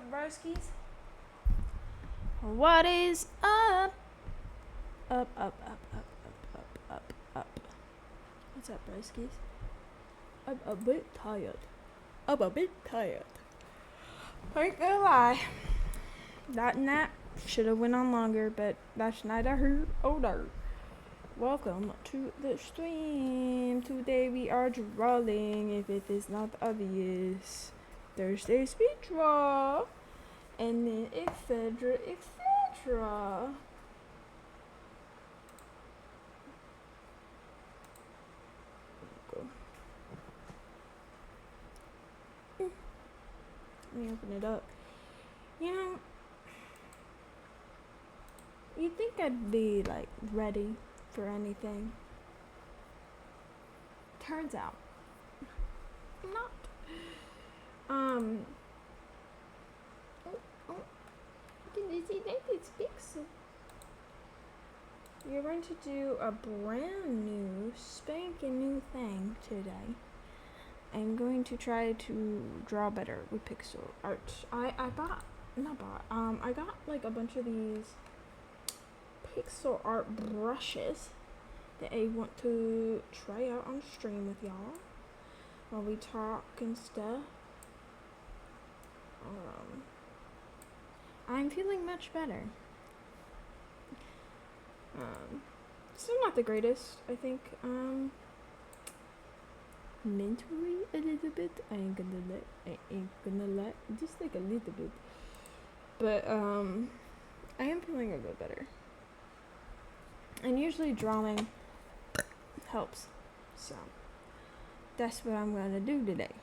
up, broskies? What is up? Up, up, up, up, up, up, up, up. What's up, broskies? I'm a bit tired. I ain't gonna lie. That nap should have went on longer, but that's neither here or there. Welcome to the stream. Today we are drawing, if it is not obvious. Thursday speed draw. And then etc. etc. Let me open it up. You know, you'd think I'd be like ready for anything. Turns out, I'm not. Can you see that it's pixel? You're going to do a brand new, spanking new thing today. I'm going to try to draw better with pixel art. I got like a bunch of these pixel art brushes that I want to try out on stream with y'all while we talk and stuff. I'm feeling much better. Still not the greatest, I think. Mentally a little bit. I ain't gonna let just like a little bit. But I am feeling a bit better. And usually drawing helps. So that's what I'm gonna do today.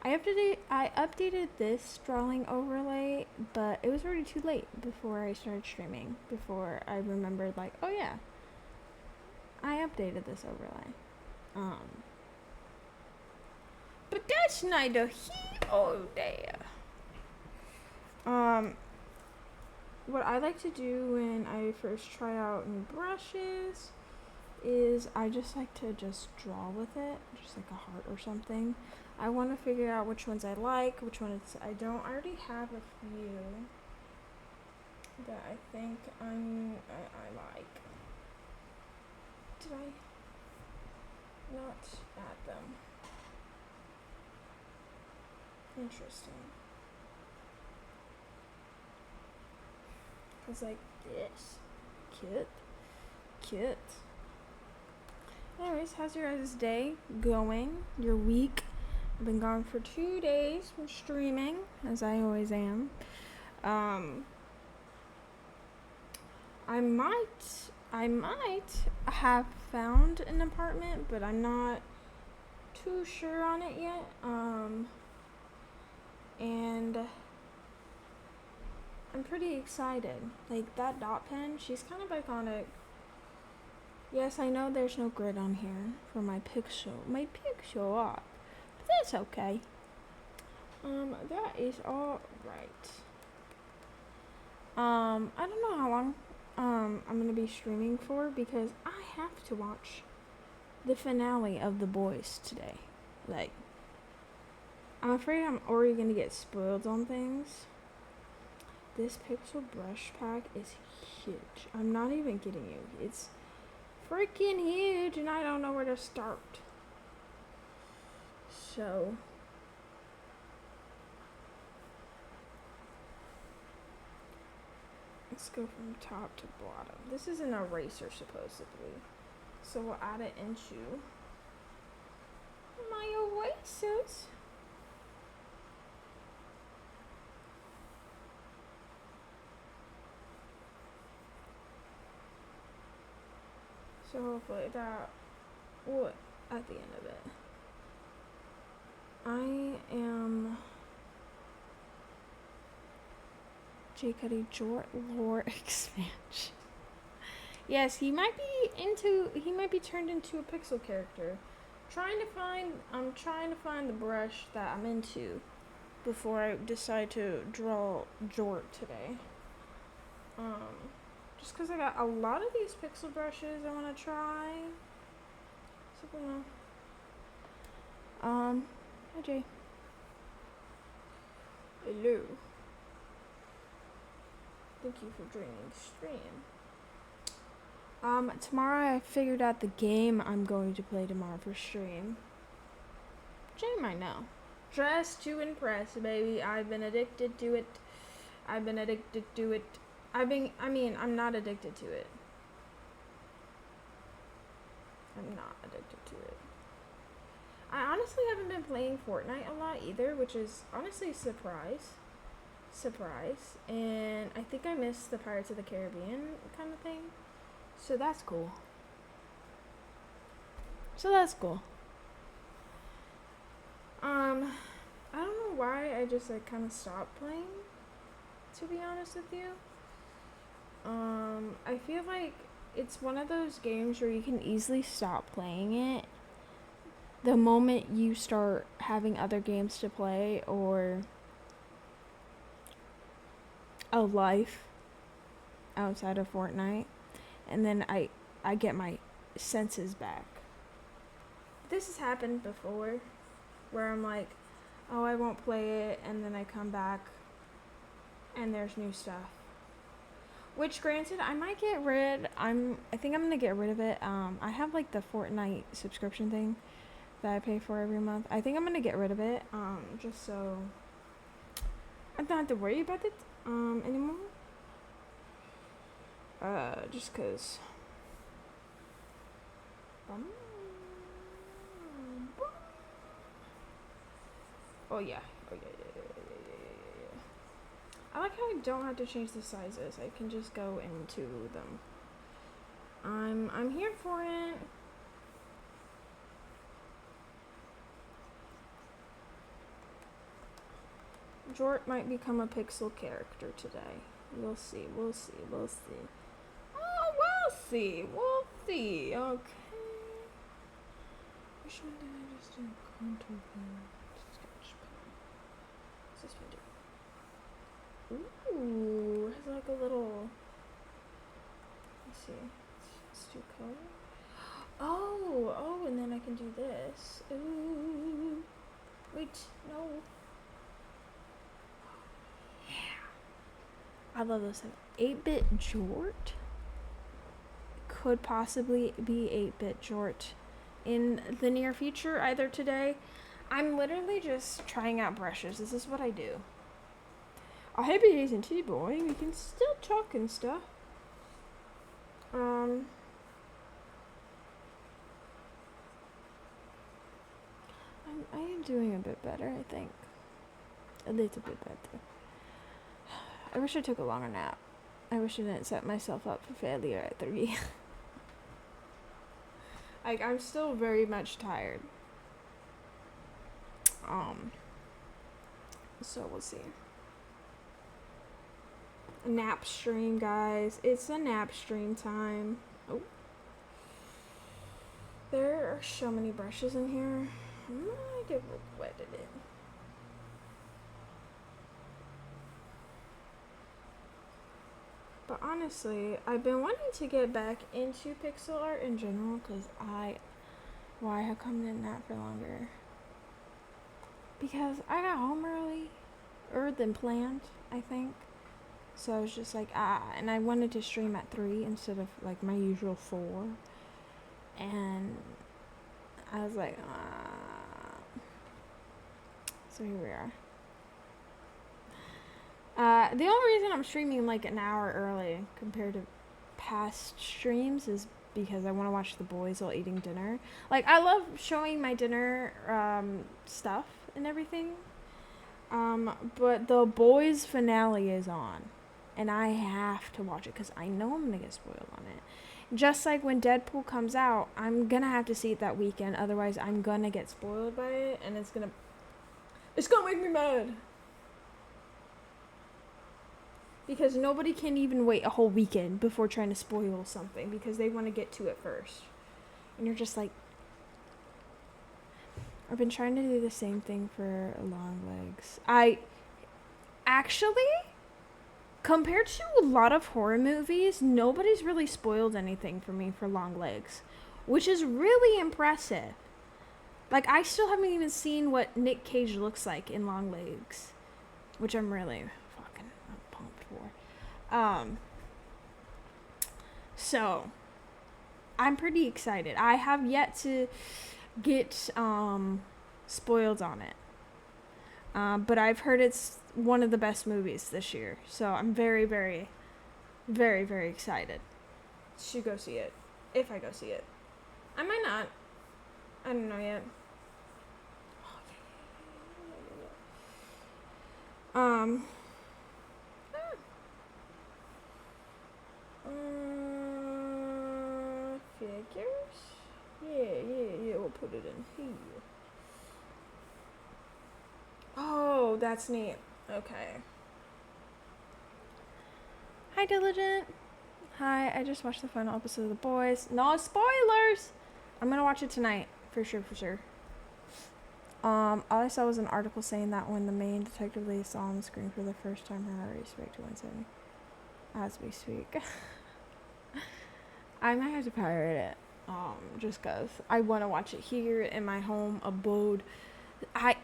I updated this drawing overlay, but it was already too late before I started streaming. Before I remembered, like, oh yeah, I updated this overlay. But that's neither here or there. What I like to do when I first try out new brushes is I just like to just draw with it, just like a heart or something. I want to figure out which ones I like, which ones I don't. I already have a few that I think I like. Did I not add them? Interesting. Cause like this, cute. Anyways, how's your guys' day going? Your week? I've been gone for 2 days from streaming, as I always am. I might have found an apartment, but I'm not too sure on it yet. And I'm pretty excited. Like, that dot pen, she's kind of iconic. Yes, I know there's no grid on here for my pixel art, but that's okay. That is all right. I don't know how long I'm gonna be streaming for, because I have to watch the finale of The Boys today. Like, I'm afraid I'm already gonna get spoiled on things. This pixel brush pack is huge. I'm not even kidding you. It's freaking huge, and I don't know where to start. So let's go from top to bottom. This is an eraser, supposedly. So we'll add it into my erasers. So hopefully that will at the end of it. I am J. Cuddy Jort lore expansion. Yes, he might be turned into a pixel character. I'm trying to find the brush that I'm into before I decide to draw Jort today. Just because I got a lot of these pixel brushes I want to try. So, hi Jay. Hello. Thank you for joining the stream. Tomorrow I figured out the game I'm going to play tomorrow for stream. Jay might know. Dress to impress, baby. I've been addicted to it. I'm not addicted to it. I'm not addicted to it. I honestly haven't been playing Fortnite a lot either, which is honestly a surprise. And I think I missed the Pirates of the Caribbean kind of thing. So that's cool. I don't know why I just like kind of stopped playing, to be honest with you. I feel like it's one of those games where you can easily stop playing it the moment you start having other games to play or a life outside of Fortnite, and then I get my senses back. This has happened before where I'm like, oh, I won't play it, and then I come back and there's new stuff. Which granted, I might get rid. I think I'm gonna get rid of it. I have like the Fortnite subscription thing that I pay for every month. I think I'm gonna get rid of it. Just so I don't have to worry about it anymore. Just cause. Oh yeah. I like how I don't have to change the sizes. I can just go into them. I'm here for it. Jort might become a pixel character today. We'll see. Oh, we'll see. Okay. Which one did I just do? Contour pen. Sketch pen. What's this one do? Ooh, has like a little. Let's see. Let's do color. Oh, and then I can do this. Ooh. Wait, no. I love this. 8-bit Jort could possibly be 8-bit Jort in the near future, either today. I'm literally just trying out brushes. This is what I do. I hope it isn't too boring. We can still talk and stuff. I am doing a bit better, I think. A little bit better. I wish I took a longer nap. I wish I didn't set myself up for failure at 3. Like, I'm still very much tired. So we'll see. A nap stream, guys. It's a nap stream time. Oh. There are so many brushes in here. I might have regretted it. But honestly, I've been wanting to get back into pixel art in general because why have come in that for longer? Because I got home earlier than planned, I think. So I was just like, and I wanted to stream at 3 instead of like my usual 4. And I was like, So here we are. The only reason I'm streaming like an hour early compared to past streams is because I want to watch the boys while eating dinner. Like, I love showing my dinner stuff and everything. But the boys finale is on. And I have to watch it because I know I'm going to get spoiled on it. Just like when Deadpool comes out, I'm going to have to see it that weekend. Otherwise, I'm going to get spoiled by it. And it's going to make me mad. Because nobody can even wait a whole weekend before trying to spoil something. Because they want to get to it first. And you're just like... I've been trying to do the same thing for Long Legs. Actually... Compared to a lot of horror movies, nobody's really spoiled anything for me for Long Legs, which is really impressive. Like, I still haven't even seen what Nick Cage looks like in Long Legs, which I'm really fucking pumped for. So I'm pretty excited. I have yet to get spoiled on it. But I've heard it's one of the best movies this year. So I'm very, very, very, very excited to go see it. If I go see it. I might not. I don't know yet. Figures? Yeah, we'll put it in here. Oh, that's neat. Okay. Hi, Diligent. Hi, I just watched the final episode of The Boys. No spoilers! I'm gonna watch it tonight. For sure. All I saw was an article saying that when the main detective lady saw on the screen for the first time, her heart raced back to 170 as we speak. I might have to pirate it, just cause I want to watch it here in my home abode. I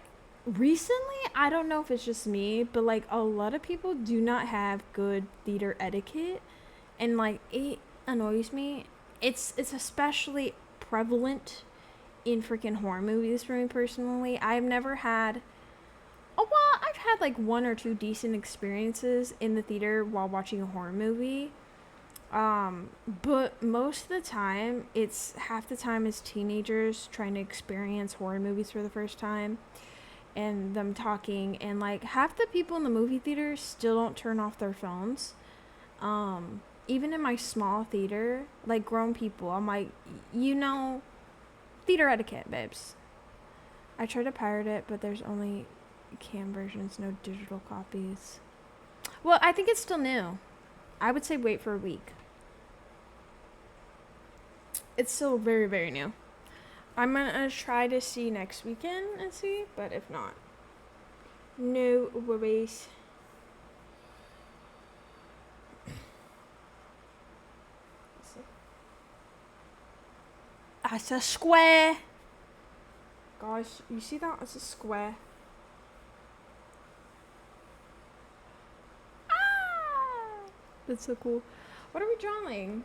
don't know if it's just me, but like a lot of people do not have good theater etiquette, and like it annoys me. It's especially prevalent in freaking horror movies for me personally. I've had like one or two decent experiences in the theater while watching a horror movie. But most of the time, it's half the time is teenagers trying to experience horror movies for the first time and them talking, and like half the people in the movie theater still don't turn off their phones. Even in my small theater, like grown people, I'm like, theater etiquette, babes. I tried to pirate it, but there's only cam versions, no digital copies. Well, I think it's still new. I would say wait for a week. It's still very, very new. I'm gonna try to see next weekend and see, but if not, no worries. It's a square. Guys, you see that? It's a square. Ah! That's so cool. What are we drawing?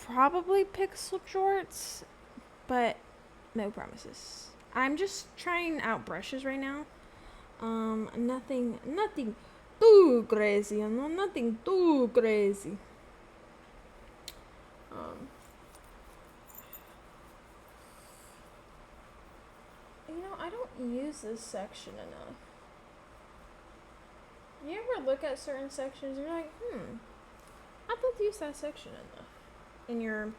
Probably pixel jorts, but no promises. I'm just trying out brushes right now. Nothing too crazy. Nothing too crazy. I don't use this section enough. You ever look at certain sections and you're like, I don't use that section enough in your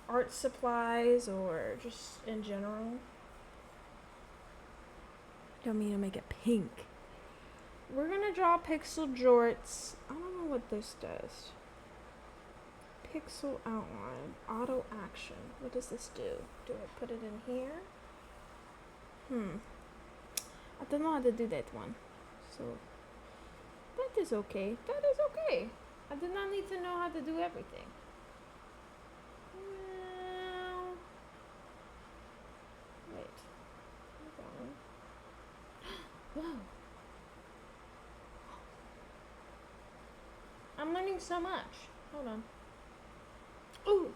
art supplies or just in general? Don't mean to make it pink. We're gonna draw pixel jorts. I don't know what this does. Pixel outline, auto action. What does this do? Do I put it in here? I don't know how to do that one. So that is okay. I do not need to know how to do everything. Wait. Whoa. I'm learning so much. Hold on. Ooh.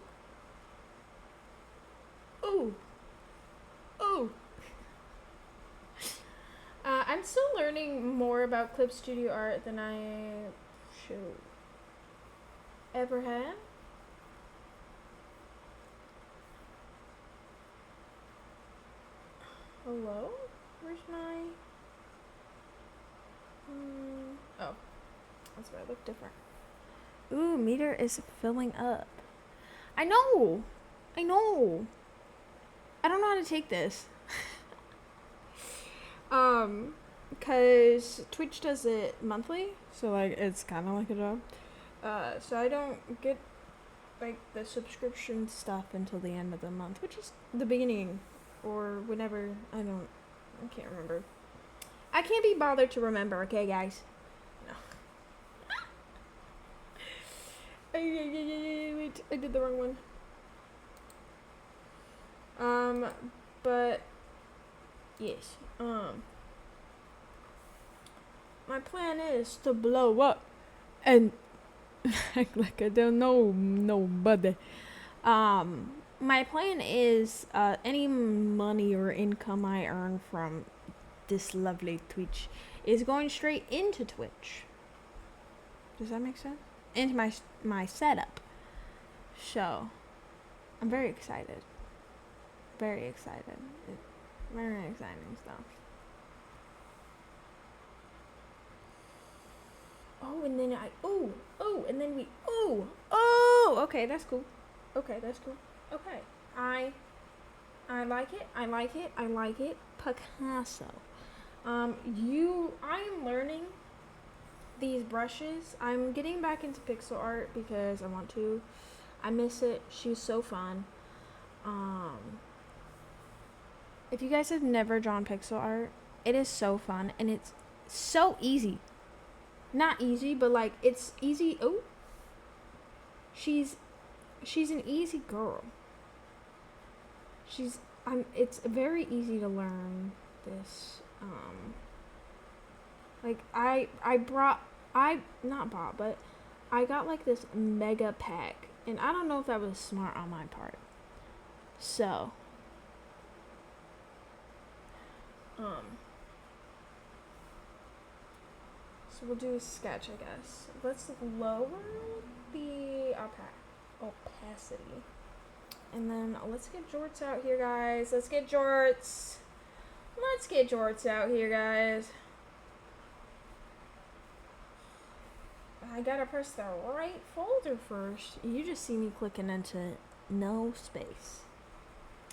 I'm still learning more about Clip Studio art than I should ever have. Hello? Where's my... Oh. That's why I look different. Ooh, meter is filling up. I know! I don't know how to take this. Because Twitch does it monthly, so like it's kind of like a job. So I don't get like the subscription stuff until the end of the month, which is the beginning or whenever. I can't remember. I can't be bothered to remember. Okay, guys. No. Wait, I did the wrong one. But yes. my plan is to blow up and act like I don't know nobody. My plan is any money or income I earn from this lovely Twitch is going straight into Twitch. Does that make sense? Into my setup. So, I'm very excited. Very excited. Very exciting stuff. Oh, and then okay, that's cool. Okay, that's cool. Okay. I like it. I like it. I like it. Picasso. I'm learning these brushes. I'm getting back into pixel art because I want to. I miss it. She's so fun. If you guys have never drawn pixel art, it is so fun and it's so easy. Not easy, but like it's easy. Oh, she's an easy girl. It's very easy to learn this. Like I got like this mega pack, and I don't know if that was smart on my part. So we'll do a sketch, I guess. Let's lower the opacity. And then let's get jorts out here, guys. Let's get jorts. Let's get jorts out here, guys. I gotta press the right folder first. You just see me clicking into no space.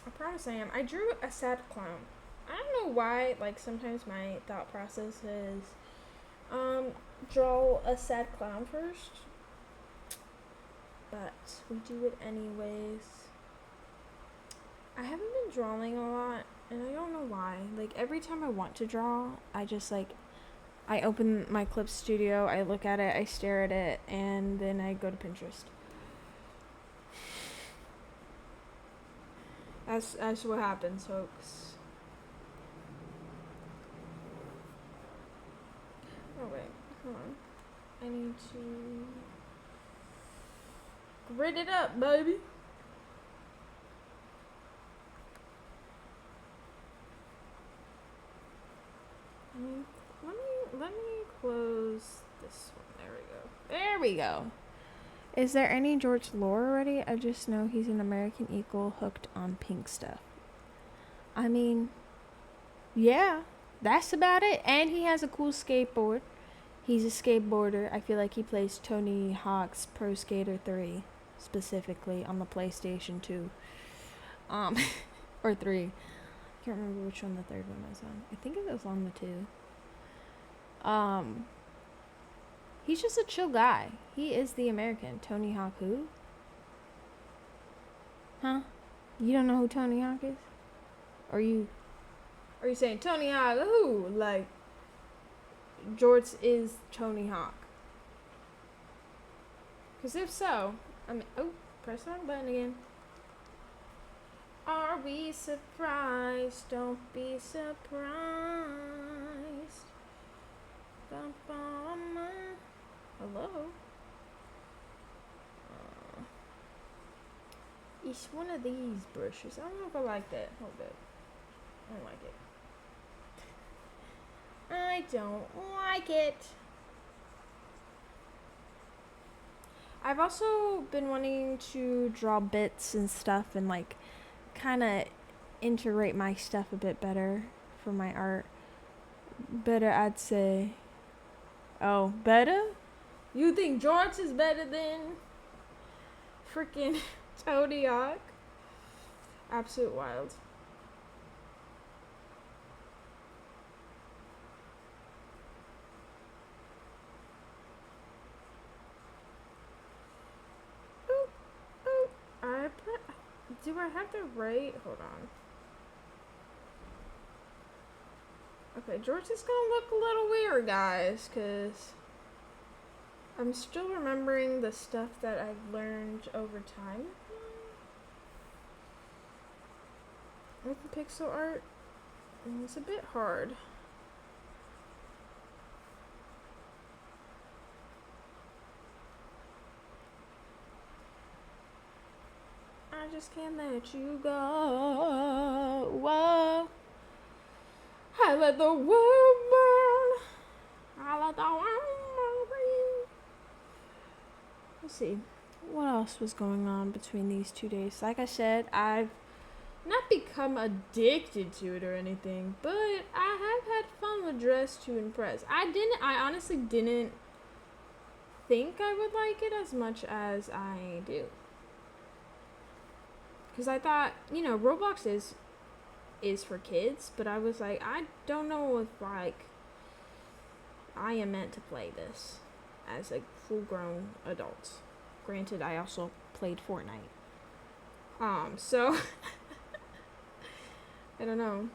I promise I am. I drew a sad clown. I don't know why, like, sometimes my thought process is, draw a sad clown first. But we do it anyways. I haven't been drawing a lot, and I don't know why. Like, every time I want to draw, I just, like, I open my clip studio, I look at it, I stare at it, and then I go to Pinterest. That's what happens, folks. Oh, wait. Hold on. I need to grid it up, baby. Let me close this one. There we go. There we go. Is there any George lore already? I just know he's an American Eagle hooked on pink stuff. I mean, yeah, that's about it. And he has a cool skateboard. He's a skateboarder. I feel like he plays Tony Hawk's Pro Skater 3 specifically on the PlayStation 2. Or 3. I can't remember which one the third one was on. I think it was on the 2. He's just a chill guy. He is the American. Tony Hawk who? Huh? You don't know who Tony Hawk is? Are you saying Tony Hawk who? Like, Jorts is Tony Hawk. Because if so, I mean, oh, press the wrong button again. Are we surprised? Don't be surprised. Hello? It's one of these brushes. I don't know if I like that. Hold up. I don't like it. I don't like it. I've also been wanting to draw bits and stuff and like kind of integrate my stuff a bit better for my art. Better, I'd say. Oh, better? You think George is better than freaking Tony Hawk? Absolute wild. Do I have the right? Hold on. Okay, George is gonna look a little weird, guys, because I'm still remembering the stuff that I've learned over time with the pixel art. And it's a bit hard. just can't let you go. Whoa. I let the world burn. I let the world burn. Let's see. What else was going on between these 2 days? Like I said, I've not become addicted to it or anything, but I have had fun with Dress to Impress. I honestly didn't think I would like it as much as I do. Because I thought, Roblox is for kids, but I was like, I don't know if, like, I am meant to play this as, like, full-grown adults. Granted, I also played Fortnite. So, I don't know.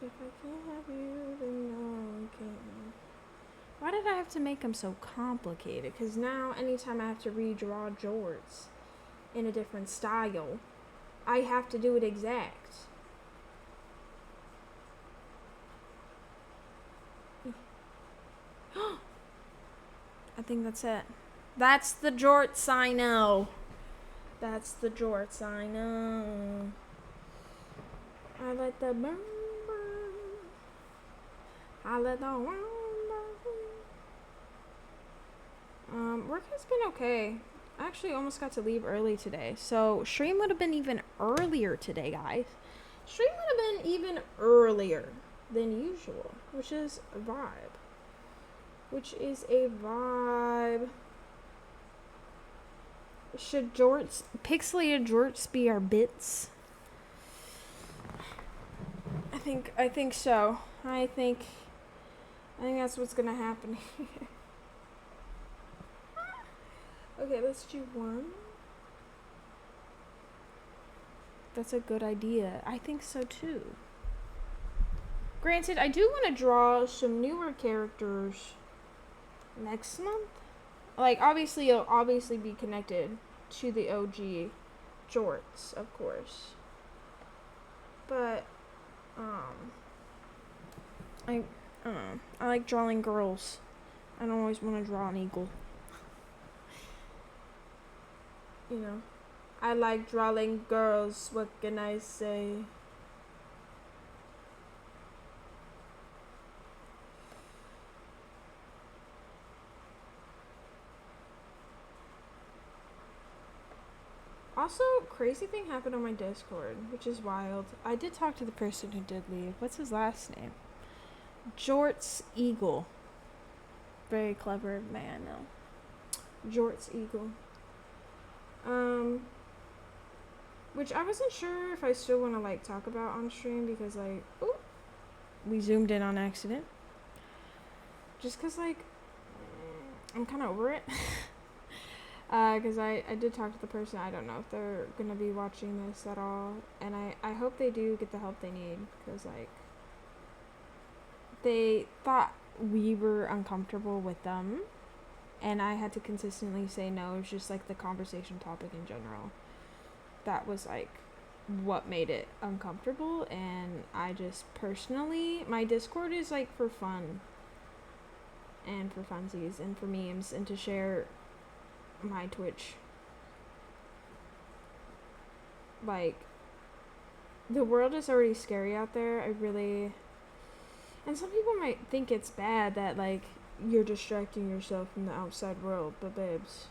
If I can't have you, then no, I can't. Why did I have to make them so complicated? Because now, anytime I have to redraw jorts in a different style, I have to do it exact. I think that's it. That's the jorts I know. That's the jorts I know. I let the burn. I let the world burn. Work has been okay. I actually almost got to leave early today. So stream would have been even earlier today, guys. Stream would have been even earlier than usual, which is a vibe. Should pixelated jorts be our bits? I think so. I think that's what's gonna happen here. Okay, let's do one. That's a good idea. I think so too. Granted, I do want to draw some newer characters next month. Like, obviously, it'll obviously be connected to the OG jorts, of course. But, I don't know. I like drawing girls. I don't always want to draw an eagle. I like drawing girls. What can I say? Also, crazy thing happened on my Discord, which is wild. I did talk to the person who did leave. What's his last name? Jorts Eagle. Very clever man, no. Jorts Eagle. Which I wasn't sure if I still want to, like, talk about on stream because, like, ooh, we zoomed in on accident. Just because, like, I'm kind of over it. Because I did talk to the person. I don't know if they're going to be watching this at all. And I hope they do get the help they need. Because, like, they thought we were uncomfortable with them. And I had to consistently say no. It was just, like, the conversation topic in general. That was, like, what made it uncomfortable. And I just personally, my Discord is, like, for fun. And for funsies. And for memes. And to share my Twitch. Like, the world is already scary out there. And some people might think it's bad that, like, you're distracting yourself from the outside world, but babes,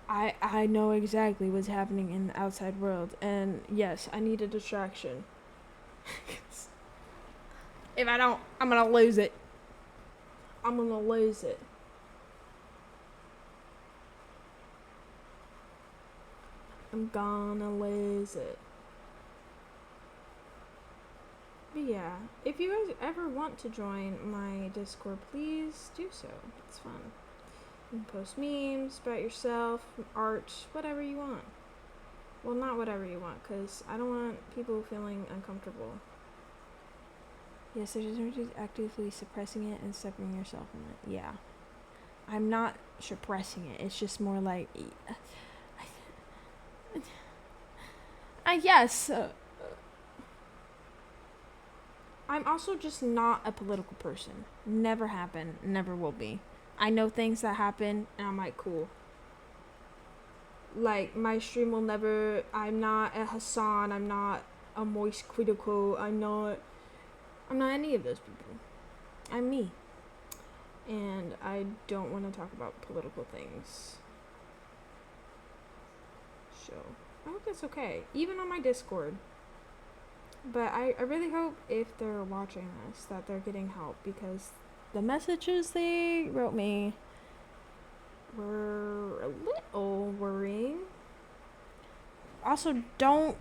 I know exactly what's happening in the outside world, and yes, I need a distraction. If I don't, I'm gonna lose it. I'm gonna lose it. I'm gonna lose it. But yeah, if you guys ever want to join my Discord, please do so. It's fun. You can post memes about yourself, art, whatever you want. Well, not whatever you want, because I don't want people feeling uncomfortable. Yes, there's no just actively suppressing it and separating yourself from it. Yeah. I'm not suppressing it. It's just more like... yes. I'm also just not a political person. Never happened, never will be. I know things that happen, and I'm like, cool. Like, my stream will never, I'm not a Hassan, I'm not a Moist Critical, I'm not any of those people. I'm me. And I don't want to talk about political things. So, I hope that's okay. Even on my Discord. But I really hope if they're watching this that they're getting help, because the messages they wrote me were a little worrying. Also, don't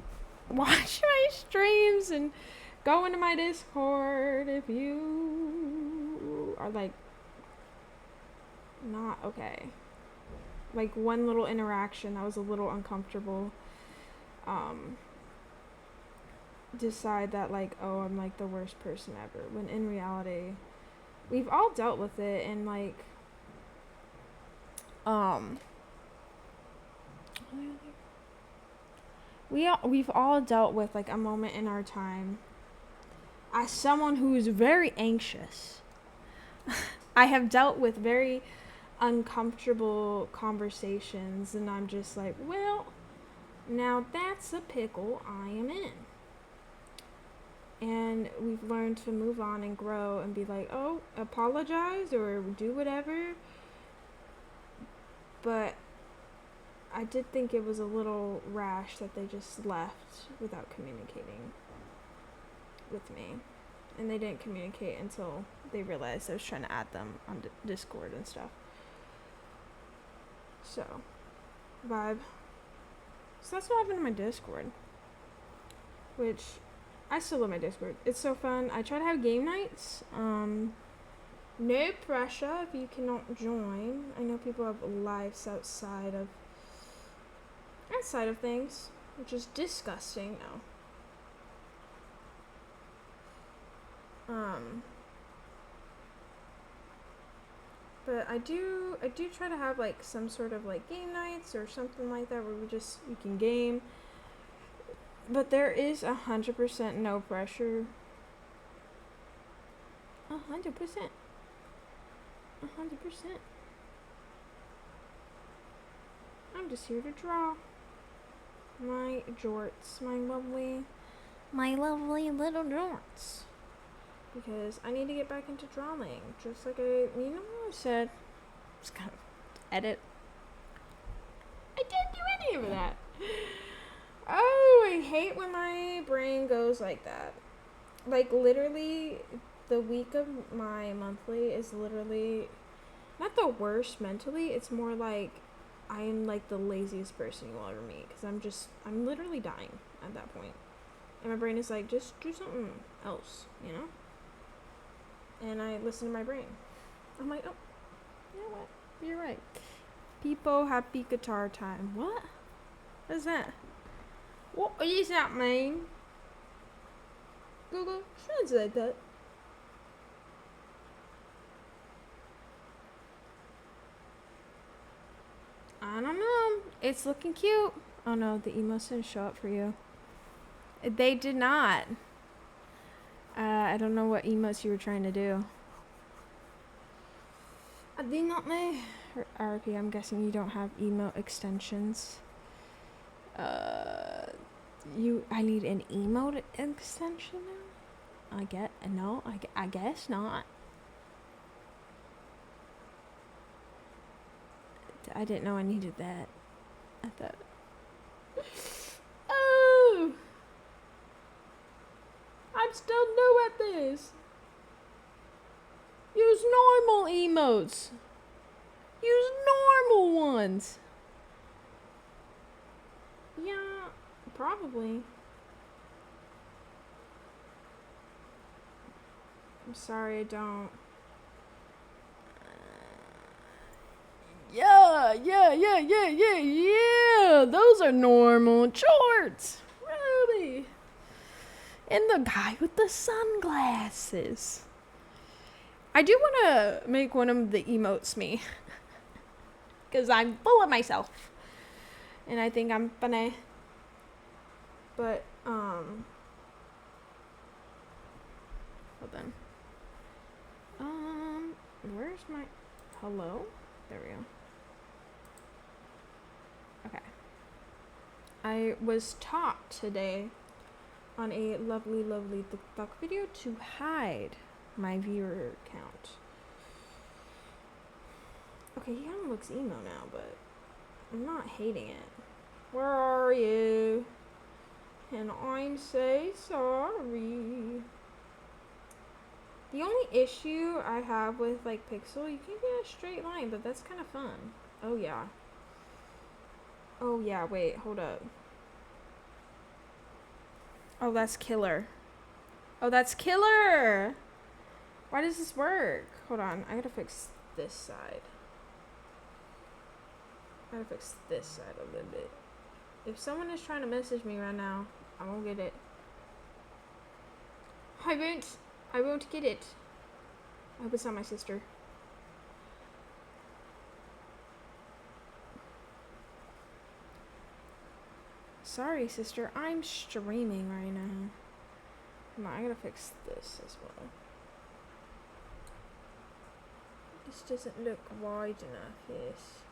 watch my streams and go into my Discord if you are like not okay. Like, one little interaction that was a little uncomfortable. Decide that, like, oh, I'm like the worst person ever, when in reality we've all dealt with it. And like we've all dealt with like a moment in our time. As someone who's very anxious, I have dealt with very uncomfortable conversations, and I'm just like, well, now that's a pickle I am in. And we've learned to move on and grow and be like, oh, apologize or do whatever. But I did think it was a little rash that they just left without communicating with me. And they didn't communicate until they realized I was trying to add them on Discord and stuff. So, vibe. So that's what happened in my Discord. Which, I still love my Discord. It's so fun. I try to have game nights. No pressure if you cannot join. I know people have lives outside of things, which is disgusting now. But I do try to have like some sort of like game nights or something like that where we can game. But there is 100% no pressure. 100%. 100%. I'm just here to draw my jorts, my lovely little jorts. Because I need to get back into drawing. Just like I said. Just kind of edit. I didn't do any of that. Oh, I hate when my brain goes like that. Like, literally, the week of my monthly is literally not the worst mentally. It's more like I am like the laziest person you will ever meet. Because I'm literally dying at that point. And my brain is like, just do something else, you know? And I listen to my brain. I'm like, oh, you know what? You're right. People, happy guitar time. What? What is that? What does that mean? Google, translate that. I don't know. It's looking cute. Oh no, the emotes didn't show up for you. They did not. I don't know what emotes you were trying to do. I did not know. RP, I'm guessing you don't have emote extensions. I need an emote extension now? I guess not. I didn't know I needed that. I thought. Oh! I'm still new at this. Use normal emotes. Use normal ones. Yeah, probably. I'm sorry, I don't. Yeah. Those are normal jorts. Really. And the guy with the sunglasses. I do want to make one of the emotes me. Because I'm full of myself. And I think I'm funny. But, Hold on. Where's my... Hello? There we go. Okay. I was taught today on a lovely, lovely TikTok video to hide my viewer count. Okay, he kind of looks emo now, but I'm not hating it. Where are you? And I'm so sorry. The only issue I have with like Pixel, you can get a straight line, but that's kind of fun. Oh yeah. Oh yeah, wait, hold up. Oh, that's killer. Oh, that's killer! Why does this work? Hold on, I gotta fix this side. I gotta fix this side a little bit. If someone is trying to message me right now, I won't get it. I won't get it. I hope it's not my sister. Sorry, sister. I'm streaming right now. Come on, I gotta fix this as well. This doesn't look wide enough, yes.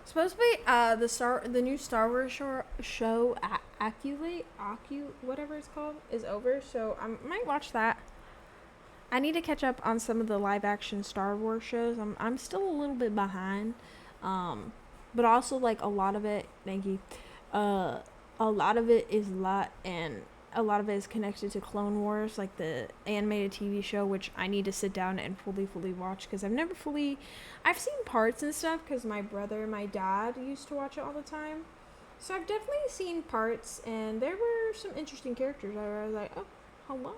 Supposed to be the new Star Wars show whatever it's called, is over, so I might watch that. I need to catch up on some of the live action Star Wars shows. I'm still a little bit behind, but also like a lot of it. Thank you. A lot of it is and a lot of it is connected to Clone Wars, like the animated TV show, which I need to sit down and fully watch, because I've seen parts and stuff, because my brother and my dad used to watch it all the time. So I've definitely seen parts, and there were some interesting characters. I was like, oh, hello.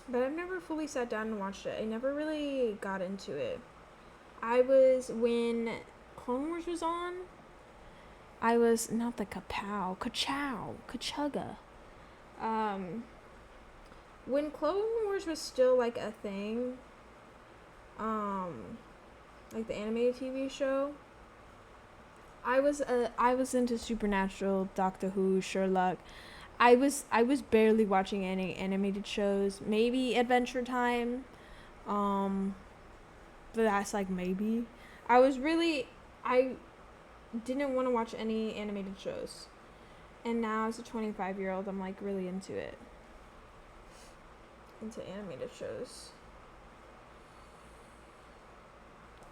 But I've never fully sat down and watched it. I never really got into it. When Clone Wars was on, I was not the Kachuga. When Clone Wars was still like a thing, like the animated TV show, I was into Supernatural, Doctor Who, Sherlock. I was barely watching any animated shows. Maybe Adventure Time, but that's like maybe. I didn't want to watch any animated shows, and now as a 25-year-old, I'm like really into animated shows,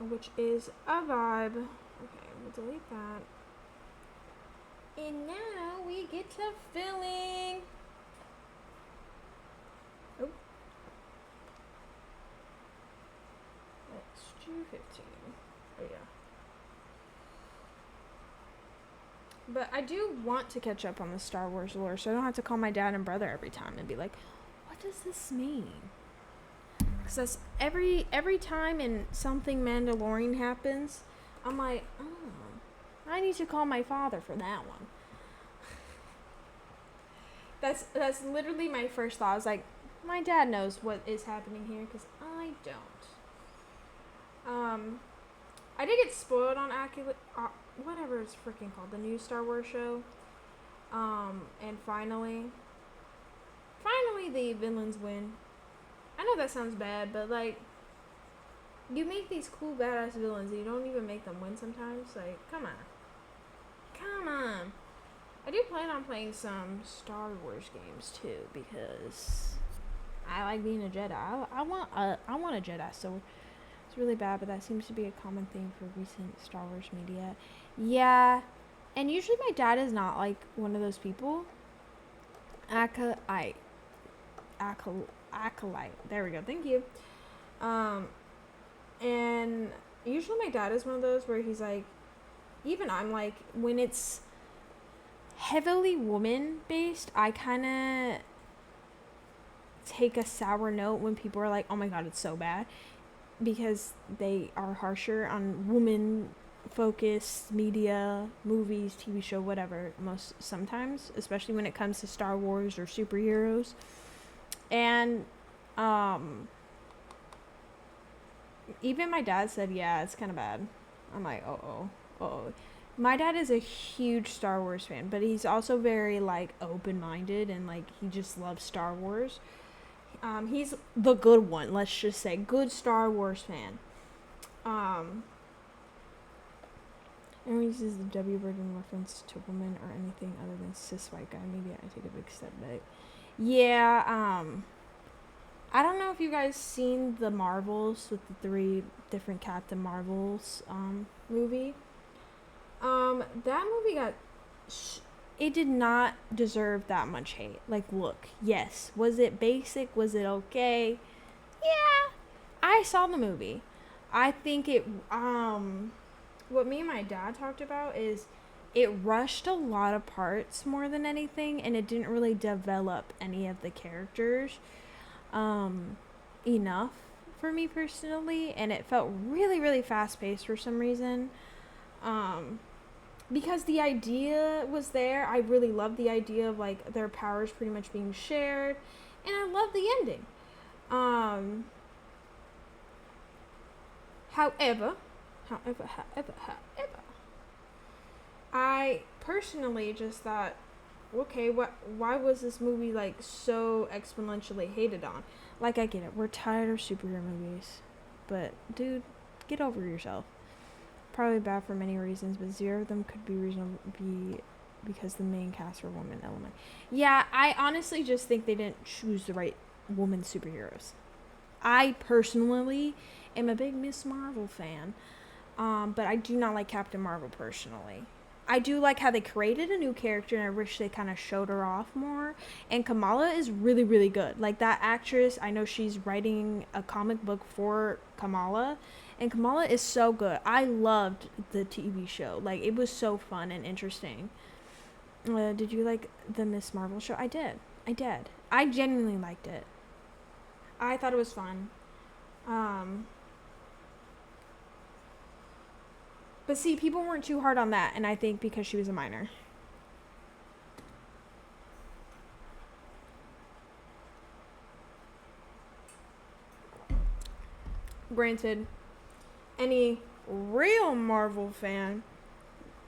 which is a vibe. Okay, we'll delete that, and now we get to filling. Oh, that's 2:15. Oh yeah. But I do want to catch up on the Star Wars lore, so I don't have to call my dad and brother every time and be like, what does this mean? Because that's every time in something Mandalorian happens, I'm like, oh, I need to call my father for that one. That's literally my first thought. I was like, my dad knows what is happening here, because I don't. I did get spoiled on whatever it's freaking called, the new Star Wars show. And finally the villains win. I know that sounds bad, but like, you make these cool badass villains and you don't even make them win sometimes. Like, come on. I do plan on playing some Star Wars games too, because I like being a Jedi. I want a Jedi sword. It's really bad, but that seems to be a common thing for recent Star Wars media. Yeah, and usually my dad is not like one of those people. Acolyte. There we go. Thank you. And usually my dad is one of those where he's like, even I'm like, when it's heavily woman based, I kind of take a sour note when people are like, oh my god, it's so bad, because they are harsher on woman focused media, movies, TV show, whatever, sometimes, especially when it comes to Star Wars or superheroes. And even my dad said, yeah, it's kind of bad. I'm like, uh-oh. My dad is a huge Star Wars fan, but he's also very like open-minded and like he just loves Star Wars. He's the good one, let's just say, good Star Wars fan. And uses the W word in reference to woman or anything other than cis white guy. Maybe I take a big step back. Yeah, I don't know if you guys seen the Marvels with the 3 different Captain Marvels movie. That movie it did not deserve that much hate. Like, look, yes, was it basic? Was it okay? Yeah, I saw the movie. I think it what me and my dad talked about is it rushed a lot of parts more than anything, and it didn't really develop any of the characters enough for me personally, and it felt really, really fast paced for some reason. Because the idea was there. I really loved the idea of like their powers pretty much being shared, and I love the ending. However, I personally just thought, okay, why was this movie like so exponentially hated on? Like, I get it, we're tired of superhero movies, but dude, get over yourself. Probably bad for many reasons, but 0 of them could be because the main cast were women element. Yeah, I honestly just think they didn't choose the right woman superheroes. I personally am a big Miss Marvel fan, but I do not like Captain Marvel personally. I do like how they created a new character, and I wish they kind of showed her off more. And Kamala is really, really good. Like, that actress, I know she's writing a comic book for Kamala, and Kamala is so good. I loved the TV show. Like, it was so fun and interesting. Did you like the Miss Marvel show? I did. I genuinely liked it. I thought it was fun. But see, people weren't too hard on that, and I think because she was a minor. Granted, any real Marvel fan,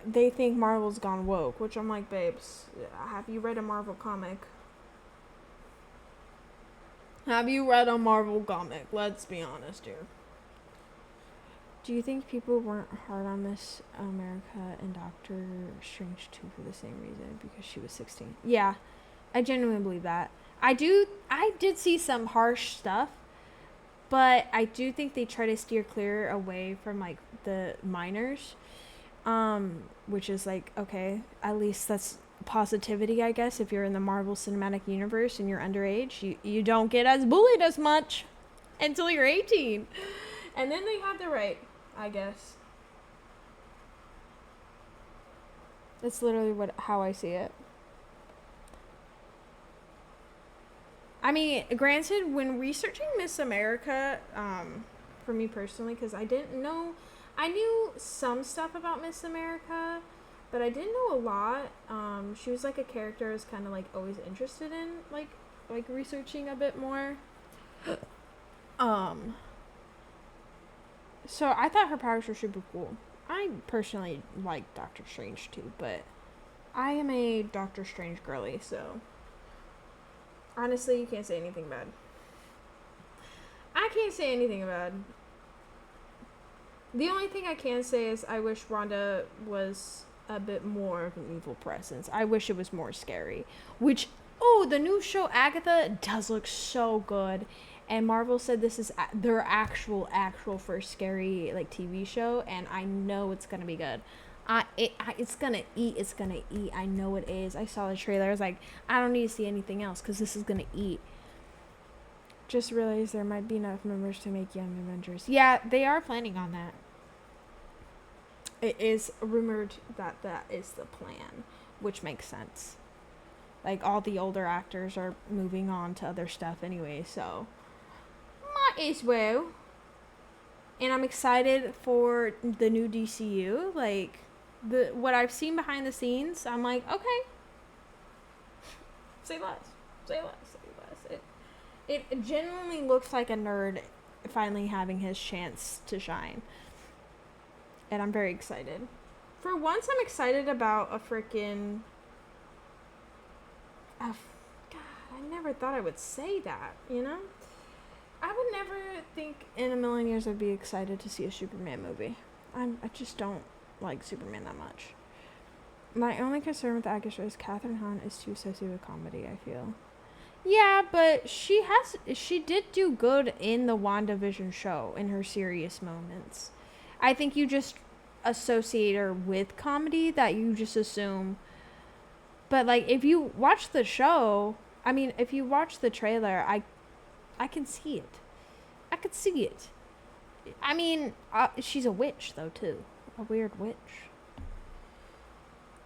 they think Marvel's gone woke, which I'm like, babes, have you read a Marvel comic? Have you read a Marvel comic? Let's be honest here. Do you think people weren't hard on Miss America and Doctor Strange 2 for the same reason? Because she was 16. Yeah, I genuinely believe that. I did see some harsh stuff, but I do think they try to steer clear away from like the minors, which is like, okay, at least that's positivity, I guess. If you're in the Marvel Cinematic Universe and you're underage, you don't get as bullied as much until you're 18, and then they have the right, I guess. That's literally how I see it. I mean, granted, when researching Miss America, for me personally, because I didn't know, I knew some stuff about Miss America, but I didn't know a lot. She was like a character I was kind of like always interested in, like researching a bit more. So I thought her powers were super cool. I personally like Doctor Strange too, but I am a Doctor Strange girly, so honestly, you can't say anything bad. I can't say anything bad. The only thing I can say is I wish Wanda was a bit more of an evil presence. I wish it was more scary. Which, the new show Agatha does look so good. And Marvel said this is their actual first scary like TV show, and I know it's gonna be good. It's gonna eat. I know it is. I saw the trailer. I was like, I don't need to see anything else because this is gonna eat. Just realized there might be enough members to make Young Avengers. Yeah, they are planning on that. It is rumored that is the plan, which makes sense. Like, all the older actors are moving on to other stuff anyway, so might as well. And I'm excited for the new DCU. Like, what I've seen behind the scenes, I'm like, okay. Say less. It genuinely looks like a nerd finally having his chance to shine. And I'm very excited For once, I'm excited about a freaking... God, I never thought I would say that, you know? I would never think in a million years I'd be excited to see a Superman movie. I just don't like Superman that much. My only concern with the actress is Catherine Hahn is too associated with comedy, I feel. Yeah, but she did do good in the WandaVision show in her serious moments. I think you just associate her with comedy, that you just assume. But like, if you watch the show, I mean, if you watch the trailer, I can see it. I could see it. I mean, she's a witch though too, a weird witch.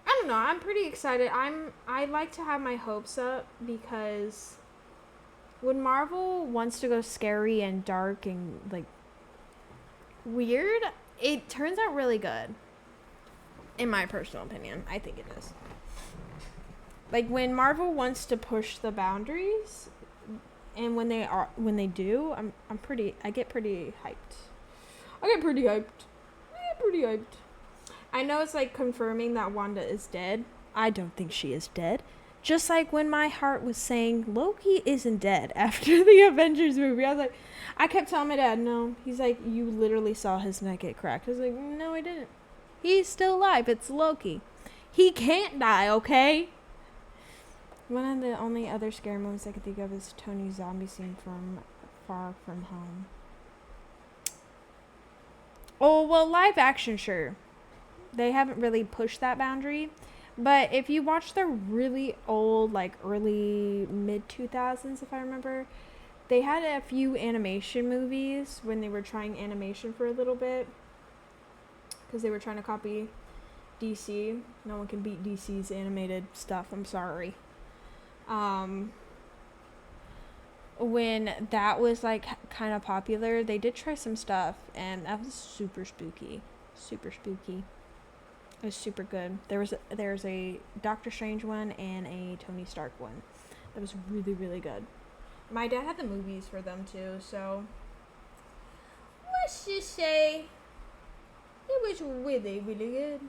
I don't know. I'm pretty excited. I like to have my hopes up, because when Marvel wants to go scary and dark and like weird, it turns out really good. In my personal opinion, I think it is. Like when Marvel wants to push the boundaries, and when they do, I get pretty hyped. I know it's like confirming that Wanda is dead. I don't think she is dead. Just like when my heart was saying Loki isn't dead after the Avengers movie. I kept telling my dad, no. He's like, you literally saw his neck get cracked. I was like, no, I didn't. He's still alive. It's Loki. He can't die, okay? One of the only other scary moments I could think of is Tony's zombie scene from Far From Home. Oh, well, live action, sure. They haven't really pushed that boundary. But if you watch the really old, like early, mid-2000s, if I remember, they had a few animation movies when they were trying animation for a little bit. Because they were trying to copy DC. No one can beat DC's animated stuff. I'm sorry. When that was like kind of popular, they did try some stuff, and that was super spooky. It was super good. There's a Doctor Strange one and a Tony Stark one that was really, really good. My dad had the movies for them too, so let's just say it was really, really good.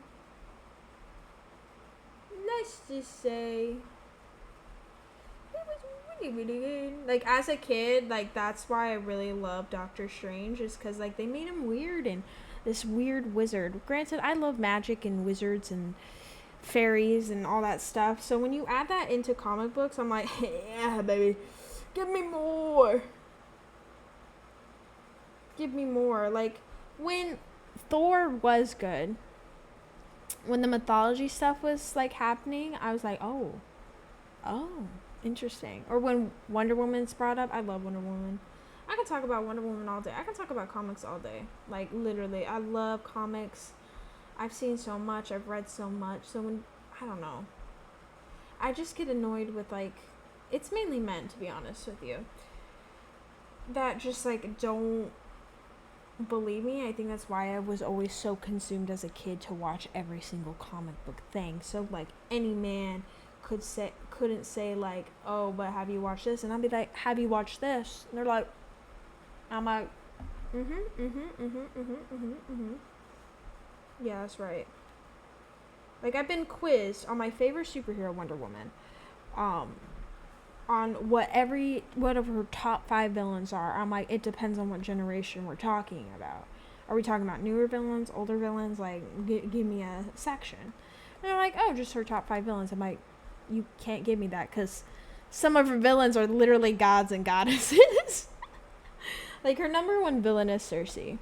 Let's just say really good. Like as a kid, like that's why I really love Doctor Strange, is because like they made him weird and this weird wizard. Granted, I love magic and wizards and fairies and all that stuff, so when you add that into comic books, I'm like, yeah, baby, give me more. Like when Thor was good, when the mythology stuff was like happening, I was like, oh, interesting. Or when Wonder Woman's brought up, I love Wonder Woman. I can talk about Wonder Woman all day. I can talk about comics all day. Like, literally, I love comics. I've seen so much. I've read so much. So when, I don't know. I just get annoyed with, like, it's mainly men, to be honest with you, that just, like, don't believe me. I think that's why I was always so consumed as a kid to watch every single comic book thing. So, like, any man couldn't say like, oh, but have you watched this? And I'd be like, have you watched this? And they're like, I'm like, yeah, that's right. Like, I've been quizzed on my favorite superhero, Wonder Woman, on what of her top 5 villains are. I'm like, it depends on what generation we're talking about. Are we talking about newer villains, older villains? Like, give me a section. And they're like, oh, just her top 5 villains. I'm like, you can't give me that, because some of her villains are literally gods and goddesses. Like, her number 1 villain is Cersei.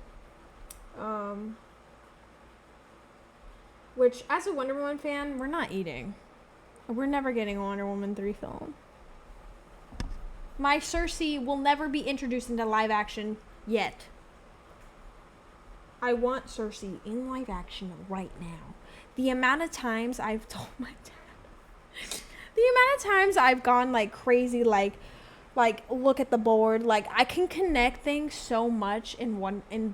Which, as a Wonder Woman fan, we're not eating. We're never getting a Wonder Woman 3 film. My Cersei will never be introduced into live action yet. I want Cersei in live action right now. The amount of times I've told my dad, the amount of times I've gone like crazy, like look at the board, like I can connect things so much in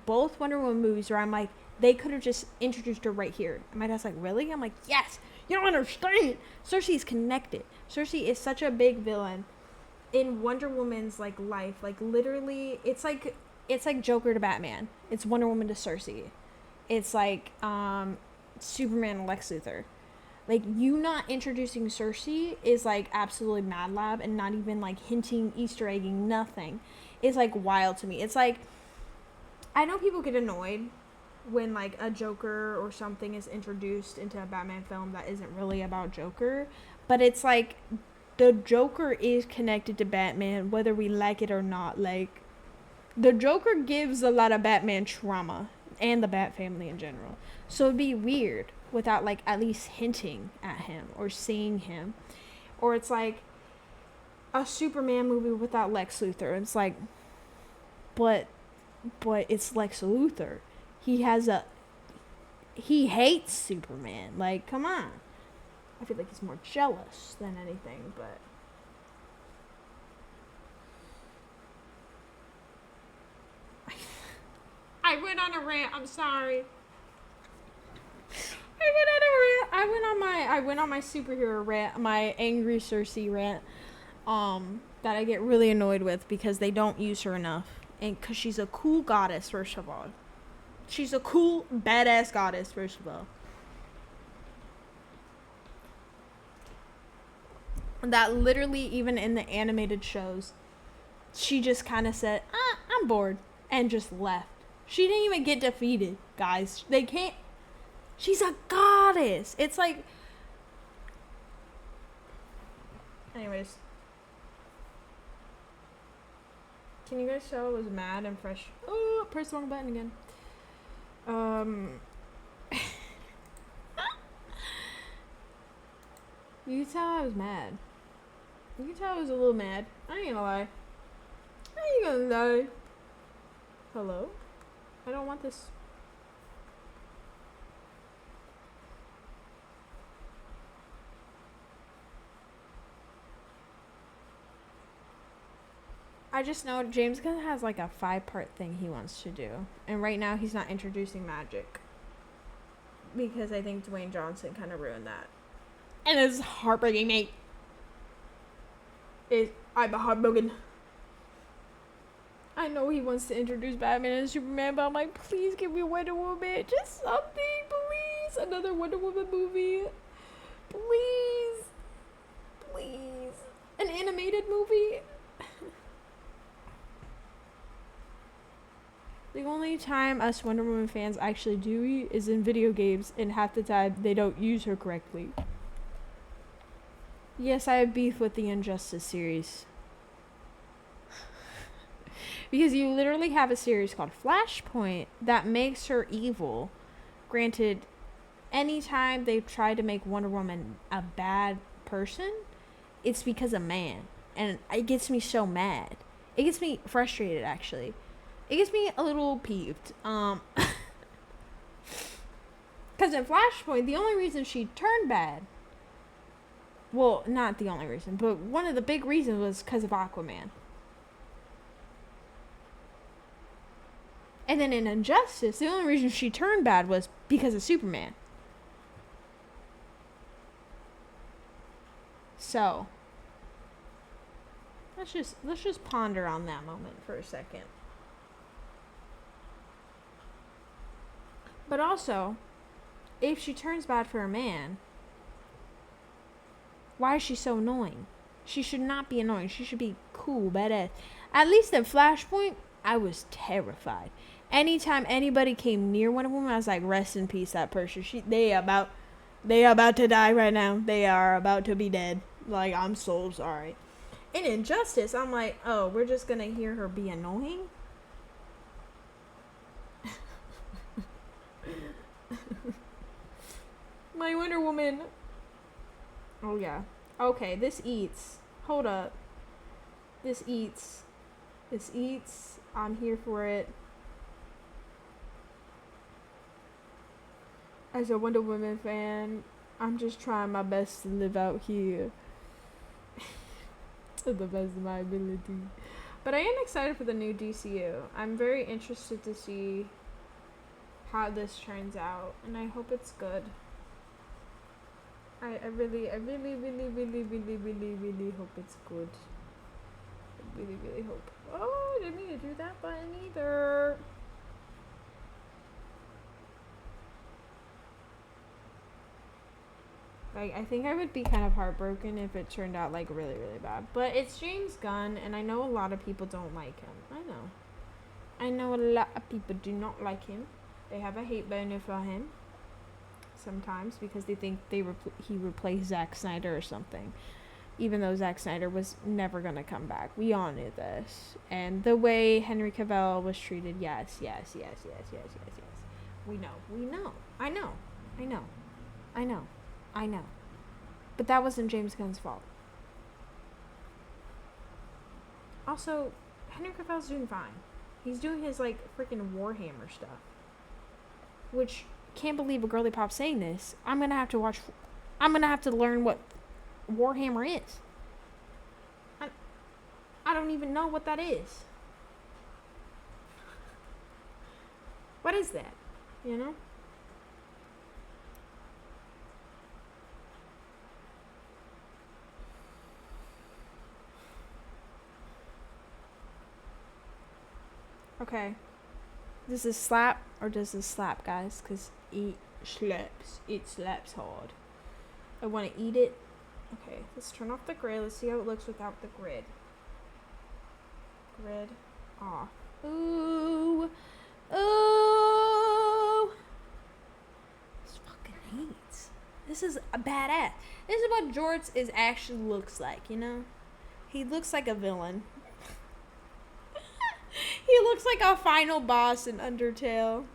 both Wonder Woman movies where I'm like, they could have just introduced her right here. And my dad's like, really? I'm like, yes. You don't understand. Cersei's connected. Cersei is such a big villain in Wonder Woman's like life. Like literally, it's like Joker to Batman. It's Wonder Woman to Cersei. It's like Superman and Lex Luthor. Like, you not introducing Cersei is, like, absolutely Mad Lab, and not even, like, hinting, Easter egging, nothing. It's, like, wild to me. It's, like, I know people get annoyed when, like, a Joker or something is introduced into a Batman film that isn't really about Joker, but it's, like, the Joker is connected to Batman, whether we like it or not. Like, the Joker gives a lot of Batman trauma, and the Bat family in general. So it'd be weird without, like, at least hinting at him or seeing him. Or it's like a Superman movie without Lex Luthor. It's like, but it's Lex Luthor. He hates Superman. Like, come on. I feel like he's more jealous than anything, but I went on a rant. I'm sorry. I went on my superhero rant, my angry Cersei rant, that I get really annoyed with because they don't use her enough, and because she's a cool goddess. First of all, she's a cool badass goddess. First of all, that literally even in the animated shows, she just kind of said, "I'm bored," and just left. She didn't even get defeated, guys. They can't. She's a goddess. It's like... Anyways. Can you guys tell I was mad and fresh? Oh, press the wrong button again. You can tell I was mad. You can tell I was a little mad. I ain't gonna lie. I ain't gonna lie. Hello? I don't want this. I just know James Gunn has like a 5-part thing he wants to do. And right now he's not introducing magic. Because I think Dwayne Johnson kind of ruined that. And it's heartbreaking, mate. I'm heartbroken. I know he wants to introduce Batman and Superman, but I'm like, please give me Wonder Woman. Just something, please. Another Wonder Woman movie. Please. Please. An animated movie. The only time us Wonder Woman fans actually do is in video games, and half the time they don't use her correctly. Yes, I have beef with the Injustice series. Because you literally have a series called Flashpoint that makes her evil. Granted, anytime they've tried to make Wonder Woman a bad person, it's because of man. And it gets me so mad. It gets me frustrated, actually. It gets me a little peeved. Because in Flashpoint, the only reason she turned bad... Well, not the only reason, but one of the big reasons was because of Aquaman. And then in Injustice, the only reason she turned bad was because of Superman. So, let's just ponder on that moment for a second. But also, if she turns bad for a man, why is she so annoying? She should not be annoying. She should be cool, badass. At least in Flashpoint, I was terrified. Anytime anybody came near Wonder Woman, I was like, rest in peace, that person. They about to die right now. They are about to be dead. Like, I'm so sorry. In Injustice, I'm like, oh, we're just gonna hear her be annoying? My Wonder Woman. Oh, yeah. Okay, this eats. Hold up. This eats. This eats. I'm here for it. As a Wonder Woman fan, I'm just trying my best to live out here. To the best of my ability. But I am excited for the new DCU. I'm very interested to see how this turns out. And I hope it's good. I really hope it's good. I really hope. Oh, I didn't mean to do that button either. Like, I think I would be kind of heartbroken if it turned out, like, really, really bad. But it's James Gunn, and I know a lot of people don't like him. I know a lot of people do not like him. They have a hate boner for him sometimes because they think he replaced Zack Snyder or something. Even though Zack Snyder was never going to come back. We all knew this. And the way Henry Cavill was treated, yes. We know. I know. But that wasn't James Gunn's fault. Also, Henry Cavill's doing fine. He's doing his, like, freaking Warhammer stuff. Which, can't believe a girly pop saying this. I'm gonna have to learn what Warhammer is. I don't even know what that is. What is that? You know? Okay. Does this slap or does this slap, guys? Because it slaps. It slaps hard. I want to eat it. Okay, let's turn off the grid. Let's see how it looks without the grid. Grid off. Ooh. This fucking hates. This is a badass. This is what Jorts actually looks like, you know? He looks like a villain. He looks like a final boss in Undertale.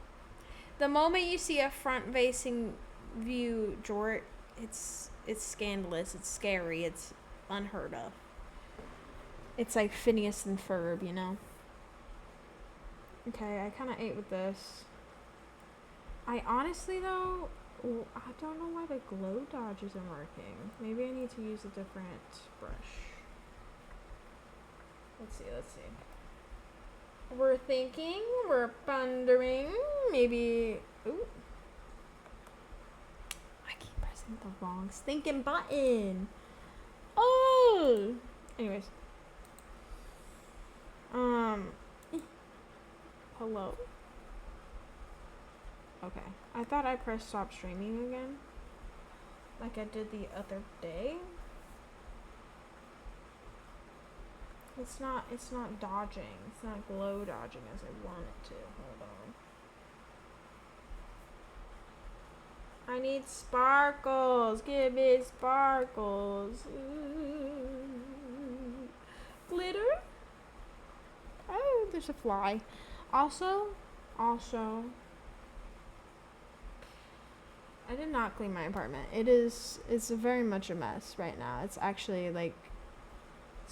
The moment you see a front-facing view Jort, it's scandalous, it's scary, it's unheard of. It's like Phineas and Ferb, you know? Okay, I kind of ate with this. I honestly, though, I don't know why the glow dodge isn't working. Maybe I need to use a different brush. Let's see. We're thinking, we're pondering, maybe, ooh. I keep pressing the wrong stinking button. Oh! Anyways. Hello? Okay. I thought I pressed stop streaming again. Like I did the other day. It's not dodging. It's not glow dodging as I want it to. Hold on. I need sparkles. Give me sparkles. Ooh. Glitter? Oh, there's a fly. Also, I did not clean my apartment. It's very much a mess right now. It's actually, like,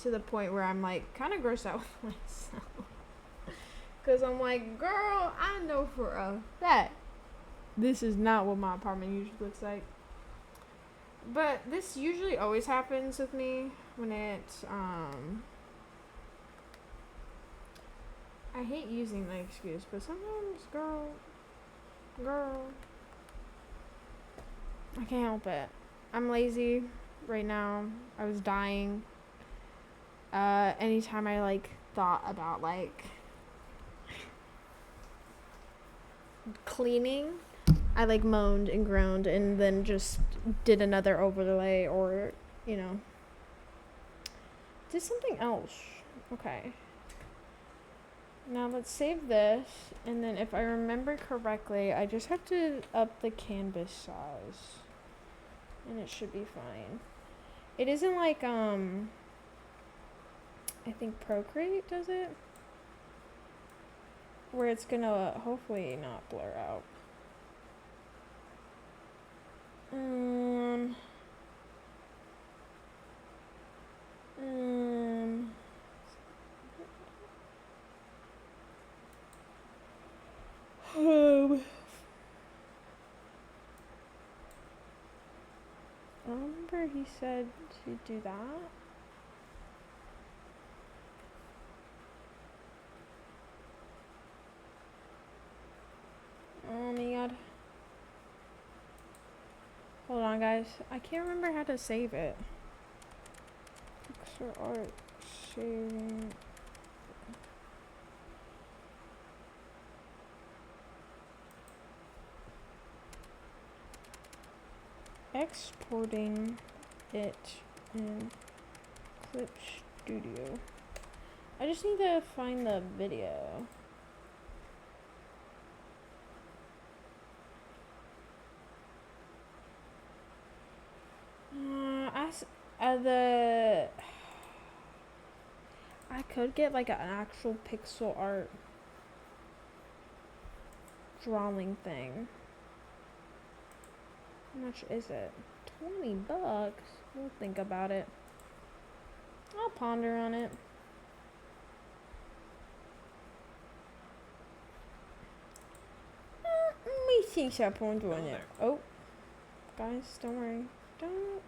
to the point where I'm, like, kind of grossed out with myself. Because I'm like, girl, I know for a fact this is not what my apartment usually looks like. But this usually always happens with me when I hate using the excuse, but sometimes, girl, I can't help it. I'm lazy right now. I was dying. Anytime I, like, thought about, like, cleaning, I, like, moaned and groaned and then just did another overlay or, you know, did something else. Okay. Now let's save this, and then if I remember correctly, I just have to up the canvas size, and it should be fine. It isn't like, I think Procreate does it, where it's gonna hopefully not blur out. I remember he said to do that. Oh my god. Hold on, guys. I can't remember how to save it. Pixar art saving. exporting it in Clip Studio. I just need to find the video. I could get like an actual pixel art drawing thing. How much is it? $20. We'll think about it. I'll ponder on it. Me think I'll ponder on it. Oh, guys, don't worry. Don't.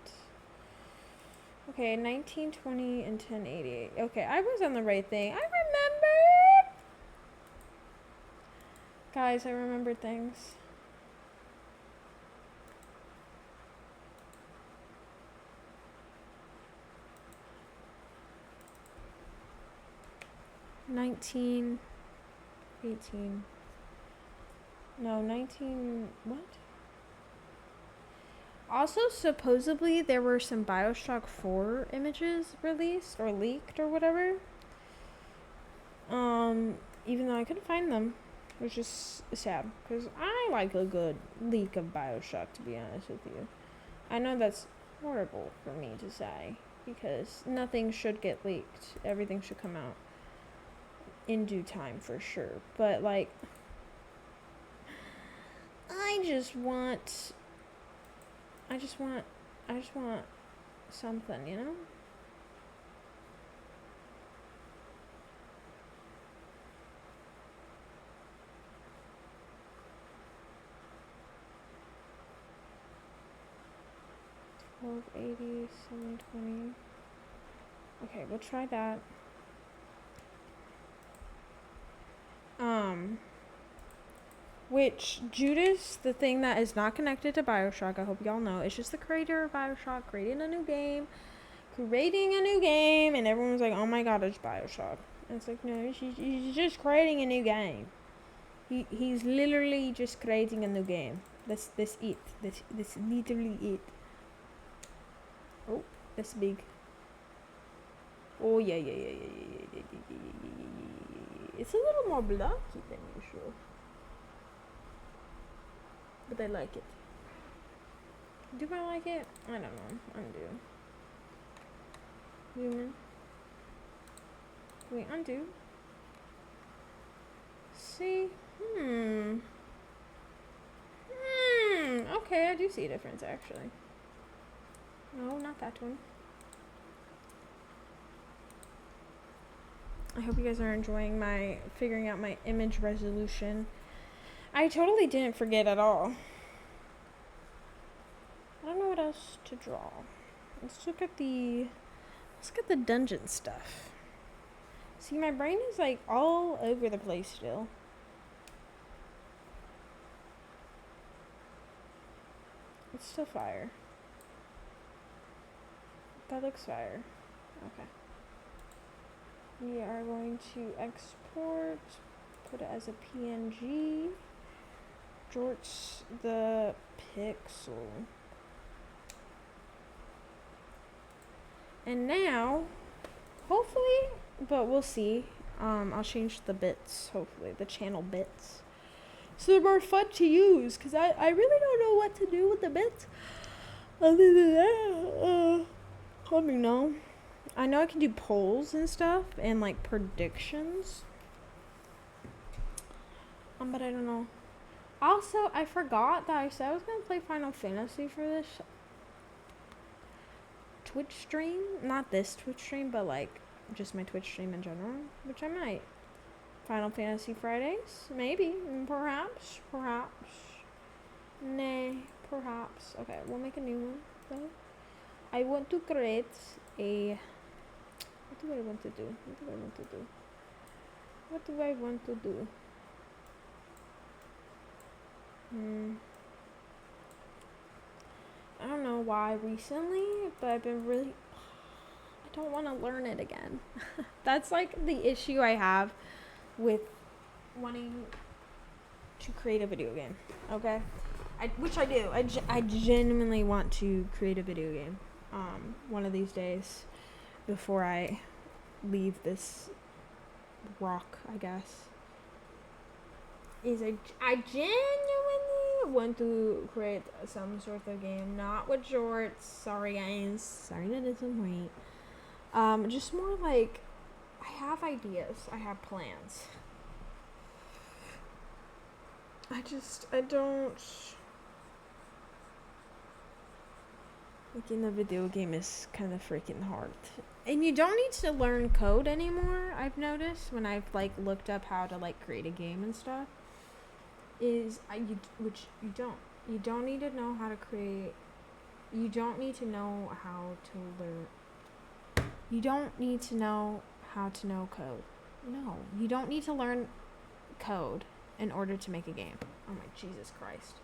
Okay, 1920 and 1088. Okay, I was on the right thing. I remembered! Guys, I remembered things. $19, $18. No, 19. What? Also, supposedly, there were some Bioshock 4 images released or leaked or whatever. Even though I couldn't find them, which is sad, because I like a good leak of Bioshock, to be honest with you. I know that's horrible for me to say, because nothing should get leaked. Everything should come out in due time, for sure. But, like, I just want something, you know? $12.80, $7.20. Okay, we'll try that. Which, Judas, the thing that is not connected to Bioshock, I hope y'all know, it's just the creator of Bioshock creating a new game, and everyone's like, oh my god, it's Bioshock. And it's like, no, he's just creating a new game. He's literally just creating a new game. That's it. That's literally it. Oh, that's big. Oh, yeah. It's a little more blocky than usual. But I like it. Do I like it? I don't know. Undo. Human. Wait, undo. See? Okay, I do see a difference, actually. No, not that one. I hope you guys are enjoying my figuring out my image resolution. I totally didn't forget at all. I don't know what else to draw. Let's look at the dungeon stuff. See, my brain is like all over the place still. It's still fire. That looks fire. Okay. We are going to export, put it as a PNG. JORTS the pixel. And now, hopefully, but we'll see. I'll change the bits, hopefully, the channel bits, so they're more fun to use, because I really don't know what to do with the bits. Other than that, let me know. I know I can do polls and stuff, and like predictions. But I don't know. Also, I forgot that I said I was going to play Final Fantasy for this Twitch stream. Not this Twitch stream, but like just my Twitch stream in general, which I might. Final Fantasy Fridays? Maybe. Perhaps. Nay, perhaps. Okay, we'll make a new one, though. I want to create a... What do I want to do? I don't know why recently, but I've been really... I don't want to learn it again. That's like the issue I have with wanting to create a video game, okay? which I do. I genuinely want to create a video game one of these days before I leave this rock, I guess. I genuinely want to create some sort of game, not with jorts. Sorry guys, sorry to disappoint. Just more like I have ideas, I have plans. I don't. Making a video game is kind of freaking hard. And you don't need to learn code anymore, I've noticed, when I've, like, looked up how to, like, create a game and stuff. Which you don't. You don't need to know how to create. You don't need to know how to learn. You don't need to know how to know code. No. You don't need to learn code in order to make a game. Oh my Jesus Christ.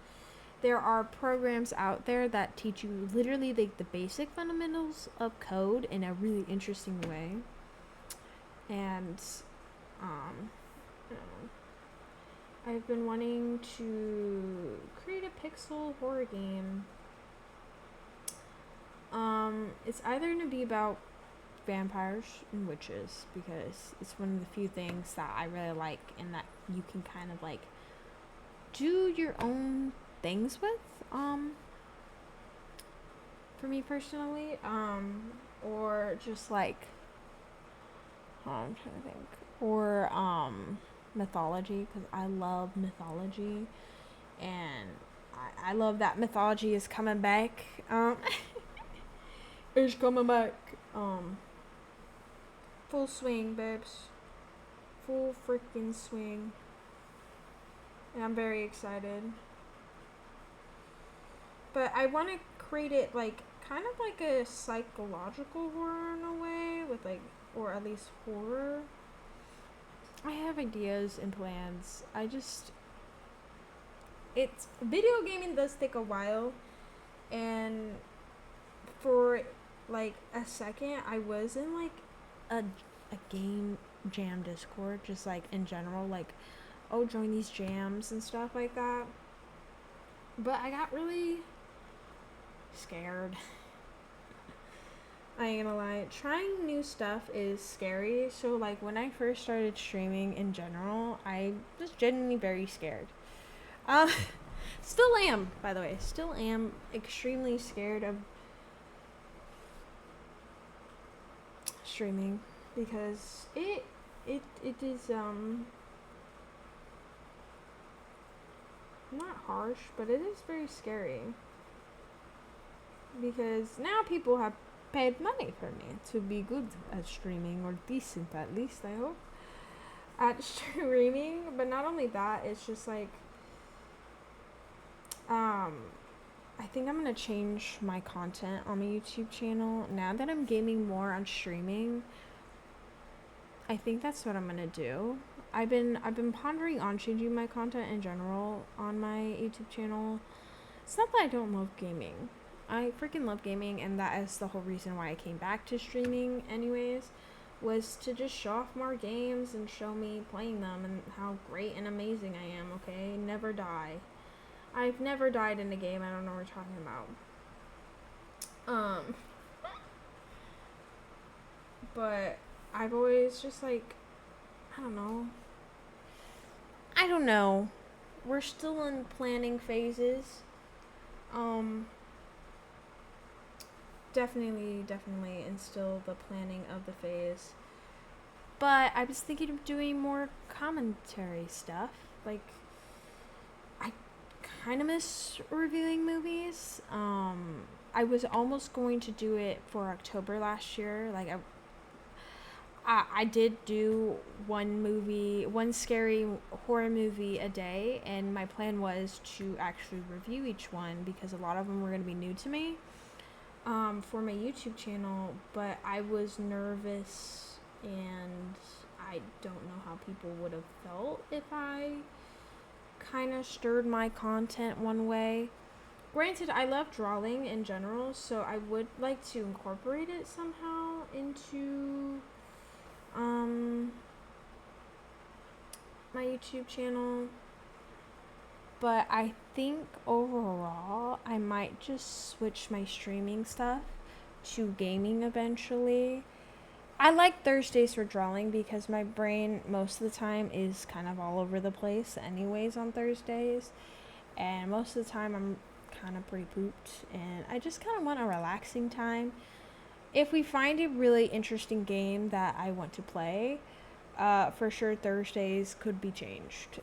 There are programs out there that teach you literally the basic fundamentals of code in a really interesting way. And I don't know. I've been wanting to create a pixel horror game. It's either going to be about vampires and witches, because it's one of the few things that I really like and that you can kind of like do your own things with, for me personally, or just like, I'm trying to think, or, mythology, because I love mythology, and I love that mythology is coming back, it's coming back, full swing, babes, full freaking swing, and I'm very excited. But I want to create it like kind of like a psychological horror in a way, with like, or at least horror. I have ideas and plans. Video gaming does take a while, and for like a second I was in like a game jam Discord, just like in general, like, oh, join these jams and stuff like that. But I got really scared. I ain't gonna lie. Trying new stuff is scary. So, like, when I first started streaming in general, I was genuinely very scared. Still am, by the way. Still am extremely scared of streaming, because it is not harsh, but it is very scary. Because now people have paid money for me to be good at streaming, or decent at least, I hope, at streaming. But not only that, it's just like, I think I'm gonna change my content on my YouTube channel now that I'm gaming more on streaming. I think that's what I'm gonna do. I've been pondering on changing my content in general on my YouTube channel. It's not that I don't love gaming. I freaking love gaming, and that is the whole reason why I came back to streaming anyways, was to just show off more games and show me playing them and how great and amazing I am, okay? Never die. I've never died in a game. I don't know what we're talking about. But I've always just like, I don't know. We're still in planning phases. Definitely in still the planning of the phase. But I was thinking of doing more commentary stuff. Like, I kind of miss reviewing movies. I was almost going to do it for October last year. Like, I did do one scary horror movie a day, and my plan was to actually review each one, because a lot of them were going to be new to me, for my YouTube channel. But I was nervous, and I don't know how people would have felt if I kind of stirred my content one way. Granted, I love drawing in general, so I would like to incorporate it somehow into my YouTube channel. But I think overall, I might just switch my streaming stuff to gaming eventually. I like Thursdays for drawing because my brain most of the time is kind of all over the place anyways on Thursdays. And most of the time I'm kind of pretty pooped and I just kind of want a relaxing time. If we find a really interesting game that I want to play, for sure Thursdays could be changed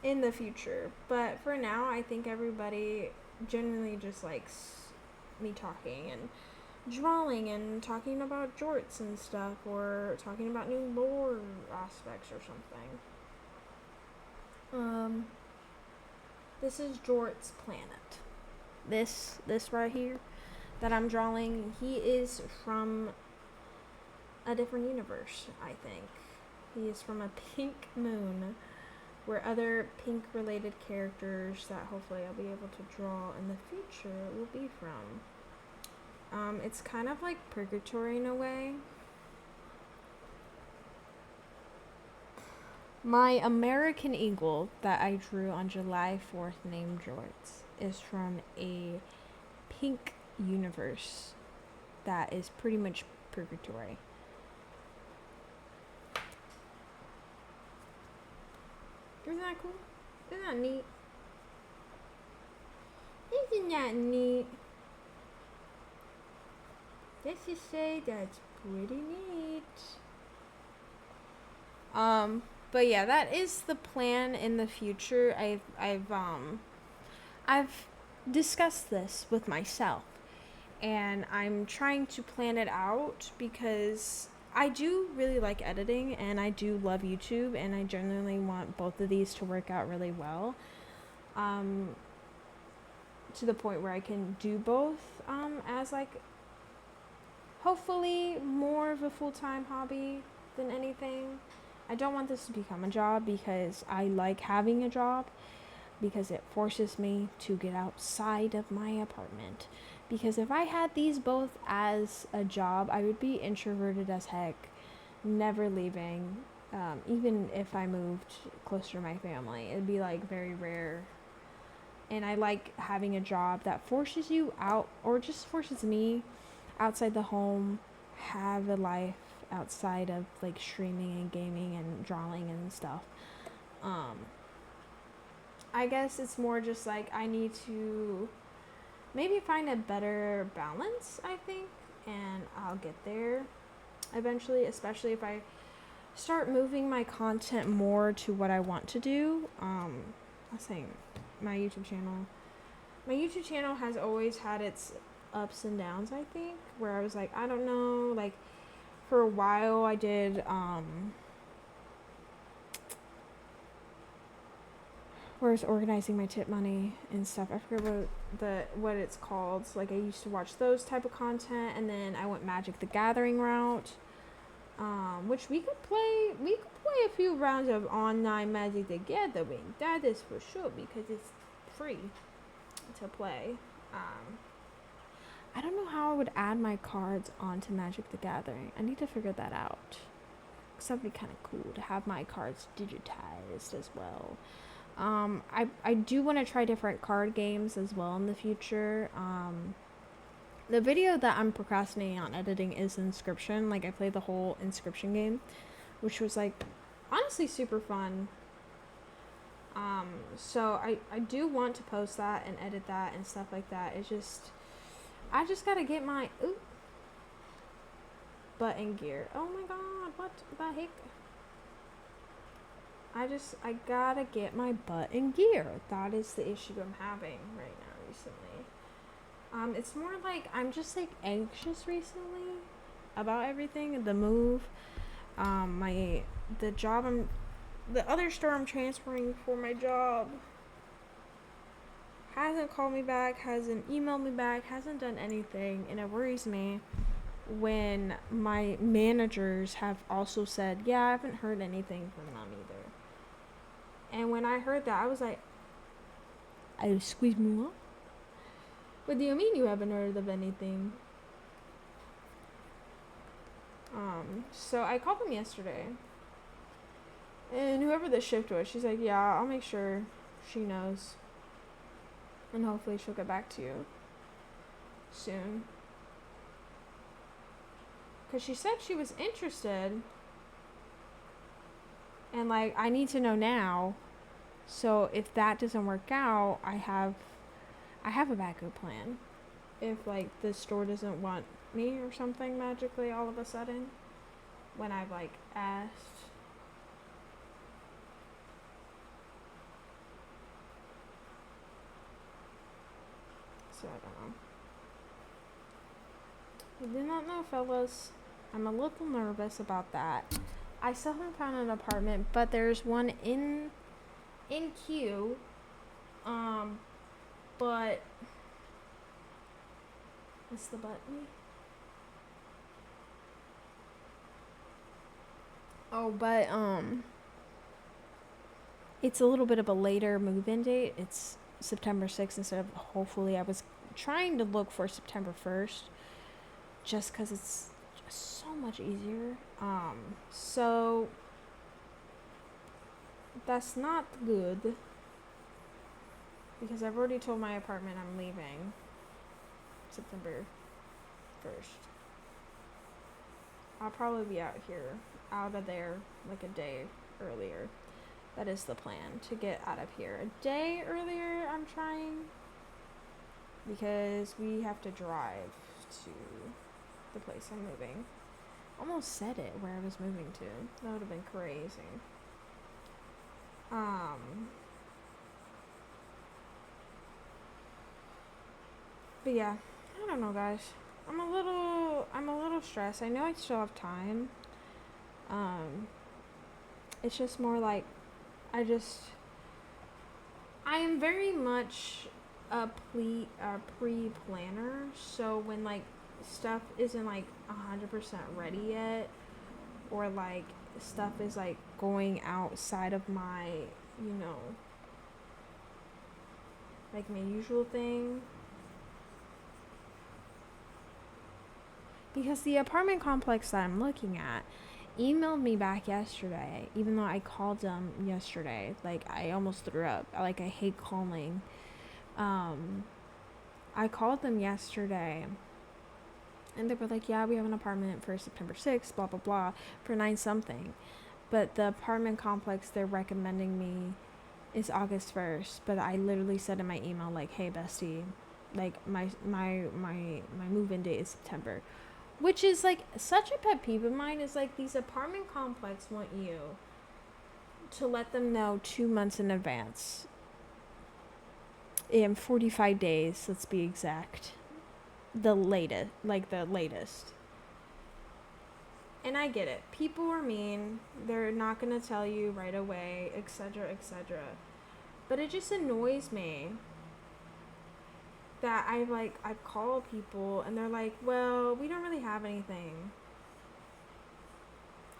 in the future. But for now, I think everybody generally just likes me talking and drawing and talking about jorts and stuff, or talking about new lore aspects or something. This is Jort's planet. This right here that I'm drawing, he is from a different universe, I think. He is from a pink moon where other pink related characters that hopefully I'll be able to draw in the future will be from. It's kind of like purgatory in a way. My American eagle that I drew on July 4th named Jorts is from a pink universe that is pretty much purgatory. Isn't that cool? Isn't that neat? Isn't that neat? Let's just say that's pretty neat. But yeah, that is the plan in the future. I've discussed this with myself, and I'm trying to plan it out because I do really like editing and I do love YouTube, and I genuinely want both of these to work out really well. To the point where I can do both as like hopefully more of a full-time hobby than anything. I don't want this to become a job because I like having a job, because it forces me to get outside of my apartment. Because if I had these both as a job, I would be introverted as heck, never leaving. Even if I moved closer to my family, it'd be like very rare. And I like having a job that forces you out, or just forces me outside the home, have a life outside of like streaming and gaming and drawing and stuff. I guess it's more just like I need to maybe find a better balance, I think, and I'll get there eventually, especially if I start moving my content more to what I want to do. I was saying my YouTube channel has always had its ups and downs, I think, where I was like, I don't know, like for a while I did where I was organizing my tip money and stuff. I forget what it's called. So, like, I used to watch those type of content, and then I went Magic the Gathering route, which we could play a few rounds of online Magic the Gathering. That is for sure, because it's free to play. I don't know how I would add my cards onto Magic the Gathering. I need to figure that out. Because that would be kind of cool to have my cards digitized as well. I do want to try different card games as well in the future. The video that I'm procrastinating on editing is Inscription. Like, I played the whole Inscription game, which was, like, honestly super fun. So I do want to post that and edit that and stuff like that. It's just, I just gotta get my butt in gear. Oh my god, what the heck? I gotta get my butt in gear. That is the issue I'm having right now recently. It's more like I'm just like anxious recently about everything. The move, the other store I'm transferring for my job hasn't called me back, hasn't emailed me back, hasn't done anything, and it worries me when my managers have also said, yeah, I haven't heard anything from them either. And when I heard that, I was like, I squeezed me up. What do you mean you haven't heard of anything? So I called them yesterday, and whoever the shift was, she's like, yeah, I'll make sure she knows. And hopefully she'll get back to you soon. Because she said she was interested. And, like, I need to know now. So if that doesn't work out, I have a backup plan. If, like, the store doesn't want me or something magically all of a sudden. When I've, like, asked. So I don't know. I do not know, fellas. I'm a little nervous about that. I still haven't found an apartment, but there's one in queue. But what's the button? Oh, but it's a little bit of a later move-in date. It's September 6th instead of, hopefully, I was trying to look for September 1st just because it's just so much easier. So that's not good because I've already told my apartment I'm leaving September 1st. I'll probably be out of there like a day earlier. That is the plan, to get out of here a day earlier. I'm trying because we have to drive to the place I'm moving. Almost said it where I was moving to. That would have been crazy. But yeah, I don't know, guys. I'm a little stressed. I know I still have time. It's just more like I am very much a pre-planner. So when like stuff isn't like 100% ready yet, or like stuff is like going outside of my, like my usual thing. Because the apartment complex that I'm looking at emailed me back yesterday, even though I called them yesterday. Like, I almost threw up. Like, I hate calling. I called them yesterday, and they were like, yeah, we have an apartment for September 6th, blah, blah, blah, for 9-something. But the apartment complex they're recommending me is August 1st. But I literally said in my email, like, hey, bestie, like, my move-in date is September. Which is, like, such a pet peeve of mine, is, like, these apartment complex want you to let them know 2 months in advance. In 45 days, let's be exact. The latest. And I get it. People are mean. They're not going to tell you right away, etc., etc. But it just annoys me that I call people and they're like, well, we don't really have anything.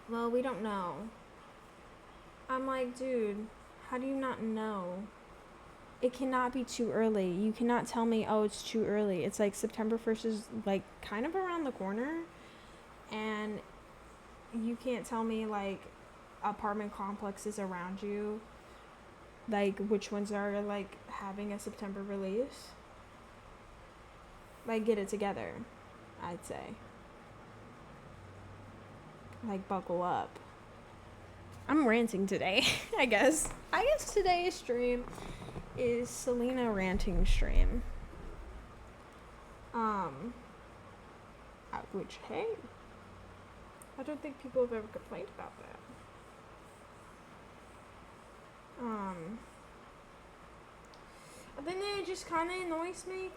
Well, we don't know. I'm like, dude, how do you not know? It cannot be too early. You cannot tell me, oh, it's too early. It's like September 1st is like kind of around the corner, and you can't tell me like apartment complexes around you, like which ones are like having a September release. Like, get it together, I'd say. Like, buckle up. I'm ranting today, I guess. Today's stream is Selena ranting stream. Which, hey, I don't think people have ever complained about that. Then it just kind of annoys me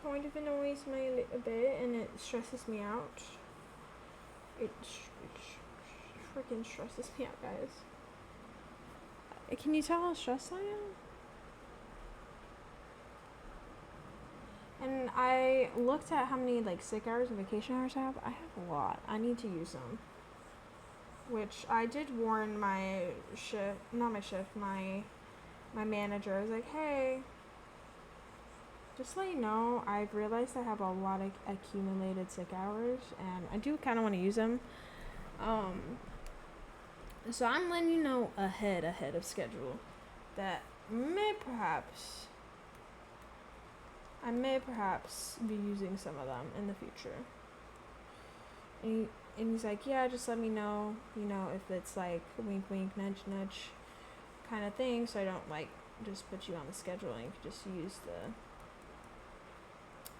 a bit, and it stresses me out. It freaking stresses me out, guys. Can you tell how stressed I am? And I looked at how many like sick hours and vacation hours I have. I have a lot. I need to use them. Which I did warn my manager. I was like, hey, just to let you know, I've realized I have a lot of accumulated sick hours, and I do kind of want to use them. So I'm letting you know ahead of schedule that I may perhaps be using some of them in the future. And he's like, yeah, just let me know, you know, if it's like wink, wink, nudge, nudge kind of thing, so I don't like just put you on the schedule and you can just use the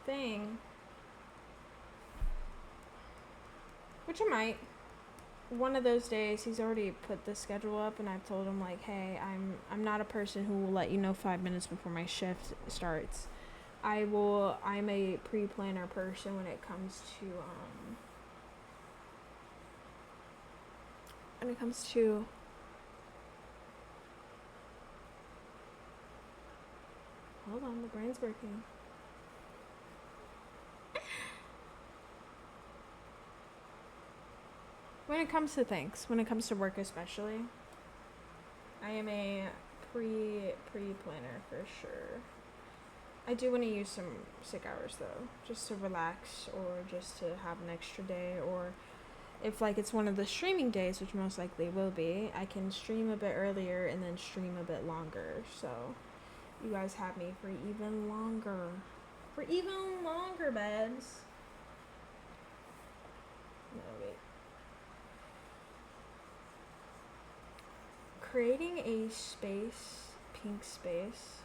thing. Which I might. One of those days, he's already put the schedule up, and I've told him like, hey, I'm not a person who will let you know 5 minutes before my shift starts. I'm a pre-planner person when it comes to hold on, the brain's working. When it comes to things, when it comes to work especially, I am a pre-planner for sure. I do want to use some sick hours though, just to relax or just to have an extra day, or if like it's one of the streaming days, which most likely will be, I can stream a bit earlier and then stream a bit longer. So you guys have me for even longer. Beds. No, wait. Creating a space, pink space,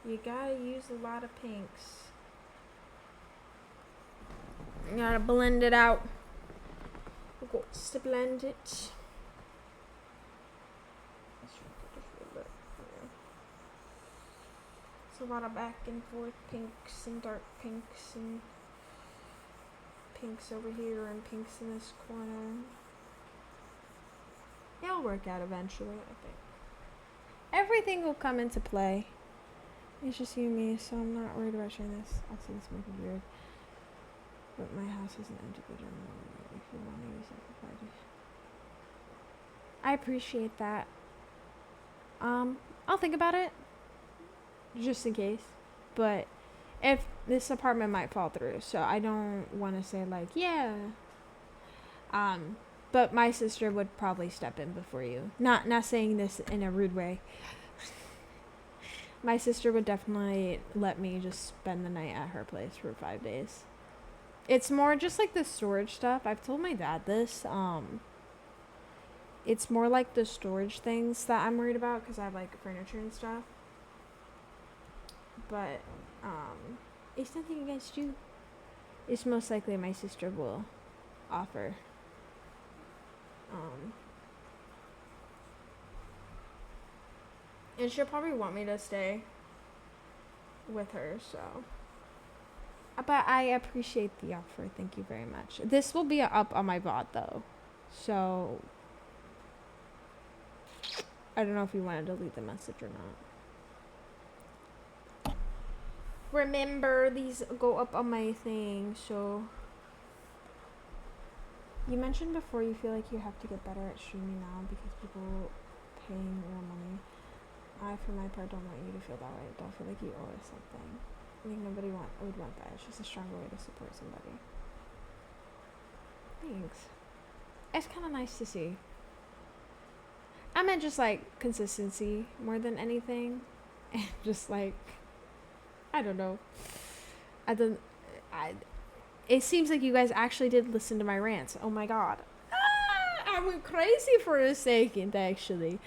you gotta use a lot of pinks. You gotta blend it out. We've got to blend it. It's a lot of back and forth pinks and dark pinks and pinks over here and pinks in this corner. It'll work out eventually, I think. Everything will come into play. It's just you and me, so I'm not worried about sharing this. Also, this might be weird, but my house isn't empty anymore. If you want to use it for party, I appreciate that. I'll think about it, just in case. But if this apartment might fall through, so I don't want to say like, yeah. But my sister would probably step in before you. Not saying this in a rude way. My sister would definitely let me just spend the night at her place for 5 days. It's more just like the storage stuff. I've told my dad this. It's more like the storage things that I'm worried about because I have like furniture and stuff. But it's nothing against you. It's most likely my sister will offer. And she'll probably want me to stay with her, so. But I appreciate the offer. Thank you very much. This will be up on my VOD, though. So, I don't know if you want to delete the message or not. Remember, these go up on my thing, so. You mentioned before you feel like you have to get better at streaming now because people paying more money. I, for my part, don't want you to feel that way. Don't feel like you owe us something. I think nobody would want that. It's just a stronger way to support somebody. Thanks. It's kind of nice to see. I meant just like consistency more than anything. And just like, I don't know. It seems like you guys actually did listen to my rants. Oh my god. I went crazy for a second, actually.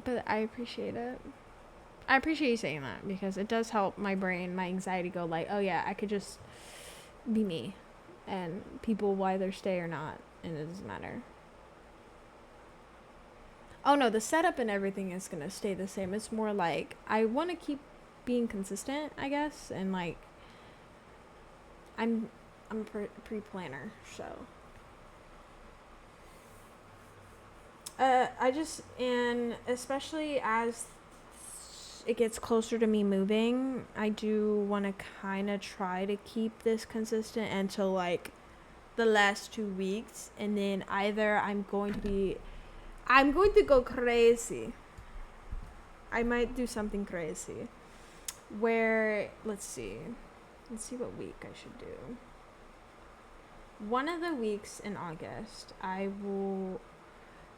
But I appreciate it. I appreciate you saying that because it does help my brain, my anxiety go like, oh yeah, I could just be me. And people either stay or not, and it doesn't matter. Oh no, the setup and everything is gonna stay the same. It's more like I want to keep being consistent, I guess, and like I'm a pre-planner, so and especially as it gets closer to me moving, I do want to kind of try to keep this consistent until like the last 2 weeks, and then either I'm going to go crazy. I might do something crazy. Where, let's see what week I should do. one of the weeks in August, I will.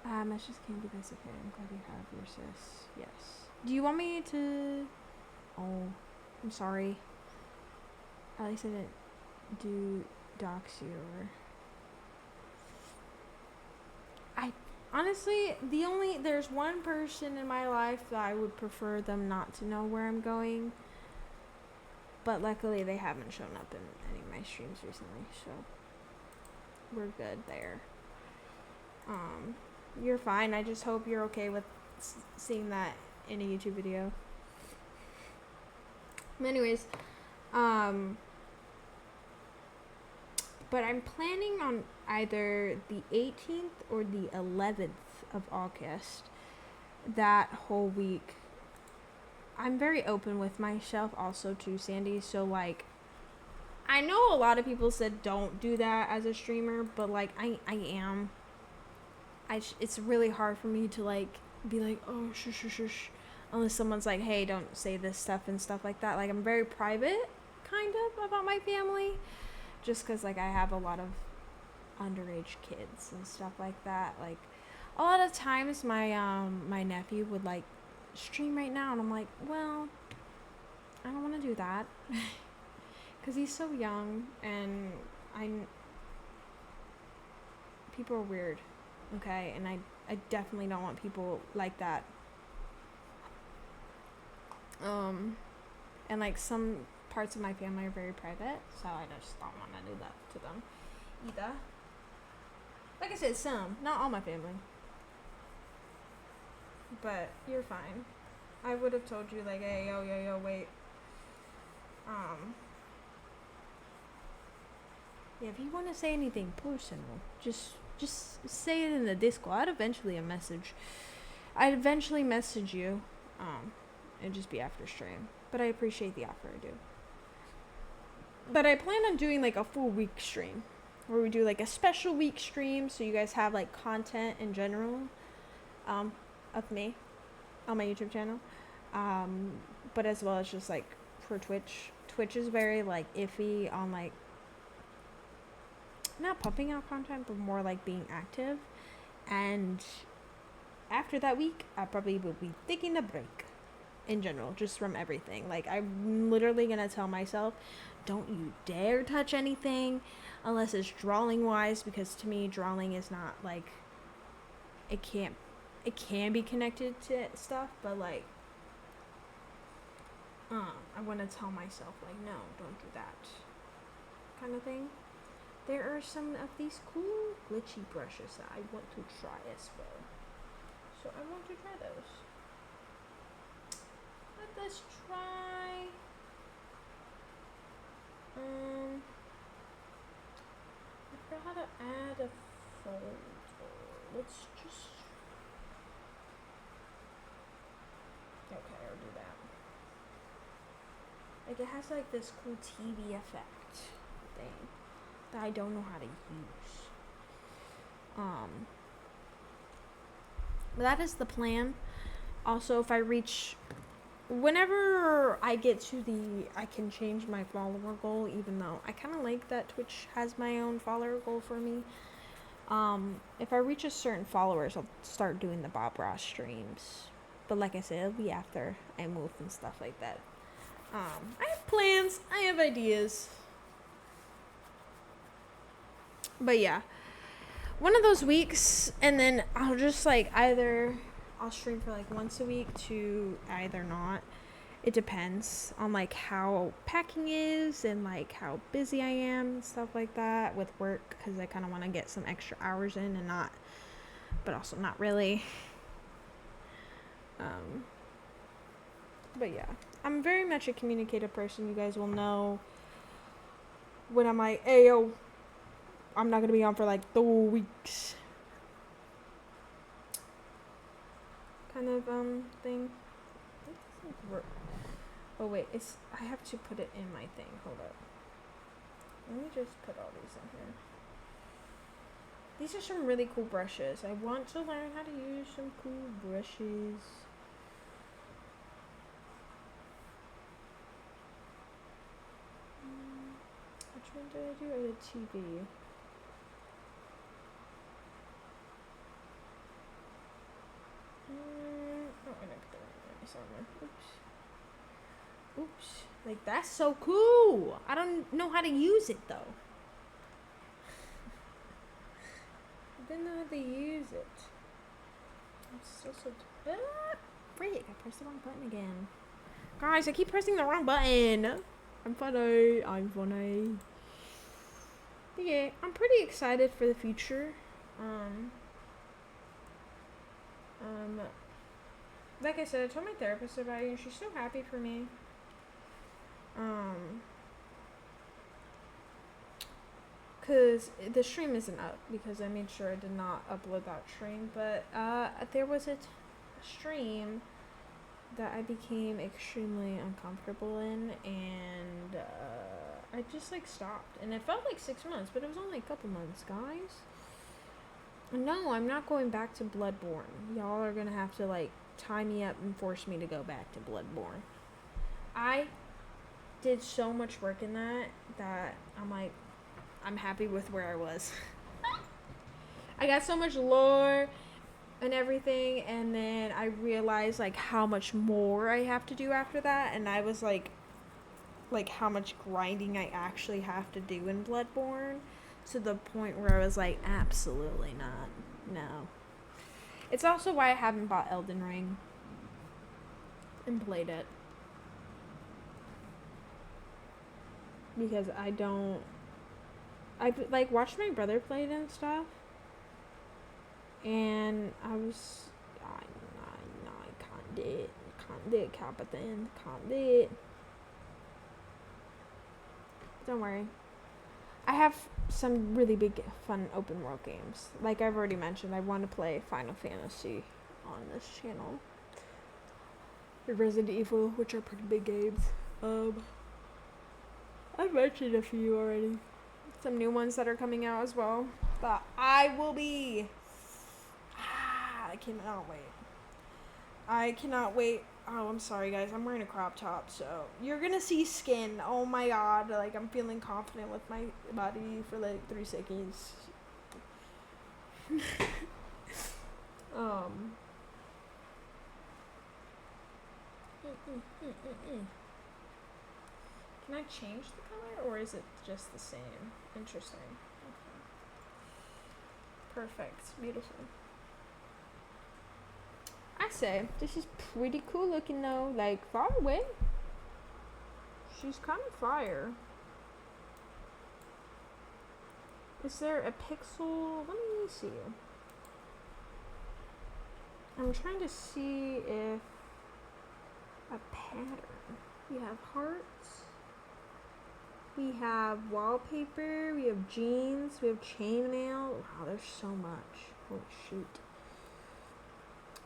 Messages can't be this okay. I'm glad you have your sis. Yes. Do you want me to? Oh, I'm sorry. At least I didn't do dox you or. Honestly, there's one person in my life that I would prefer them not to know where I'm going. But luckily they haven't shown up in any of my streams recently, so we're good there. You're fine. I just hope you're okay with seeing that in a YouTube video. Anyways, but I'm planning on either the 18th or the 11th of August. That whole week. I'm very open with myself also too, Sandy. So, like, I know a lot of people said don't do that as a streamer, but, like, I am. It's really hard for me to, like, be like, oh, shush. Unless someone's like, hey, don't say this stuff and stuff like that. Like, I'm very private, kind of, about my family. Just because, like, I have a lot of underage kids and stuff like that. Like, a lot of times my nephew would, like, stream right now, and I'm like, well, I don't want to do that. Because he's so young, and people are weird, okay? And I definitely don't want people like that. And, like, some parts of my family are very private, so I just don't want to do that to them either. Like I said, some, not all my family. But you're fine. I would have told you, like, hey, yo, wait. Yeah, if you want to say anything personal, just say it in the Discord. I'd eventually message you. It'd just be after stream. But I appreciate the offer, I do. But I plan on doing, like, a full week stream. Where we do, like, a special week stream, so you guys have, like, content in general. Of me. On my YouTube channel. But as well as just, like, for Twitch. Twitch is very, like, iffy on, like, not pumping out content, but more like being active. And after that week, I probably will be taking a break in general, just from everything. Like, I'm literally gonna tell myself, don't you dare touch anything unless it's drawing wise, because to me drawing is not, like, it can be connected to stuff, but, like, I want to tell myself, like, no, don't do that kind of thing. There are some of these cool glitchy brushes that I want to try as well. So I want to try those. Let us try. I forgot how to add a folder. Let's just. Okay, I'll do that. Like, it has, like, this cool TV effect thing that I don't know how to use. But that is the plan. Also, if I reach, whenever I get to I can change my follower goal, even though I kind of like that Twitch has my own follower goal for me. If I reach a certain followers, I'll start doing the Bob Ross streams. But like I said, it'll be after I move and stuff like that. I have plans. I have ideas. But yeah, one of those weeks, and then I'll just, like, either I'll stream for, like, once a week to either not. It depends on, like, how packing is and, like, how busy I am and stuff like that with work, because I kind of want to get some extra hours in and not, but also not really. But yeah, I'm very much a communicative person. You guys will know when I'm like, hey, yo, I'm not going to be on for, like, 2 weeks. Kind of, thing. It doesn't work. Oh, wait, I have to put it in my thing. Hold up. Let me just put all these in here. These are some really cool brushes. I want to learn how to use some cool brushes. Which one did I do? I did TV. armor. Oops. Like, that's so cool. I don't know how to use it, though. I didn't know how to use it. I'm so freak, I pressed the wrong button again. Guys, I keep pressing the wrong button. I'm funny. But yeah, I'm pretty excited for the future. Like I said, I told my therapist about it, and she's so happy for me. Cause the stream isn't up because I made sure I did not upload that stream, but there was a stream that I became extremely uncomfortable in, and I just like stopped, and it felt like 6 months, but it was only a couple months, guys. No, I'm not going back to Bloodborne. Y'all are gonna have to like tie me up and force me to go back to Bloodborne. I did so much work in that I'm like, I'm happy with where I was. I got so much lore and everything, and then I realized like how much more I have to do after that, and I was like how much grinding I actually have to do in Bloodborne, to the point where I was like, absolutely not. No. It's also why I haven't bought Elden Ring and played it. Because I like watched my brother play it and stuff, and I was, I can't do it, Captain, can't do it. Don't worry. I have some really big, fun open world games. Like I've already mentioned, I want to play Final Fantasy on this channel. Resident Evil, which are pretty big games. I've mentioned a few already. Some new ones that are coming out as well. But I will be... I cannot wait. I cannot wait. Oh, I'm sorry, guys. I'm wearing a crop top, so you're gonna see skin. Oh my god. Like, I'm feeling confident with my body for like 3 seconds. Can I change the color, or is it just the same? Interesting. Okay. Perfect. Beautiful. I say, this is pretty cool looking though. Like, far away. She's kind of fire. Is there a pixel? Let me see. I'm trying to see if a pattern. We have hearts. We have wallpaper. We have jeans. We have chainmail. Wow, there's so much. Holy shoot.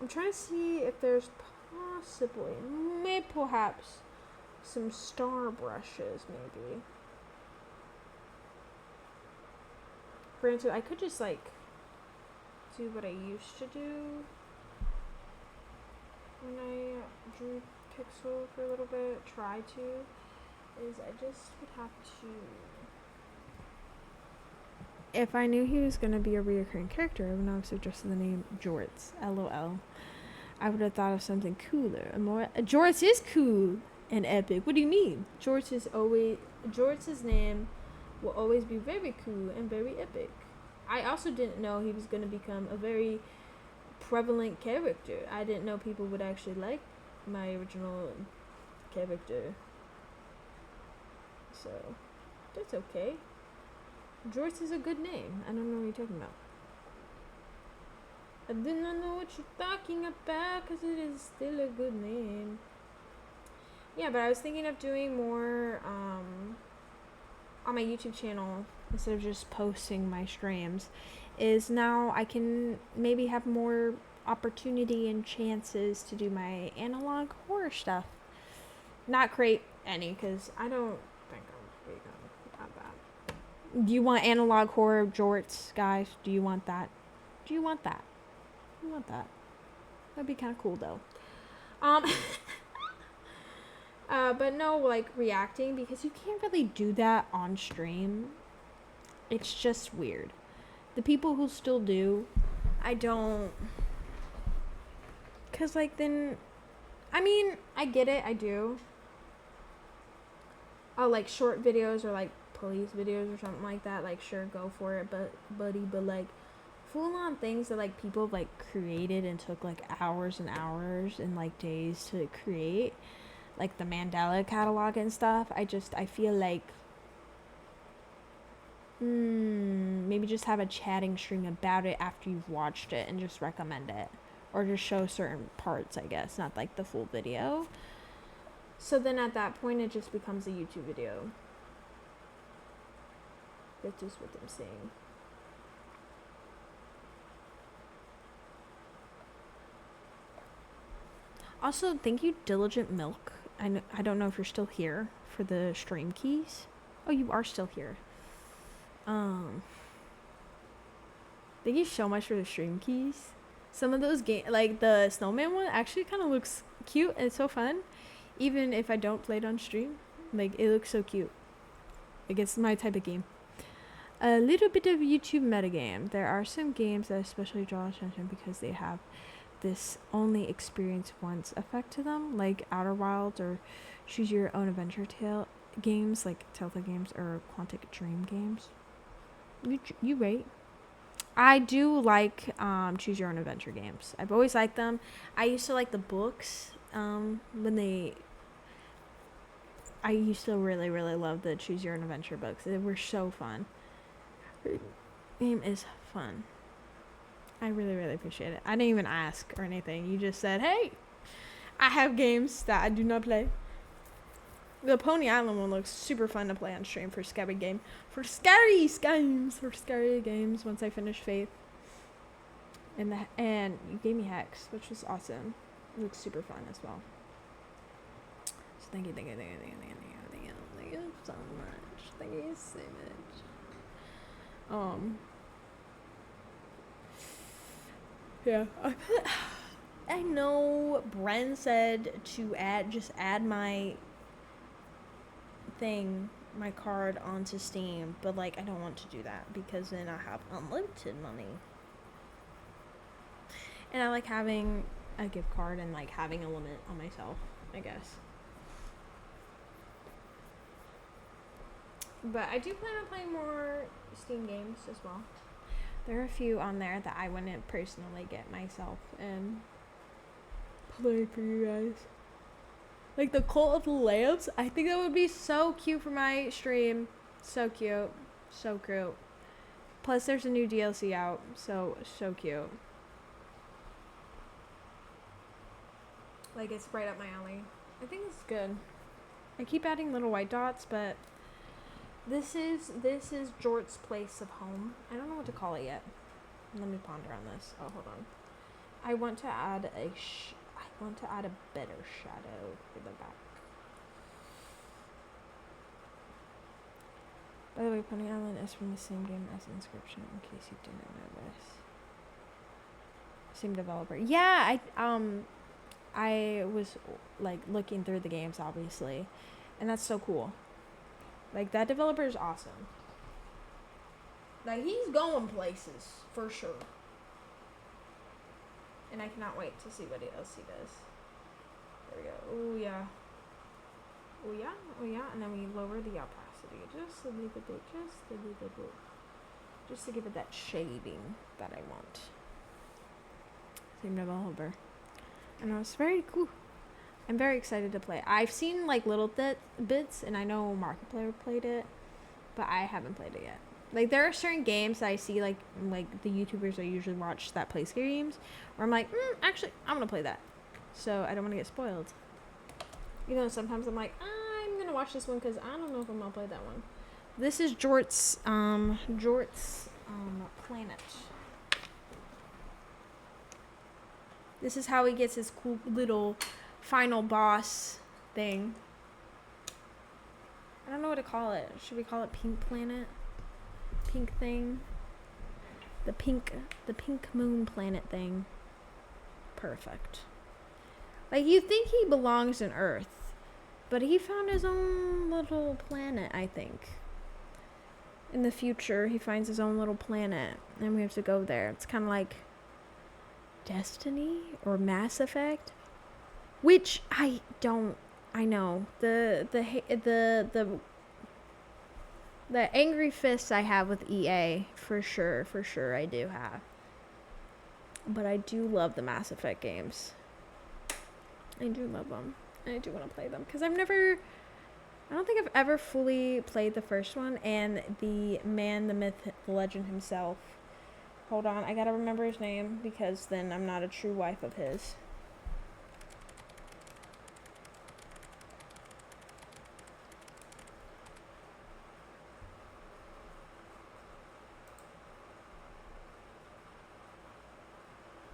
I'm trying to see if there's possibly, maybe perhaps, some star brushes, maybe. Granted, I could just, like, do what I used to do when I drew pixel for a little bit, try to, is I just would have to... If I knew he was going to be a reoccurring character, I would not have suggested the name JORTS, LOL. I would have thought of something cooler. JORTS is cool and epic. What do you mean? JORTS' name will always be very cool and very epic. I also didn't know he was going to become a very prevalent character. I didn't know people would actually like my original character. So, that's okay. JORTS is a good name. I don't know what you're talking about. I do not know what you're talking about, because it is still a good name. Yeah, but I was thinking of doing more on my YouTube channel, instead of just posting my streams, is now I can maybe have more opportunity and chances to do my analog horror stuff. Not create any, because I don't think I'm big on that. Do you want analog horror jorts, guys? Do you want that? Do you want that? I want that. That'd be kind of cool, though. But no, like, reacting, because you can't really do that on stream. It's just weird. The people who still do, I don't... Because, like, then I mean, I get it. I do. Like short videos or like police videos or something like that. Like, sure, go for it, but like full on things that like people have like created and took like hours and hours and like days to create, like the Mandela catalog and stuff. I feel like maybe just have a chatting stream about it after you've watched it and just recommend it, or just show certain parts, I guess, not like the full video. So then at that point it just becomes a YouTube video. That's just what I'm saying. Also, thank you, Diligent Milk. I don't know if you're still here for the stream keys. Oh, you are still here. Thank you so much for the stream keys. Some of those like the snowman one actually kind of looks cute and so fun, even if I don't play it on stream. Like, it looks so cute. Like, it's my type of game. A little bit of YouTube metagame. There are some games that especially draw attention because they have this only experience once effect to them, like Outer Wilds or Choose Your Own Adventure games, like Telltale games or Quantic Dream games. You right. I do like Choose Your Own Adventure games. I've always liked them. I used to like the books I used to really, really love the Choose Your Own Adventure books. They were so fun. The game is fun. I really, really appreciate it. I didn't even ask or anything. You just said, hey, I have games that I do not play. The Pony Island one looks super fun to play on stream for scary games. For scary games once I finish Faith. And you gave me Hex, which was awesome. It looks super fun as well. So thank you so much. Thank you so much. Yeah. I know Bren said to add my card onto Steam, but like I don't want to do that because then I have unlimited money. And I like having a gift card and like having a limit on myself, I guess. But I do plan on playing more Steam games as well. There are a few on there that I wouldn't personally get myself and play for you guys. Like the Cult of the Lambs. I think that would be so cute for my stream. So cute. So cute. Plus there's a new DLC out. So cute. Like, it's right up my alley. I think it's good. I keep adding little white dots, but this is Jort's place of home. I don't know what to call it yet. Let me ponder on this. Oh, hold on. I want to add a better shadow for the back. By the way, Pony Island is from the same game as Inscription, in case you didn't know this. Same developer. Yeah, I was like looking through the games, obviously, and that's so cool. Like, that developer is awesome. Like, he's going places for sure. And I cannot wait to see what else he does. There we go. Oh yeah. Oh yeah. Oh yeah. And then we lower the opacity just a little bit. Just to give it that shading that I want. Same developer. And it's very cool. I'm very excited to play. I've seen like little bits, and I know Markiplier played it, but I haven't played it yet. Like, there are certain games that I see like the YouTubers I usually watch that play scary games, where I'm like, actually, I'm gonna play that. So I don't want to get spoiled. You know, sometimes I'm like, I'm gonna watch this one because I don't know if I'm gonna play that one. This is Jort's planet. This is how he gets his cool little final boss thing. I don't know what to call it. Should we call it Pink Planet? Pink thing? The pink moon planet thing. Perfect. Like, you think he belongs on Earth, but he found his own little planet, I think. In the future, he finds his own little planet, and we have to go there. It's kind of like Destiny or Mass Effect. which I don't. I know the angry fists I have with EA for sure I do have. But I do love the Mass Effect games. I do love them. And I do want to play them because I don't think I've ever fully played the first one, and the man, the myth, the legend himself. Hold on, I gotta remember his name because then I'm not a true wife of his.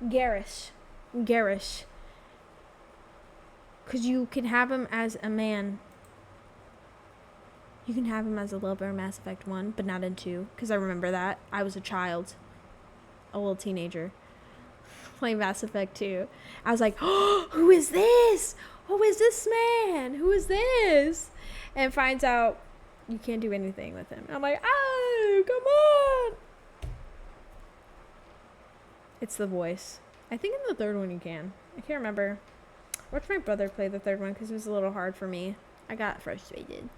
Garrus. Because you can have him as a man. You can have him as a lover in Mass Effect 1, but not in 2. Because I remember that. I was a child. A little teenager. Playing Mass Effect 2. I was like, oh, who is this? Who is this man? Who is this? And finds out you can't do anything with him. I'm like, oh, come on. It's the voice. I think in the third one you can. I can't remember. I watched my brother play the third one because it was a little hard for me. I got frustrated.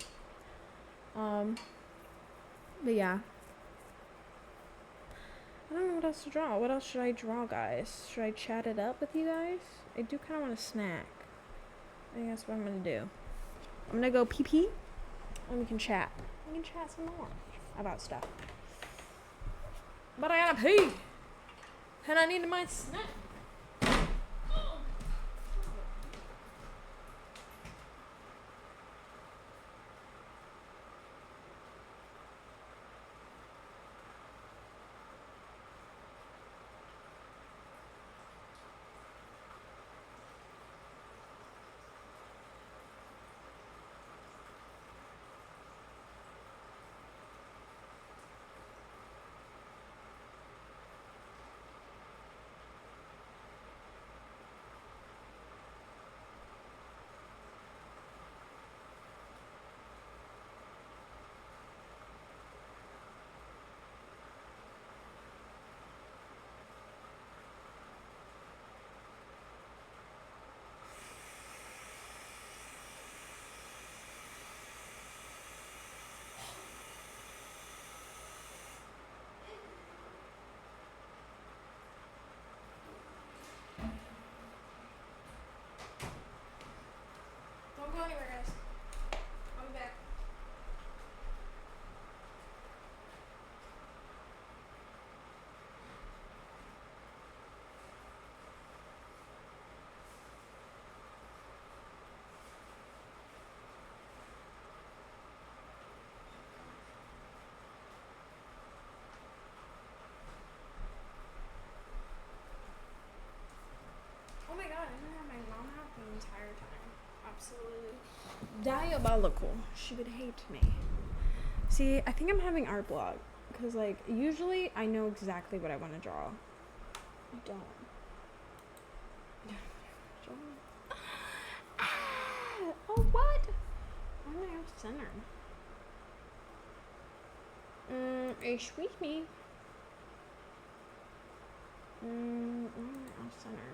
But yeah. I don't know what else to draw. What else should I draw, guys? Should I chat it up with you guys? I do kind of want a snack. I think that's what I'm going to do. I'm going to go pee-pee, and we can chat. We can chat some more about stuff. But I gotta pee! And I need my snack. Don't go anywhere, guys. I'll be back. Oh my god, I didn't have my mom out the entire time. Absolutely diabolical. She would hate me. See, I think I'm having art block. Because, like, usually I know exactly what I want to draw. I don't. Oh, what? Why am I off center? Excuse me. Why am I off center?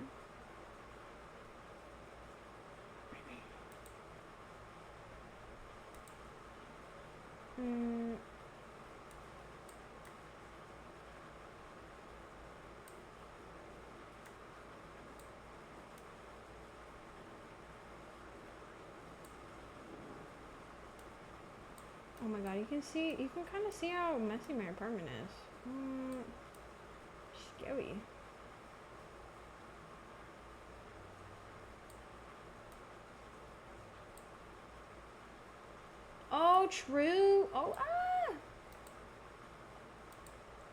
Oh my god, you can kind of see how messy my apartment is. Scary. Oh, true. Oh, ah.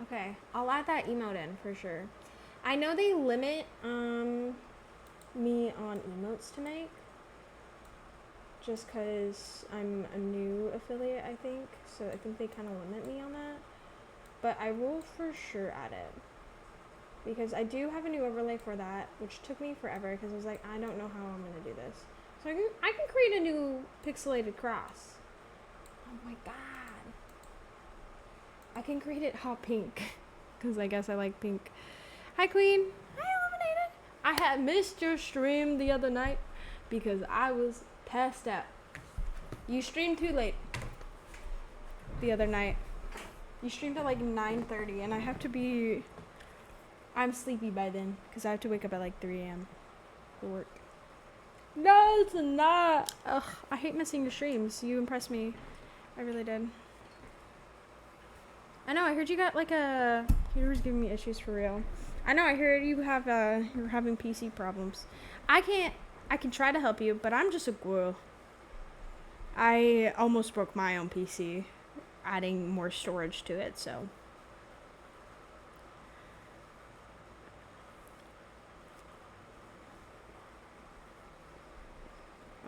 Okay, I'll add that emote in for sure. I know they limit me on emotes to make. Just because I'm a new affiliate, I think. So I think they kind of limit me on that. But I will for sure add it. Because I do have a new overlay for that, which took me forever because I was like, I don't know how I'm going to do this. So I can create a new pixelated cross. Oh my god. I can create it hot pink. Because I guess I like pink. Hi, Queen. Hi, Illuminated. I had missed your stream the other night. because I was passed out. You streamed too late the other night. You streamed at like 9:30, and I have to be... I'm sleepy by then, because I have to wake up at like 3 a.m. for work. No, it's not. Ugh, I hate missing your streams. You impressed me. I really did. I know, I heard you got like a... You was giving me issues for real. I know, I heard you have, you're having PC problems. I can try to help you, but I'm just a girl. I almost broke my own PC, adding more storage to it, so...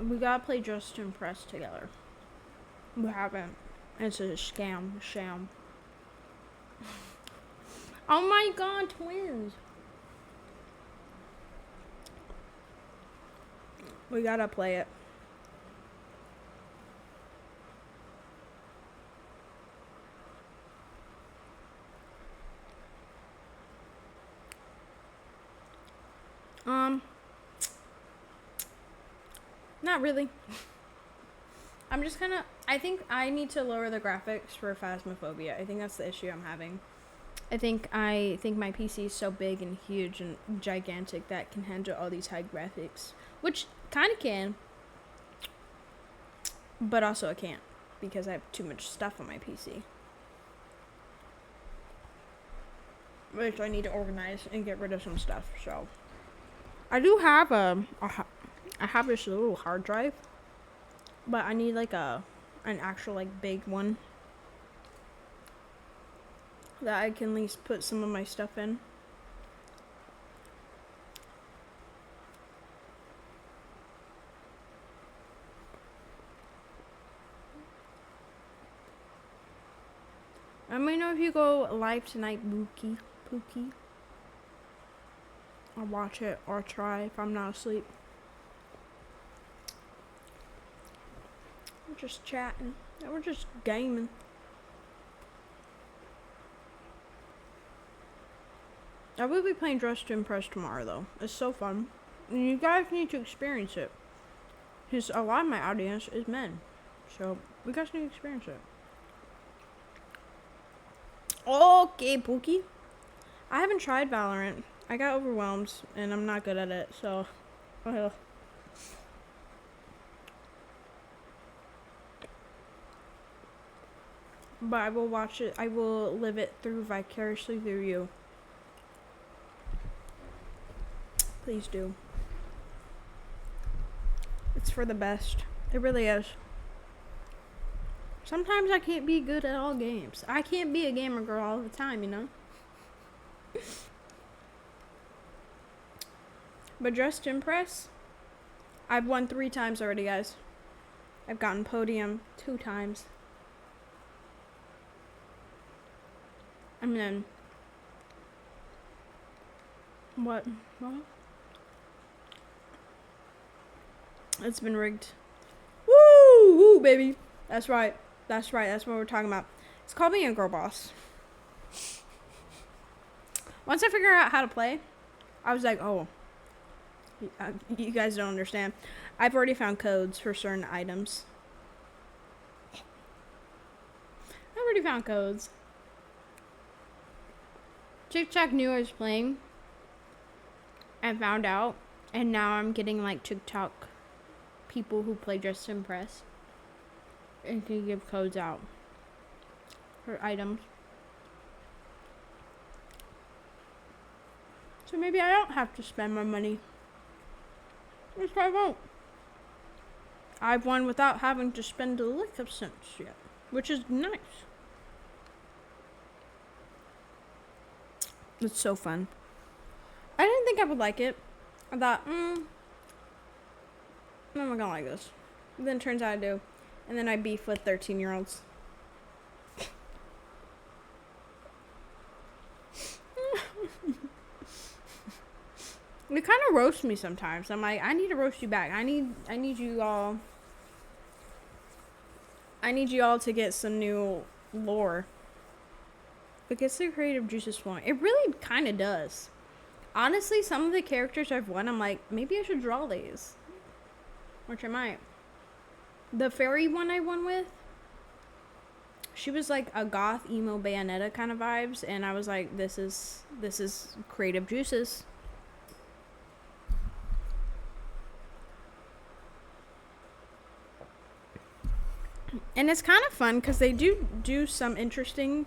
We gotta play Just to Impress together. We haven't. It's a sham. Oh my god, twins! We gotta play it. Not really. I'm just kind of... I think I need to lower the graphics for Phasmophobia. I think that's the issue I'm having. I think my PC is so big and huge and gigantic that it can handle all these high graphics. Which kind of can. But also it can't. Because I have too much stuff on my PC. Which I need to organize and get rid of some stuff. So I do have I have this little hard drive, but I need like an actual like big one that I can at least put some of my stuff in. Let me know if you go live tonight, Pookie. I'll watch it or try if I'm not asleep. We're just chatting. We're just gaming. I will be playing Dress to Impress tomorrow, though. It's so fun. And you guys need to experience it. Because a lot of my audience is men. So, you guys need to experience it. Okay, Pookie. I haven't tried Valorant. I got overwhelmed, and I'm not good at it, so... But I will watch it. I will live it through vicariously through you. Please do. It's for the best. It really is. Sometimes I can't be good at all games. I can't be a gamer girl all the time, you know? But Just to Impress, I've won 3 times already, guys. I've gotten podium 2 times. And then... What? It's been rigged. Woo! Woo, baby! That's right. That's right. That's what we're talking about. It's called being a girl boss. Once I figure out how to play, I was like, oh, you guys don't understand. I've already found codes for certain items. I already found codes. TikTok knew I was playing. I found out. And now I'm getting like TikTok people who play Just to Impress. And can give codes out for items. So maybe I don't have to spend my money. Which I won't. I've won without having to spend a lick of cents yet. Which is nice. It's so fun. I didn't think I would like it. I thought, I'm not gonna like this. And then it turns out I do. And then I beef with 13-year-olds. They kind of roast me sometimes. I'm like, I need to roast you back. I need you all. I need you all to get some new lore. It gets the creative juices flowing. It really kind of does. Honestly, some of the characters I've won, I'm like, maybe I should draw these. which I might. The fairy one I won with, she was like a goth emo Bayonetta kind of vibes, and I was like, this is creative juices. And it's kind of fun because they do some interesting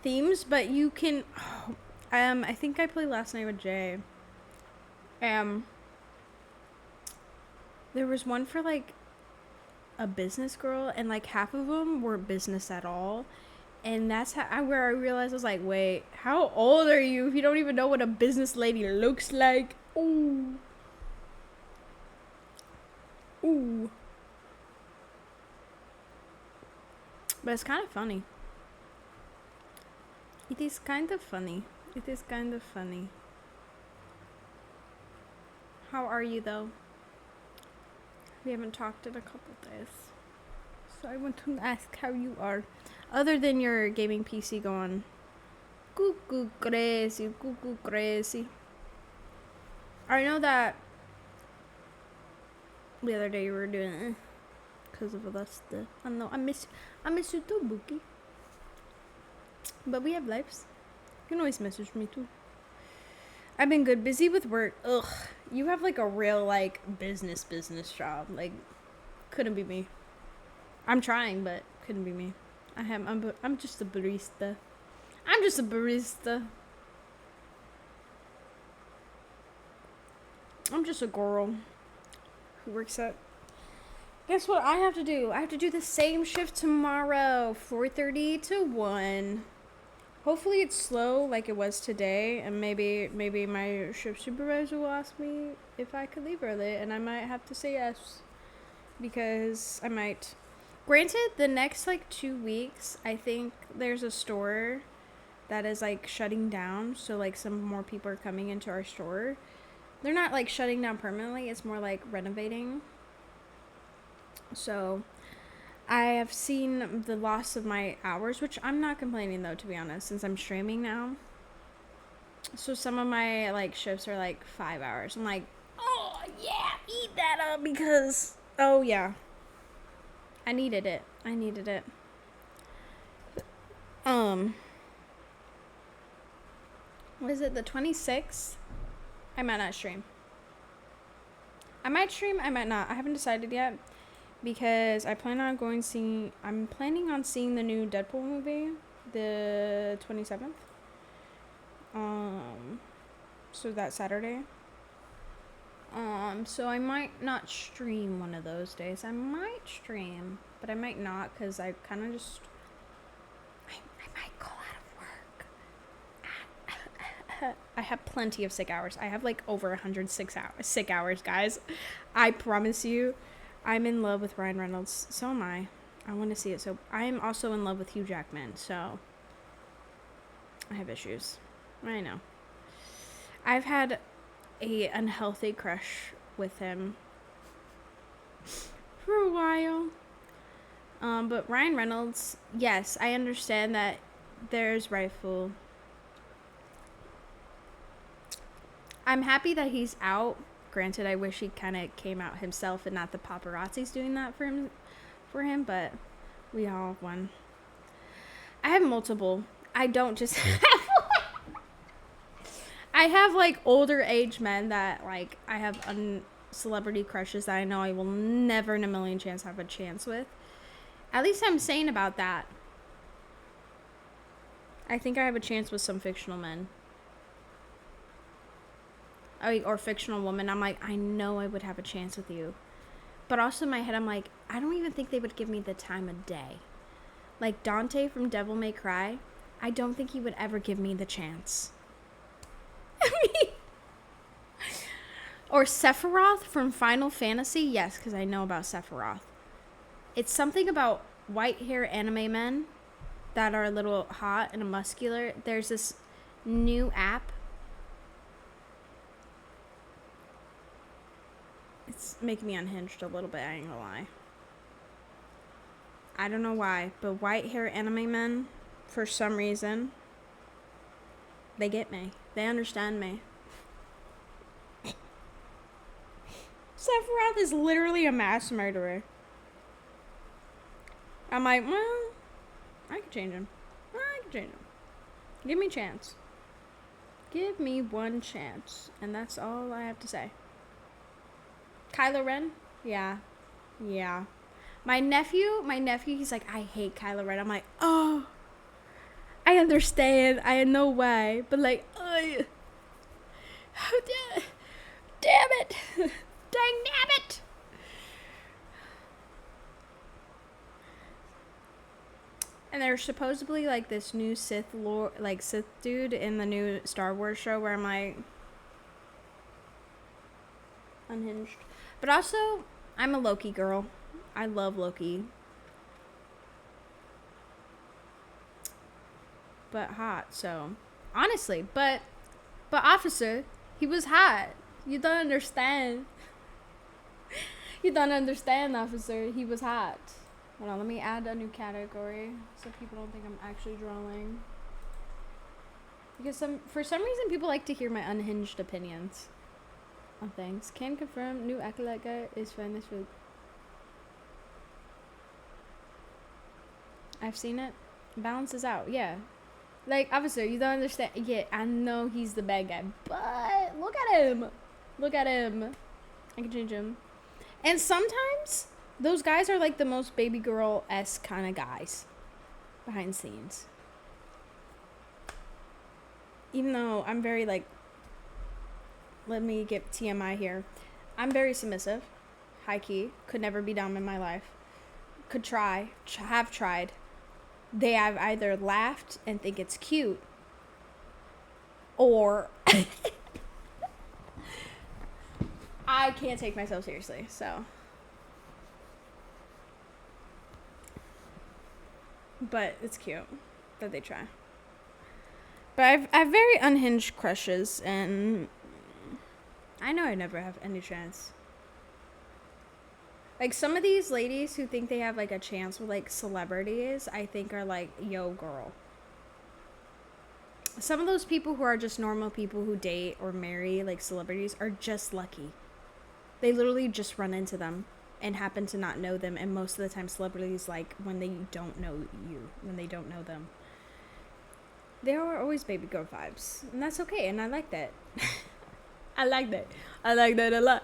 themes, but you can I think I played last night with Jay. There was one for like a business girl, and like half of them weren't business at all, and that's where I realized I was like, wait, how old are you if you don't even know what a business lady looks like? Ooh. But it's kind of funny. It is kind of funny. How are you though? We haven't talked in a couple days, so I want to ask how you are. Other than your gaming PC going cuckoo crazy. I know that the other day you were doing because of all that stuff. I know I miss you too, Bookie. But we have lives. You can always message me too. I've been good, busy with work. Ugh, you have like a real like business job. Like, couldn't be me. I'm trying, but couldn't be me. I'm just a barista. I'm just a girl who works at. Guess what I have to do? I have to do the same shift tomorrow, 4:30 to 1. Hopefully it's slow like it was today, and maybe my shift supervisor will ask me if I could leave early, and I might have to say yes, because I might. Granted, the next like 2 weeks, I think there's a store that is like shutting down, so like some more people are coming into our store. They're not like shutting down permanently, it's more like renovating. So I have seen the loss of my hours, which I'm not complaining though, to be honest, since I'm streaming now. So some of my like shifts are like 5 hours. I'm like, oh yeah, eat that up, because oh yeah, I needed it. What is it, the 26th? I might not stream. I might stream, I might not. I haven't decided yet, because I'm planning on seeing the new Deadpool movie, the 27th. So that Saturday. So I might not stream one of those days. I might stream, but I might not, because I kind of just, I might go out of work. I have plenty of sick hours. I have like over 100 sick hours, guys. I promise you. I'm in love with Ryan Reynolds. So am I. I want to see it. So I'm also in love with Hugh Jackman. So I have issues. I know. I've had a unhealthy crush with him for a while. But Ryan Reynolds, yes, I understand that there's rightful. I'm happy that he's out. Granted, I wish he kind of came out himself and not the paparazzis doing that for him, but we all have one. I have multiple. I don't just have I have like older age men that like I have celebrity crushes that I know I will never in a million chance have a chance with. At least I'm sane about that. I think I have a chance with some fictional men. Or fictional woman. I'm like, I know I would have a chance with you. But also in my head, I'm like, I don't even think they would give me the time of day. Like Dante from Devil May Cry, I don't think he would ever give me the chance. Or Sephiroth from Final Fantasy, yes, because I know about Sephiroth. It's something about white hair anime men that are a little hot and muscular. There's this new app. It's making me unhinged a little bit, I ain't gonna lie. I don't know why, but white hair anime men, for some reason, they get me. They understand me. Sephiroth is literally a mass murderer. I'm like, well, I could change him. I could change him. Give me a chance. Give me one chance. And that's all I have to say. Kylo Ren? Yeah. Yeah. My nephew, he's like, I hate Kylo Ren. I'm like, oh, I understand. I know why. But like, oh, damn it. Dang damn it. And there's supposedly like this new Sith lord, like Sith dude in the new Star Wars show where I'm like, unhinged. But also, I'm a Loki girl. I love Loki. But hot, so honestly, but officer, he was hot. You don't understand. You don't understand, officer. He was hot. Hold on, let me add a new category so people don't think I'm actually drawing. Because for some reason people like to hear my unhinged opinions on things. Can confirm new acolyte guy is finished with. I've seen it. Balances out, yeah. Like, officer, you don't understand. Yeah, I know he's the bad guy, but look at him. Look at him. I can change him. And sometimes those guys are like the most baby girl-esque kind of guys behind the scenes. Even though I'm very like, let me get TMI here. I'm very submissive, high key, could never be dumb in my life. Could try, have tried. They have either laughed and think it's cute, or I can't take myself seriously, so. But it's cute that they try. But I have very unhinged crushes, and I know I never have any chance. Like, some of these ladies who think they have, like, a chance with, like, celebrities, I think are, like, yo, girl. Some of those people who are just normal people who date or marry, like, celebrities are just lucky. They literally just run into them and happen to not know them. And most of the time, celebrities, like, when they don't know you, when they don't know them, they are always baby girl vibes. And that's okay, and I like that. I like that. I like that a lot.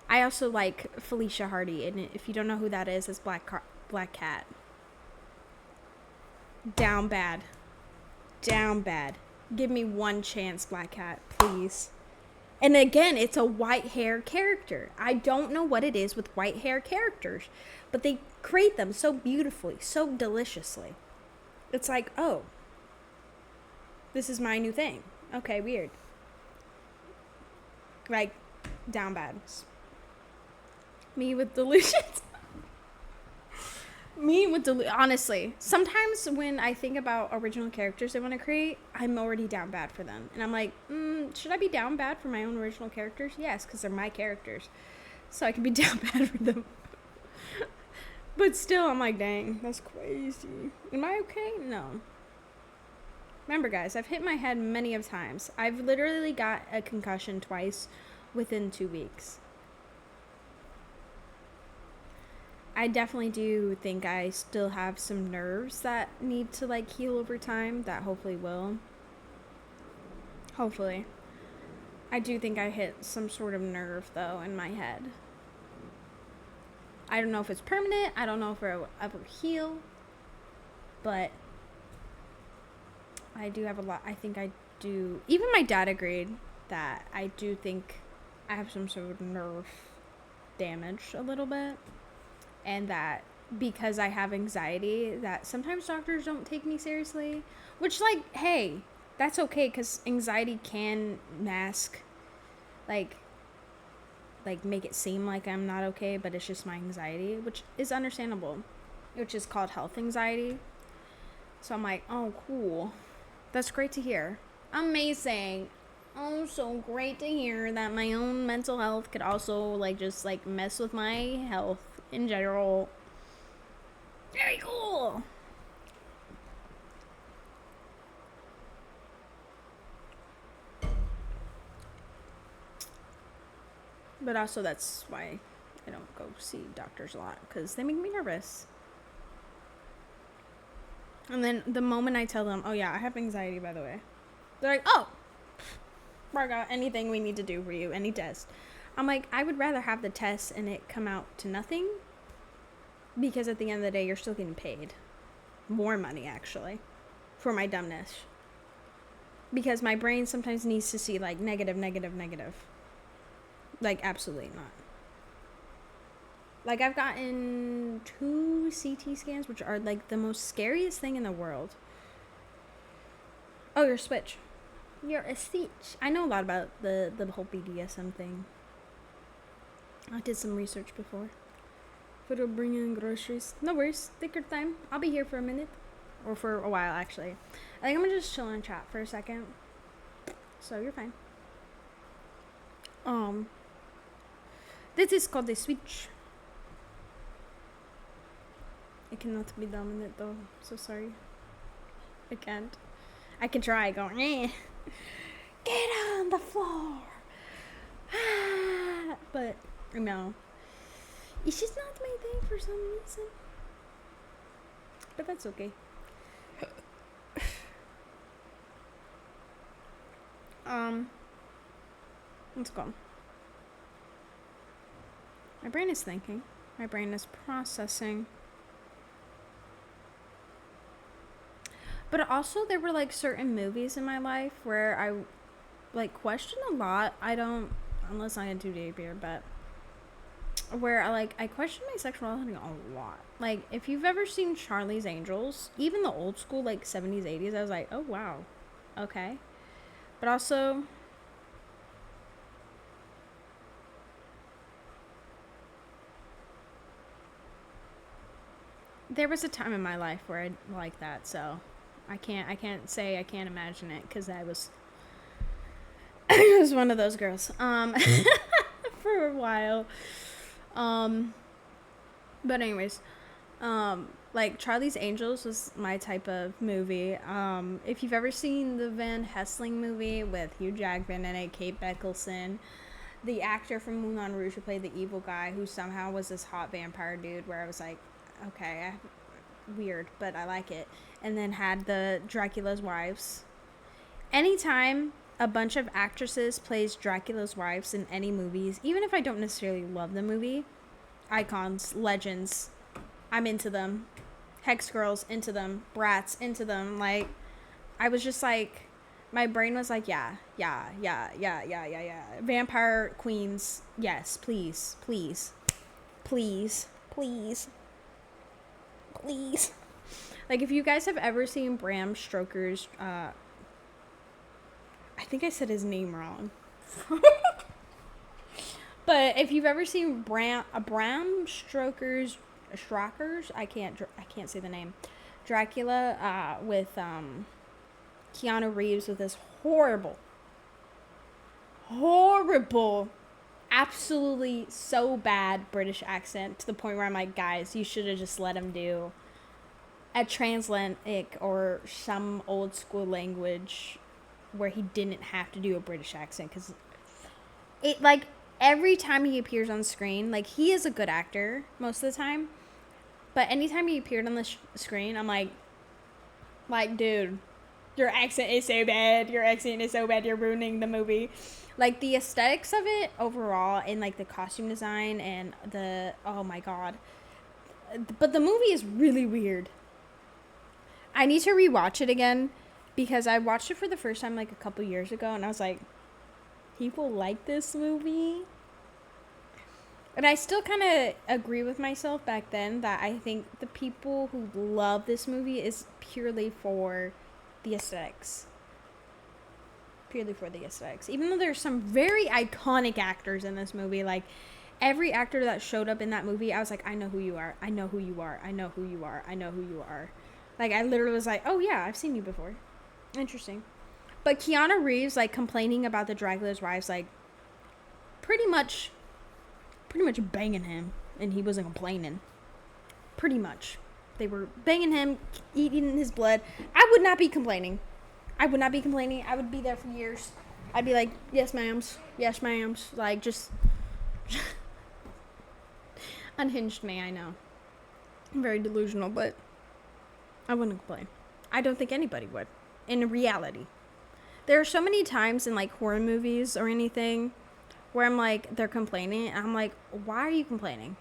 I also like Felicia Hardy, and if you don't know who that is, it's Black Cat. Down bad. Down bad. Give me one chance, Black Cat, please. And again, it's a white hair character. I don't know what it is with white hair characters, but they create them so beautifully, so deliciously. It's like, oh, this is my new thing. Okay, weird. Like, down bad. Me with delusions. Honestly, sometimes when I think about original characters I want to create, I'm already down bad for them. And I'm like, should I be down bad for my own original characters? Yes, because they're my characters. So I can be down bad for them. But still, I'm like, dang, that's crazy. Am I okay? No. Remember, guys, I've hit my head many of times. I've literally got a concussion twice within 2 weeks. I definitely do think I still have some nerves that need to, like, heal over time. That hopefully will. Hopefully. I do think I hit some sort of nerve, though, in my head. I don't know if it's permanent. I don't know if it will ever heal. But I do have a lot. I think I do. Even my dad agreed that I do think I have some sort of nerve damage a little bit. And that because I have anxiety, that sometimes doctors don't take me seriously. Which, like, hey, that's okay, because anxiety can mask, like, make it seem like I'm not okay, but it's just my anxiety, which is understandable, which is called health anxiety. So I'm like, oh, cool. That's great to hear. Amazing. Oh, so great to hear that my own mental health could also, like, just, like, mess with my health in general. Very cool. But also that's why I don't go see doctors a lot, because they make me nervous. And then the moment I tell them, oh yeah, I have anxiety, by the way, they're like, oh, Marga, anything we need to do for you, any test. I'm like, I would rather have the test and it come out to nothing, because at the end of the day, you're still getting paid more money, actually, for my dumbness. Because my brain sometimes needs to see, like, negative. Like, absolutely not. Like, I've gotten 2 CT scans, which are, like, the most scariest thing in the world. Oh, you're a switch. You're a switch. I know a lot about the whole BDSM thing. I did some research before. For bringing in groceries. No worries. Take your time. I'll be here for a minute. Or for a while, actually. I think I'm gonna just chill and chat for a second. So, you're fine. This is called a switch. I cannot be dominant though. So sorry. I can't. I can try going, get on the floor. But, no. It's just not my thing for some reason. But that's okay. Let's go. My brain is thinking. My brain is processing. But also, there were, like, certain movies in my life where I, like, question a lot. I don't, unless I get too deep here, but where I question my sexuality a lot. Like, if you've ever seen Charlie's Angels, even the old school, like, 70s, 80s, I was like, oh, wow. Okay. But also, there was a time in my life where I liked that, so I can't imagine it, because I was one of those girls for a while. But anyways, like, Charlie's Angels was my type of movie. If you've ever seen the Van Helsing movie with Hugh Jackman in it, Kate Beckinsale, the actor from Moulin Rouge who played the evil guy, who somehow was this hot vampire dude, where I was like, okay, weird, but I like it. And then had the Dracula's Wives. Anytime a bunch of actresses plays Dracula's Wives in any movies, even if I don't necessarily love the movie, icons, legends, I'm into them. Hex Girls, into them. Brats, into them. Like, I was just like, my brain was like, yeah. Vampire queens, yes, please. Like, if you guys have ever seen Bram Stoker's, I think I said his name wrong. But if you've ever seen Bram Stoker's, I can't say the name, Dracula, with Keanu Reeves, with this horrible, absolutely so bad British accent, to the point where I'm like, guys, you should have just let him do a transatlantic or some old school language where he didn't have to do a British accent, because it, like, every time he appears on screen, like, he is a good actor most of the time, but anytime he appeared on the screen, I'm like, dude, your accent is so bad, you're ruining the movie. Like, the aesthetics of it overall, and, like, the costume design and the, oh my god, but the movie is really weird. I need to rewatch it again, because I watched it for the first time, like, a couple years ago, and I was like, people like this movie? And I still kind of agree with myself back then that I think the people who love this movie is purely for the aesthetics. Even though there's some very iconic actors in this movie, like, every actor that showed up in that movie, I was like, I know who you are. Like, I literally was like, oh yeah, I've seen you before. Interesting. But Keanu Reeves, like, complaining about the Dracula's Wives, like, pretty much banging him, and he wasn't complaining. Pretty much. They were banging him, eating his blood. I would not be complaining. I would be there for years. I'd be like, yes, ma'ams. Like, just Unhinged me, I know. I'm very delusional, but I wouldn't complain. I don't think anybody would. In reality. There are so many times in, like, horror movies or anything where I'm like, they're complaining, and I'm like, why are you complaining?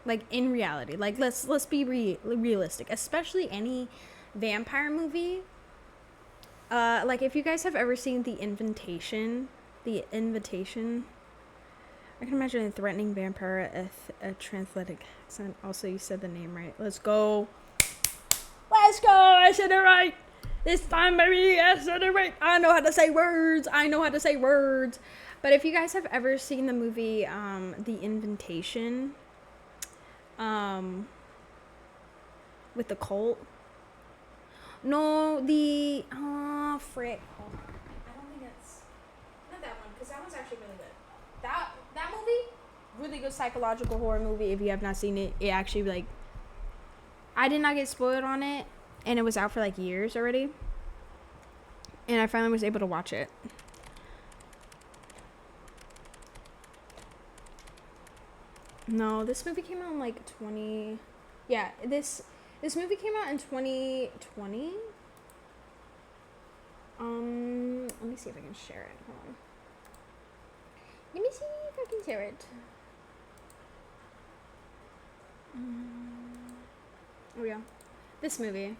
Like, in reality. Like, let's be realistic. Especially any vampire movie. Like, if you guys have ever seen The Invitation, I can imagine a threatening vampire, a transatlantic accent. Also, you said the name right. Let's go. I said it right. This time, baby, I said it right. I know how to say words. But if you guys have ever seen the movie, The Invitation, with the cult. No, frick. Hold on. I don't think it's not that one, because that one's actually really good. That movie, really good psychological horror movie. If you have not seen it, it actually, like, I did not get spoiled on it, and it was out for like years already, and I finally was able to watch it. No, this movie came out in like this movie came out in 2020. Let me see if I can share it. Hold on. Let me see if I can share it. Oh yeah. This movie.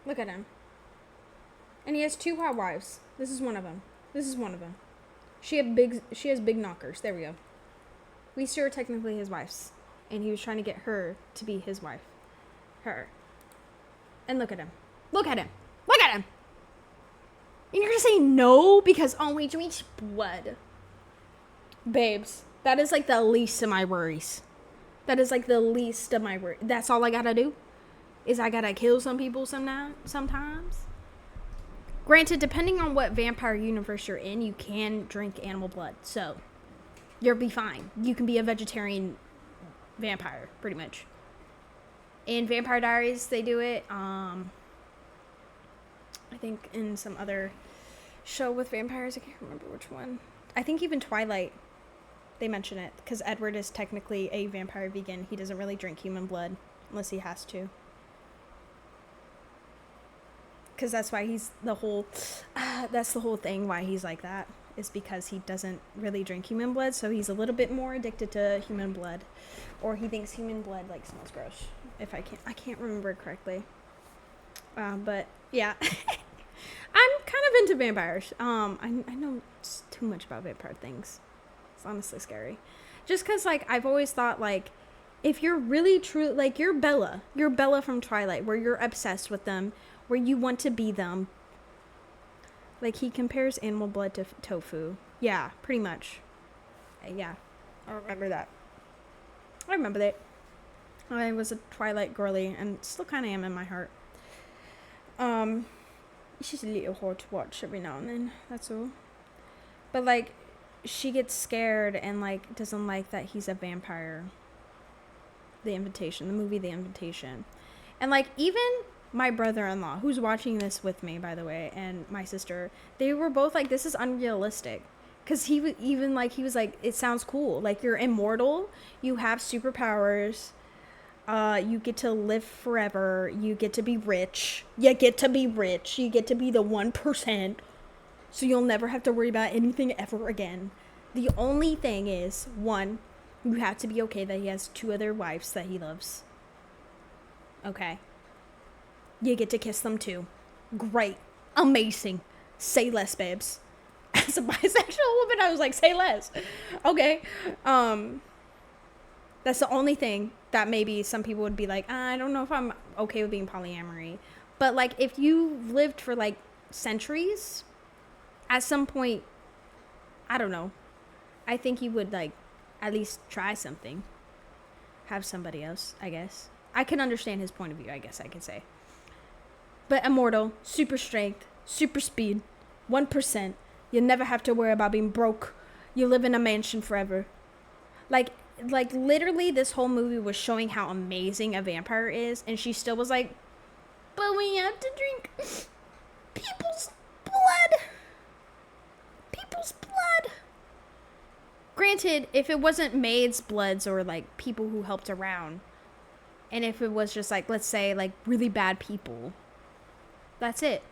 Look at him. And he has 2 hot wives. This is one of them. She has big knockers. There we go. These 2 are technically his wives. And he was trying to get her to be his wife. Her. And look at him. And you're gonna say no because only drinks blood. Babes, that is like the least of my worries. That's all I gotta do. Is I gotta kill some people sometimes. Granted, depending on what vampire universe you're in, you can drink animal blood. So, you'll be fine. You can be a vegetarian vampire, pretty much. In Vampire Diaries, they do it. I think in some other show with vampires, I can't remember which one. I think even Twilight, they mention it. Because Edward is technically a vampire vegan. He doesn't really drink human blood unless he has to. Because that's why he's that's the whole thing why he's like that, is because he doesn't really drink human blood, so he's a little bit more addicted to human blood, or he thinks human blood like smells gross. If I can't remember it correctly, but yeah. I'm kind of into vampires. I know too much about vampire things. It's honestly scary, just because like I've always thought, like, if you're really true, like you're Bella from Twilight, where you're obsessed with them, where you want to be them. Like, he compares animal blood to tofu. Yeah, pretty much. Yeah, I remember that. I was a Twilight girly, and still kind of am in my heart. It's just a little hard to watch every now and then, that's all. But, like, she gets scared and, like, doesn't like that he's a vampire. The movie The Invitation. And, like, even my brother-in-law, who's watching this with me, by the way, and my sister, they were both like, this is unrealistic. Because he was like, it sounds cool. Like, you're immortal, you have superpowers, you get to live forever, you get to be rich, you get to be the 1%, so you'll never have to worry about anything ever again. The only thing is, 1, you have to be okay that he has 2 other wives that he loves. Okay. You get to kiss them too. Great. Amazing. Say less, babes. As a bisexual woman, I was like, say less. Okay. That's the only thing that maybe some people would be like, I don't know if I'm okay with being polyamory. But, like, if you lived for, like, centuries, at some point, I don't know. I think you would, like, at least try something. Have somebody else, I guess. I can understand his point of view, I guess I could say. But immortal, super strength, super speed, 1%. You never have to worry about being broke. You live in a mansion forever. Like literally this whole movie was showing how amazing a vampire is, and she still was like, but we have to drink people's blood. Granted, if it wasn't maids, bloods, or like people who helped around, and if it was just like, let's say, like really bad people, that's it.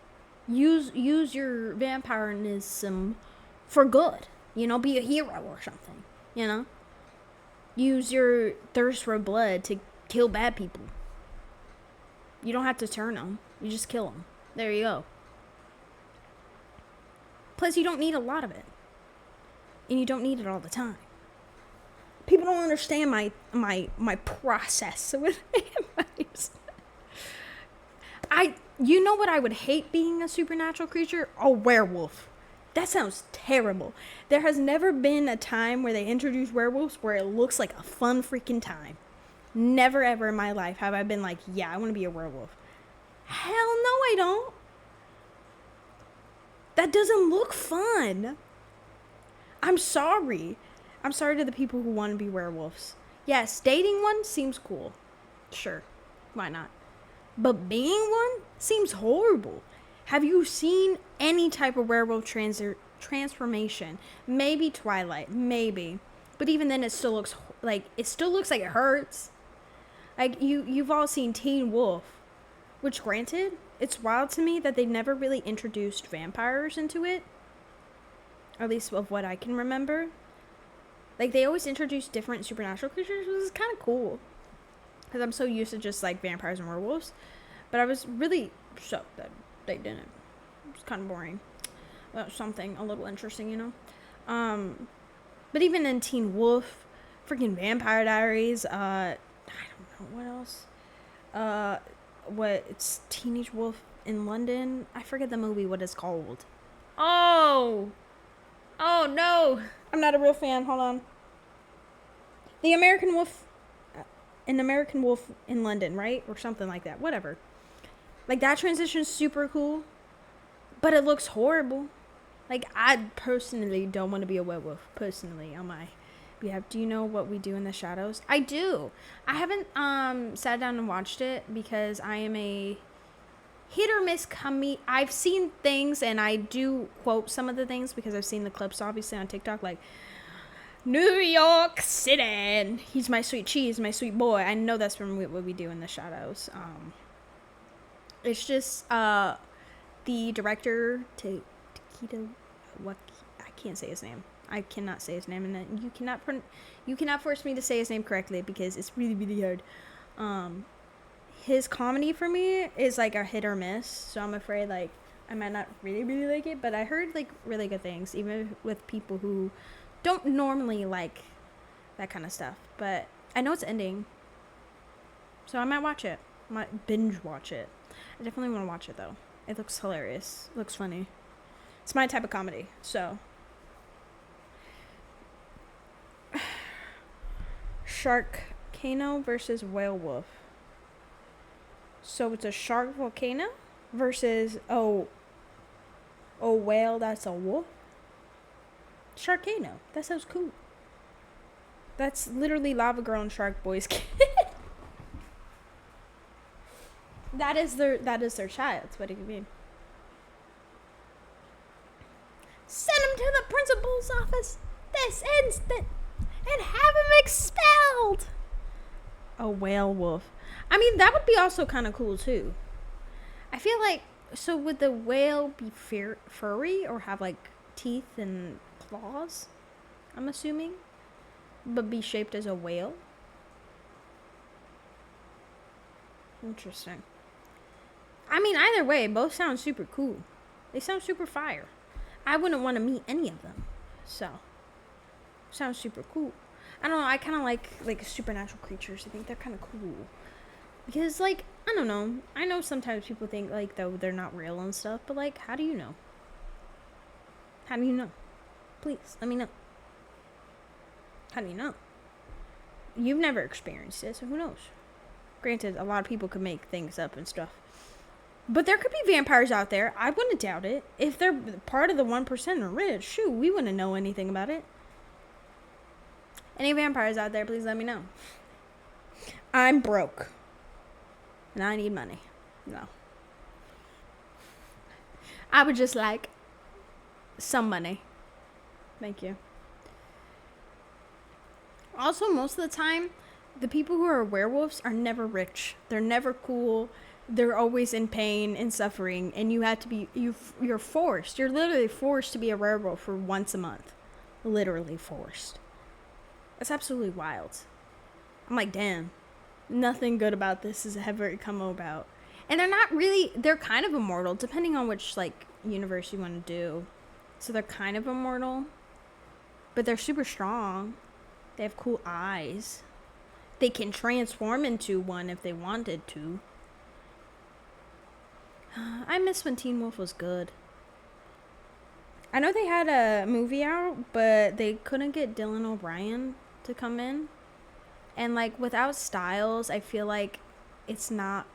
Use your vampirism for good. You know, be a hero or something. You know, use your thirst for blood to kill bad people. You don't have to turn them. You just kill them. There you go. Plus, you don't need a lot of it. And you don't need it all the time. People don't understand my process with vampires. You know what I would hate being a supernatural creature? A werewolf. That sounds terrible. There has never been a time where they introduced werewolves where it looks like a fun freaking time. Never ever in my life have I been like, yeah, I want to be a werewolf. Hell no, I don't. That doesn't look fun. I'm sorry. I'm sorry to the people who want to be werewolves. Yes, dating one seems cool. Sure, why not? But being one seems horrible. Have you seen any type of werewolf transformation? Maybe Twilight, maybe. But even then, it still looks like it hurts. Like you've all seen Teen Wolf, which granted, it's wild to me that they never really introduced vampires into it. At least of what I can remember. Like, they always introduce different supernatural creatures, which is kind of cool. Because I'm so used to just, like, vampires and werewolves. But I was really shocked that they didn't. It was kind of boring. Something a little interesting, you know? But even in Teen Wolf, freaking Vampire Diaries, I don't know, what else? It's Teenage Wolf in London? I forget the movie, what it's called. Oh, no. I'm not a real fan. Hold on. The American Wolf, an American Wolf in London, right? Or something like that. Whatever. Like, that transition is super cool, but it looks horrible. Like, I personally don't want to be a werewolf, personally, on my behalf. Do you know What We Do in the Shadows? I do. I haven't sat down and watched it because I am a hit or miss I've seen things, and I do quote some of the things because I've seen the clips, obviously, on TikTok, like, New York City. He's my sweet cheese, my sweet boy. I know that's from What We Do in the Shadows. It's just the director, Takita, what, I can't say his name. I cannot say his name, and you cannot force me to say his name correctly because it's really, really hard. His comedy for me is like a hit or miss, so I'm afraid like I might not really, really like it, but I heard like really good things, even with people who don't normally like that kind of stuff. But I know it's ending, so I might watch it. I might binge watch it. I definitely want to watch it though. It looks hilarious. It looks funny. It's my type of comedy, so. Sharkcano versus whale wolf. So it's a shark volcano versus a whale that's a wolf. Sharkcano. That sounds cool. That's literally Lava Girl and Shark Boy's kid. That is their child. What do you mean? Send him to the principal's office this instant and have him expelled. A whale wolf. I mean, that would be also kind of cool too. I feel like, so would the whale be furry or have like teeth and claws? I'm assuming, but be shaped as a whale. Interesting. I mean, either way, both sound super cool. They sound super fire. I wouldn't want to meet any of them. So, sounds super cool. I don't know, I kind of like supernatural creatures. I think they're kind of cool. Because, like, I don't know. I know sometimes people think, like, though they're not real and stuff. But, like, how do you know? How do you know? Please, let me know. How do you know? You've never experienced it, so who knows? Granted, a lot of people could make things up and stuff. But there could be vampires out there. I wouldn't doubt it. If they're part of the 1% or rich, shoot, we wouldn't know anything about it. Any vampires out there, please let me know. I'm broke. And I need money. No. I would just like some money. Thank you. Also, most of the time, the people who are werewolves are never rich. They're never cool. They're always in pain and suffering, and you have to be you're forced. You're literally forced to be a werewolf for once a month. Literally forced. That's absolutely wild. I'm like, damn. Nothing good about this has ever come about. And they're not really, they're kind of immortal, depending on which, like, universe you want to do. So they're kind of immortal. But they're super strong. They have cool eyes. They can transform into one if they wanted to. I miss when Teen Wolf was good. I know they had a movie out, but they couldn't get Dylan O'Brien to come in. And, like, without Styles, I feel like it's not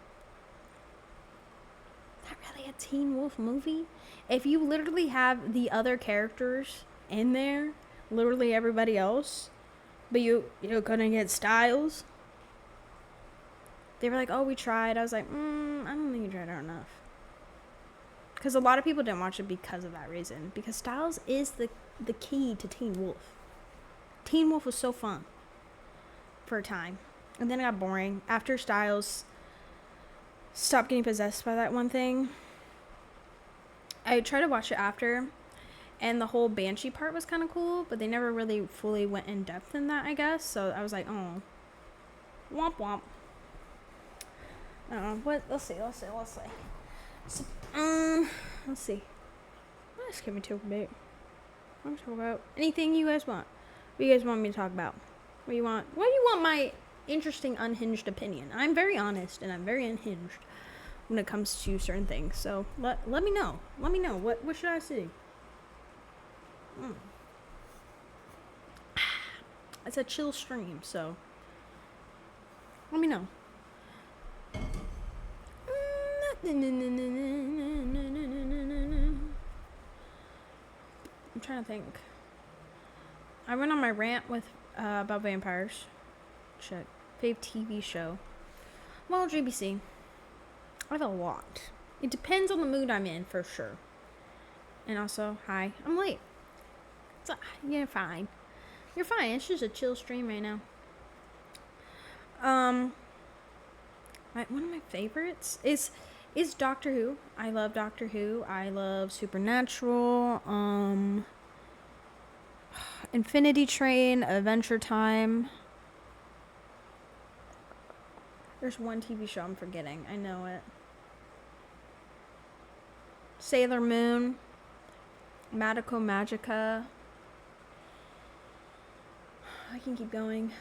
really a Teen Wolf movie. If you literally have the other characters in there, literally everybody else, but you couldn't get Styles. They were like, oh, we tried. I was like, I don't think you tried hard enough. Because a lot of people didn't watch it because of that reason. Because Styles is the key to Teen Wolf. Teen Wolf was so fun for a time. And then it got boring. After Styles stopped getting possessed by that one thing, I tried to watch it after. And the whole Banshee part was kind of cool. But they never really fully went in depth in that, I guess. So I was like, oh. Womp womp. What? Let's see. So, let's see. What else can we talk about? I want to talk about anything you guys want. What do you guys want me to talk about? What do you want? What do you want my interesting, unhinged opinion? I'm very honest and I'm very unhinged when it comes to certain things. So let me know. Let me know. What should I see? It's a chill stream, so let me know. I'm trying to think. I went on my rant with about vampires. Shit. Fave TV show. Well, GBC. I have a lot. It depends on the mood I'm in, for sure. And also, hi. I'm late. You're fine. You're fine. It's just a chill stream right now. One of my favorites is Doctor Who. I love Doctor Who. I love Supernatural. Infinity Train, Adventure Time. There's one TV show I'm forgetting. I know it. Sailor Moon. Magico Magica. I can keep going.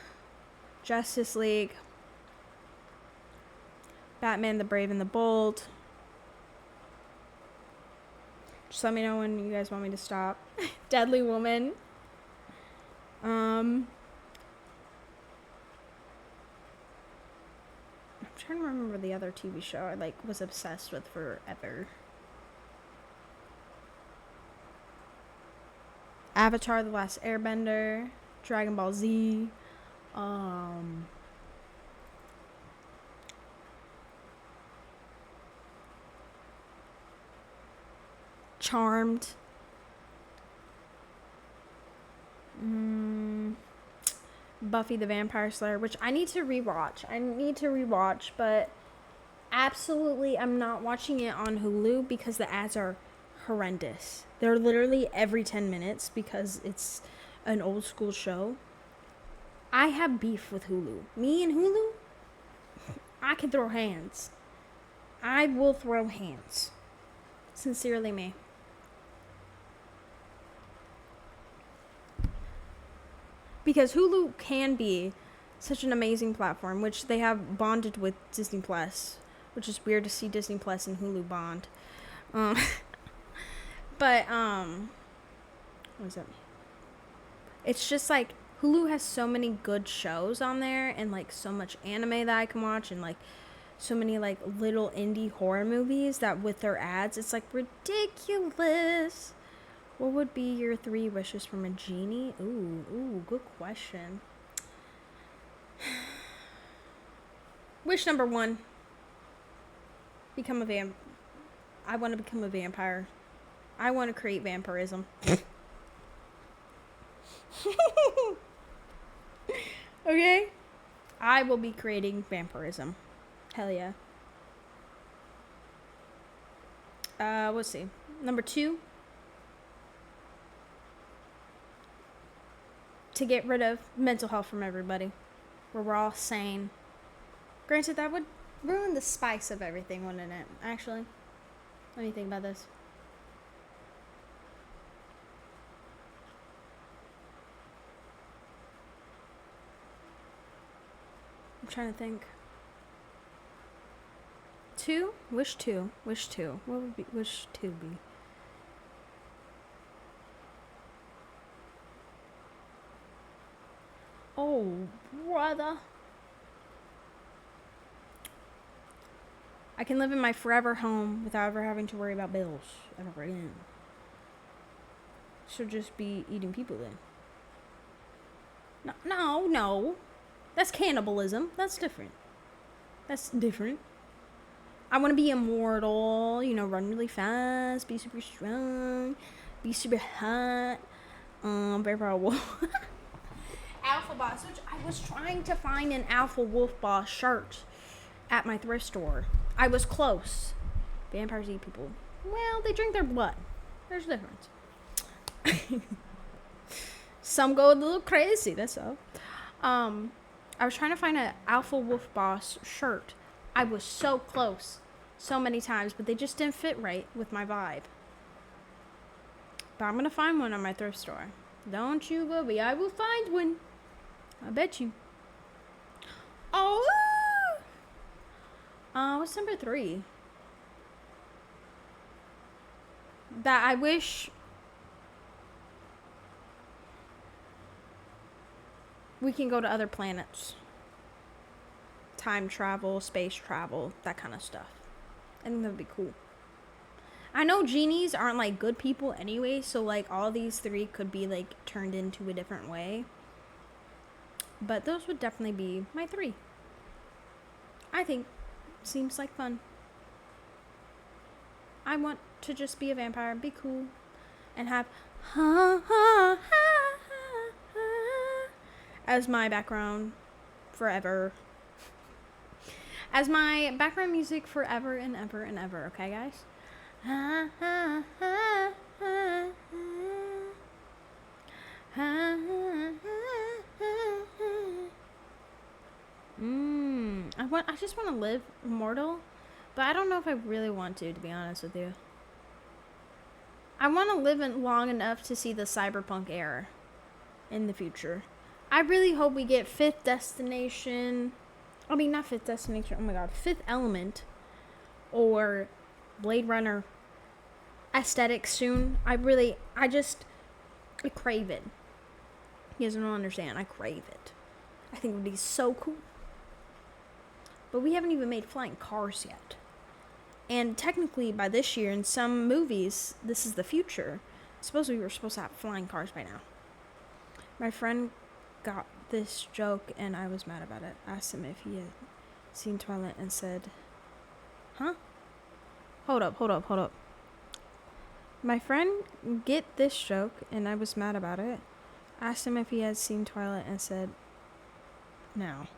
Justice League. Batman the Brave and the Bold. Just let me know when you guys want me to stop. Deadly Woman. I'm trying to remember the other TV show I was obsessed with forever. Avatar: The Last Airbender. Dragon Ball Z. Charmed. Buffy the Vampire Slayer, which I need to rewatch. But absolutely I'm not watching it on Hulu because the ads are horrendous. They're literally every 10 minutes because it's an old school show. I have beef with Hulu. Me and Hulu, I can throw hands. I will throw hands. Sincerely me. Because Hulu can be such an amazing platform, which they have bonded with Disney Plus, which is weird to see Disney Plus and Hulu bond. But what does that mean? It's just like Hulu has so many good shows on there, and like so much anime that I can watch, and like so many like little indie horror movies that with their ads, it's like ridiculous. What would be your 3 wishes from a genie? Ooh, good question. Wish number 1. I want to become a vampire. I want to create vampirism. Okay? I will be creating vampirism. Hell yeah. Let's see. Number 2, to get rid of mental health from everybody, where we're all sane. Granted, that would ruin the spice of everything, wouldn't it? Actually, let me think about this. I'm trying to think. 2? Wish 2. Wish 2. What would be wish 2 be? Oh, brother. I can live in my forever home without ever having to worry about bills ever again. Should just be eating people then. No. That's cannibalism. That's different. I want to be immortal, run really fast, be super strong, be super hot, very powerful. Alpha Boss, which I was trying to find an Alpha Wolf Boss shirt at my thrift store. I was close. Vampires eat people. Well, they drink their blood. There's a difference. Some go a little crazy, that's all. I was trying to find an Alpha Wolf Boss shirt. I was so close so many times, but they just didn't fit right with my vibe. But I'm going to find one at my thrift store. Don't you worry, I will find one. I bet you. Oh! What's number 3? That I wish we can go to other planets. Time travel, space travel, that kind of stuff. I think that would be cool. I know genies aren't like good people anyway, so like all these 3 could be like turned into a different way. But those would definitely be my 3. I think seems like fun. I want to just be a vampire, be cool, and have as my background forever. As my background music forever and ever and ever, okay, guys? I just want to live immortal, but I don't know if I really want to be honest with you. I want to live long enough to see the cyberpunk era in the future. I really hope we get Fifth Element or Blade Runner aesthetic soon. I crave it. You guys don't understand. I crave it. I think it would be so cool. But we haven't even made flying cars yet. And technically, by this year, in some movies, this is the future. Supposedly, we were supposed to have flying cars by now. My friend got this joke, and I was mad about it. I asked him if he had seen Twilight and said, huh? Hold up. My friend get this joke, and I was mad about it. Asked him if he had seen Twilight and said, no.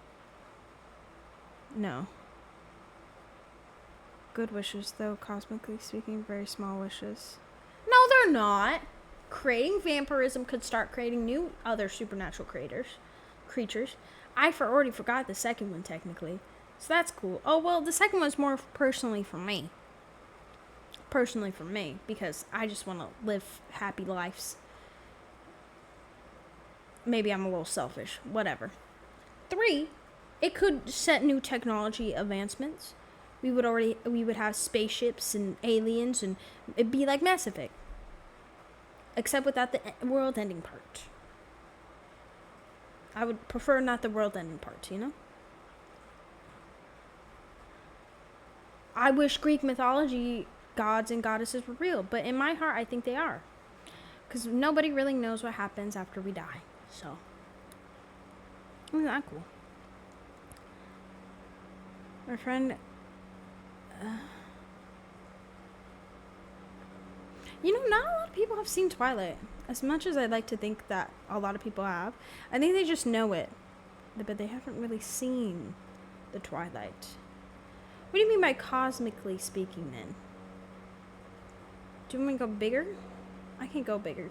Good wishes, though, cosmically speaking, very small wishes. No, they're not. Creating vampirism could start creating new other supernatural creatures. I already forgot the second one, technically. So that's cool. Oh, well, the second one's more personally for me. Because I just want to live happy lives. Maybe I'm a little selfish. Whatever. 3, it could set new technology advancements. We would have spaceships and aliens, and it'd be like Mass Effect. Except without the world-ending part. I would prefer not the world-ending part, I wish Greek mythology gods and goddesses were real, but in my heart, I think they are. Because nobody really knows what happens after we die. So, isn't that cool? My friend... not a lot of people have seen Twilight. As much as I'd like to think that a lot of people have. I think they just know it. but they haven't really seen the twilight. What do you mean by cosmically speaking, then? Do you want me to go bigger? I can't go bigger.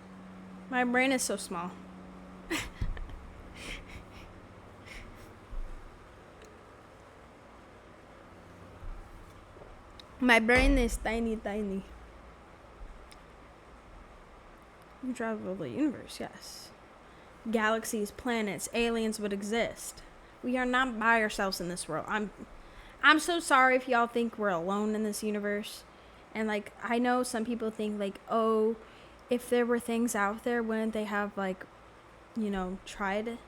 My brain is so small. My brain is tiny, tiny. You travel the universe, yes. Galaxies, planets, aliens would exist. We are not by ourselves in this world. I'm so sorry if y'all think we're alone in this universe. And, like, I know some people think, like, oh, if there were things out there, wouldn't they have, like, you know, tried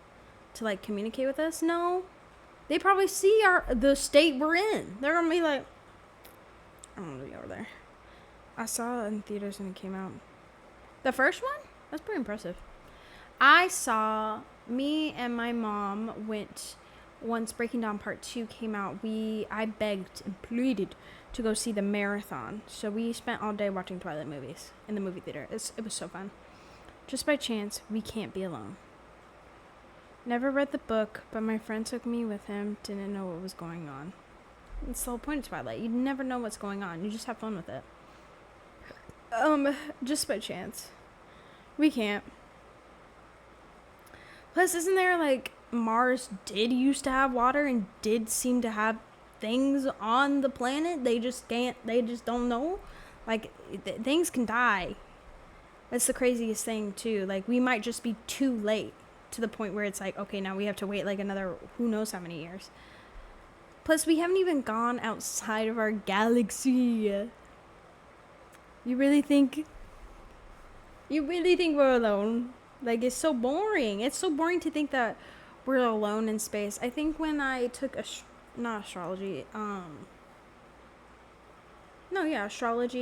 to, like, communicate with us? No. They probably see the state we're in. They're gonna be like, I'm gonna be over there. I saw it in theaters when it came out. The first one? That's pretty impressive. Me and my mom went, once Breaking Dawn Part 2 came out, I begged and pleaded to go see the marathon. So we spent all day watching Twilight movies in the movie theater. It was so fun. Just by chance, we can't be alone. Never read the book, but my friend took me with him, didn't know what was going on. It's the whole point of Twilight. You never know what's going on. You just have fun with it. Just by chance. We can't. Plus, isn't there, like, Mars did used to have water and did seem to have things on the planet? They just don't know. Like, things can die. That's the craziest thing, too. Like, we might just be too late to the point where it's like, okay, now we have to wait, like, another who knows how many years. Plus, we haven't even gone outside of our galaxy. You really think we're alone? Like, it's so boring. It's so boring to think that we're alone in space. I think when I took astrology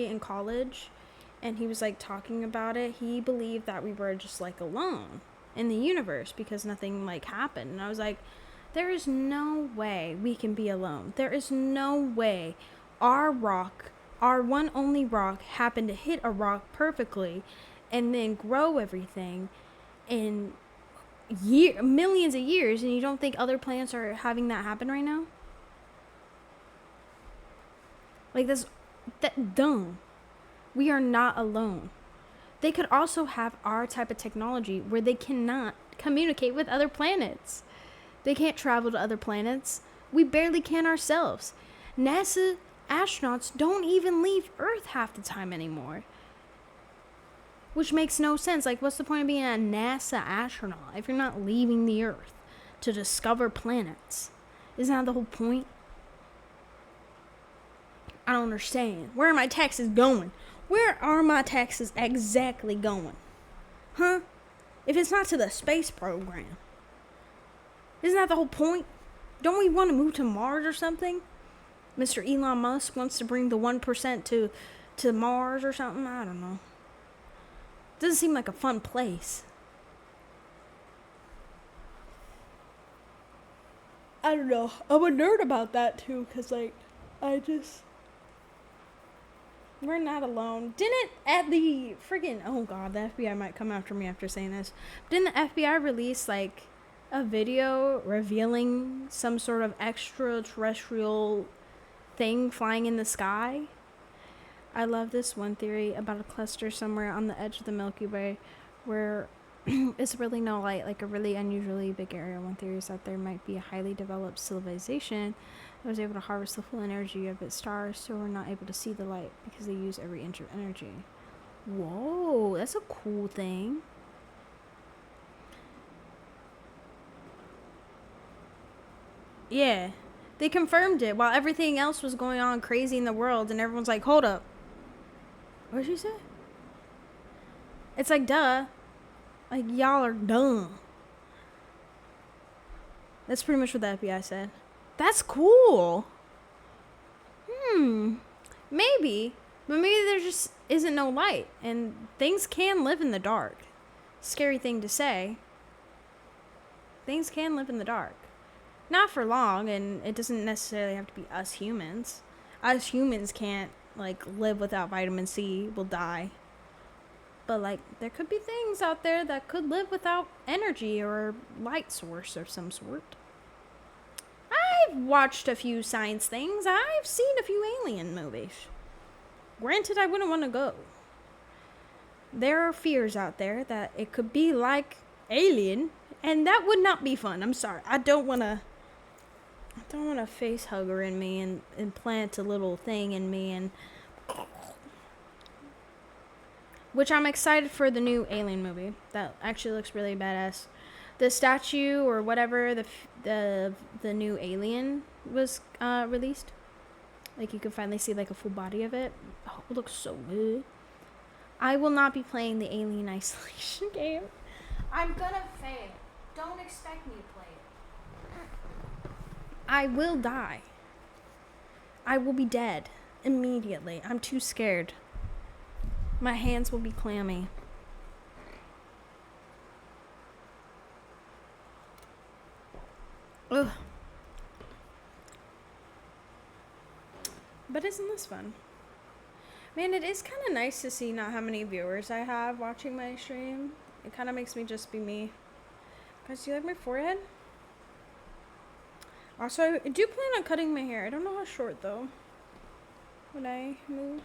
in college, and he was, like, talking about it, he believed that we were just, like, alone in the universe because nothing, like, happened. And I was like, there is no way we can be alone. There is no way our one only rock, happened to hit a rock perfectly and then grow everything in millions of years, and you don't think other planets are having that happen right now? Like, that dumb. We are not alone. They could also have our type of technology where they cannot communicate with other planets. They can't travel to other planets. We barely can ourselves. NASA astronauts don't even leave Earth half the time anymore. Which makes no sense. Like, what's the point of being a NASA astronaut if you're not leaving the Earth to discover planets? Isn't that the whole point? I don't understand. Where are my taxes going? Where are my taxes exactly going? Huh? If it's not to the space program. Isn't that the whole point? Don't we want to move to Mars or something? Mr. Elon Musk wants to bring the 1% to Mars or something? I don't know. Doesn't seem like a fun place. I don't know. I'm a nerd about that too, because, like, we're not alone. Didn't at the friggin', oh god, the FBI might come after me after saying this. Didn't the FBI release, like, a video revealing some sort of extraterrestrial thing flying in the sky? I love this one theory about a cluster somewhere on the edge of the Milky Way where it's really no light, like a really unusually big area. One theory is that there might be a highly developed civilization that was able to harvest the full energy of its stars, so we're not able to see the light because they use every inch of energy. Whoa, that's a cool thing. Yeah, they confirmed it while everything else was going on crazy in the world, and everyone's like, hold up. What did she say? It's like, duh. Like, y'all are dumb. That's pretty much what the FBI said. That's cool. Maybe. But maybe there just isn't no light, and things can live in the dark. Scary thing to say. Things can live in the dark. Not for long, and it doesn't necessarily have to be us humans. Us humans can't, like, live without vitamin C. We'll die. But, like, there could be things out there that could live without energy or light source of some sort. I've watched a few science things. I've seen a few alien movies. Granted, I wouldn't want to go. There are fears out there that it could be like Alien, and that would not be fun. I'm sorry. I don't want a face hugger in me and implant a little thing in me, and which I'm excited for the new Alien movie. That actually looks really badass. The statue or whatever the new Alien was released. Like you can finally see like a full body of it. Oh, it looks so good. I will not be playing the Alien Isolation game. I'm gonna fail. Don't expect me to play it. I will die. I will be dead immediately. I'm too scared. My hands will be clammy. Ugh. But isn't this fun? Man, it is kind of nice to see not how many viewers I have watching my stream. It kind of makes me just be me. Guys, do you like my forehead? Also, I do plan on cutting my hair. I don't know how short, though. When I move.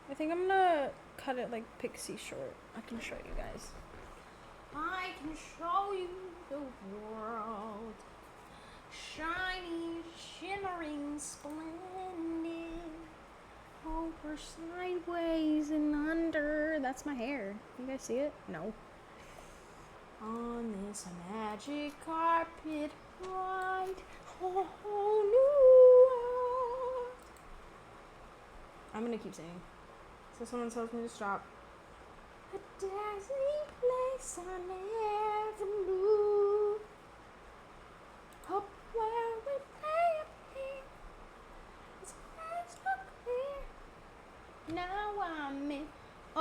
I think I'm gonna cut it like pixie short. I can show you guys. I can show you the world. Shiny, shimmering, splendid. Over, sideways, and under. That's my hair. You guys see it? No. On this magic carpet ride, a whole new world. I'm gonna keep saying. So someone tells me to stop. A dazzling place I never knew. Up where we lay a pin. It's crystal clear. Now I'm in a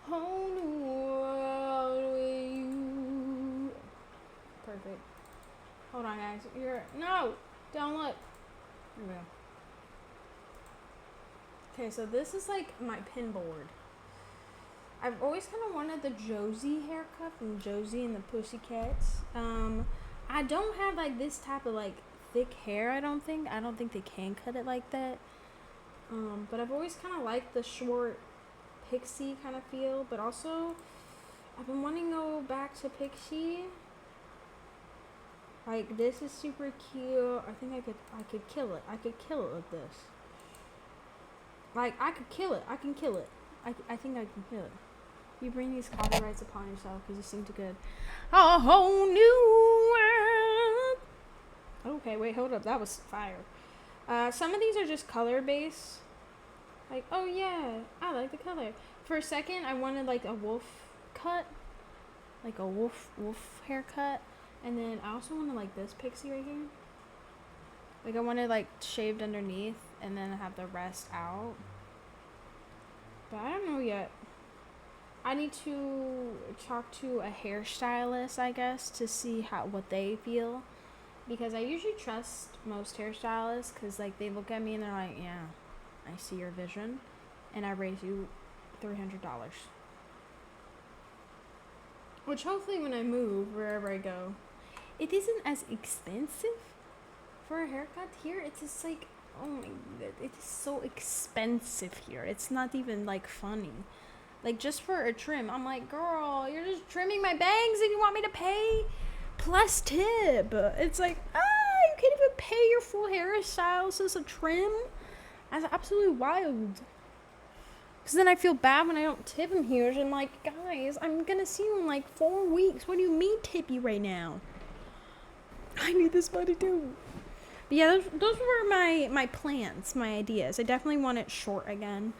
whole new world with you. Perfect. Hold on, guys. No! Don't look. Here we go. Okay, so this is like my pin board. I've always kind of wanted the Josie haircut from Josie and the Pussycats. I don't have like this type of like thick hair. I don't think they can cut it like that. But I've always kind of liked the short pixie kind of feel. But also, I've been wanting to go back to pixie. Like this is super cute. I think I could kill it. I could kill it with this. Like I could kill it. I can kill it. I think I can kill it. You bring these copyrights upon yourself because you sing too good. A whole new world. Okay, wait, hold up. That was fire. Some of these are just color based. Like, oh yeah, I like the color. For a second, I wanted like a wolf cut, like a wolf haircut, and then I also wanted like this pixie right here. Like I wanted like shaved underneath, and then have the rest out. But I don't know yet. I need to talk to a hairstylist, I guess, to see what they feel. Because I usually trust most hairstylists because, like, they look at me and they're like, yeah, I see your vision. And I raise you $300. Which hopefully when I move, wherever I go, it isn't as expensive for a haircut here. It's just like, oh my god, it is so expensive here. It's not even, like, funny. Like, just for a trim, I'm like, girl, you're just trimming my bangs and you want me to pay plus tip. It's like, you can't even pay your full hairstyle as a trim. That's absolutely wild. Because then I feel bad when I don't tip him here. And I'm like, guys, I'm going to see you in like 4 weeks. What do you mean tip you right now? I need this money too. But yeah, those were my plans, my ideas. I definitely want it short again.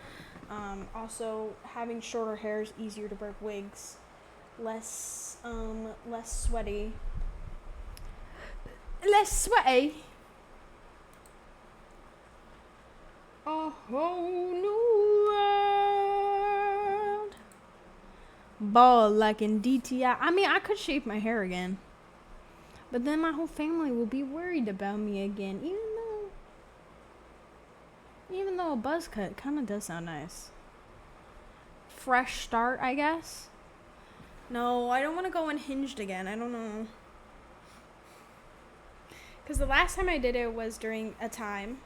Also, having shorter hair is easier to break wigs. Less sweaty. Less sweaty. A whole new world. Ball like in DTI. I mean, I could shave my hair again. But then my whole family will be worried about me again. Even though a buzz cut kind of does sound nice. Fresh start, I guess. No, I don't want to go unhinged again. I don't know. Because the last time I did it was during a time.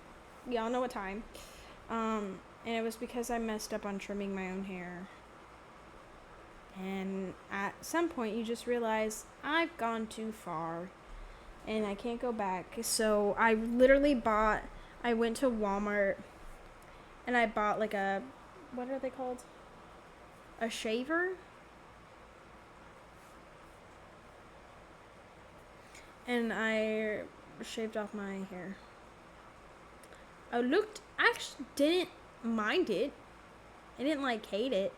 Y'all know what time. And it was because I messed up on trimming my own hair. And at some point you just realize I've gone too far. And I can't go back. So I literally I went to Walmart. And I bought like what are they called? A shaver? And I shaved off my hair. I actually didn't mind it. I didn't like hate it.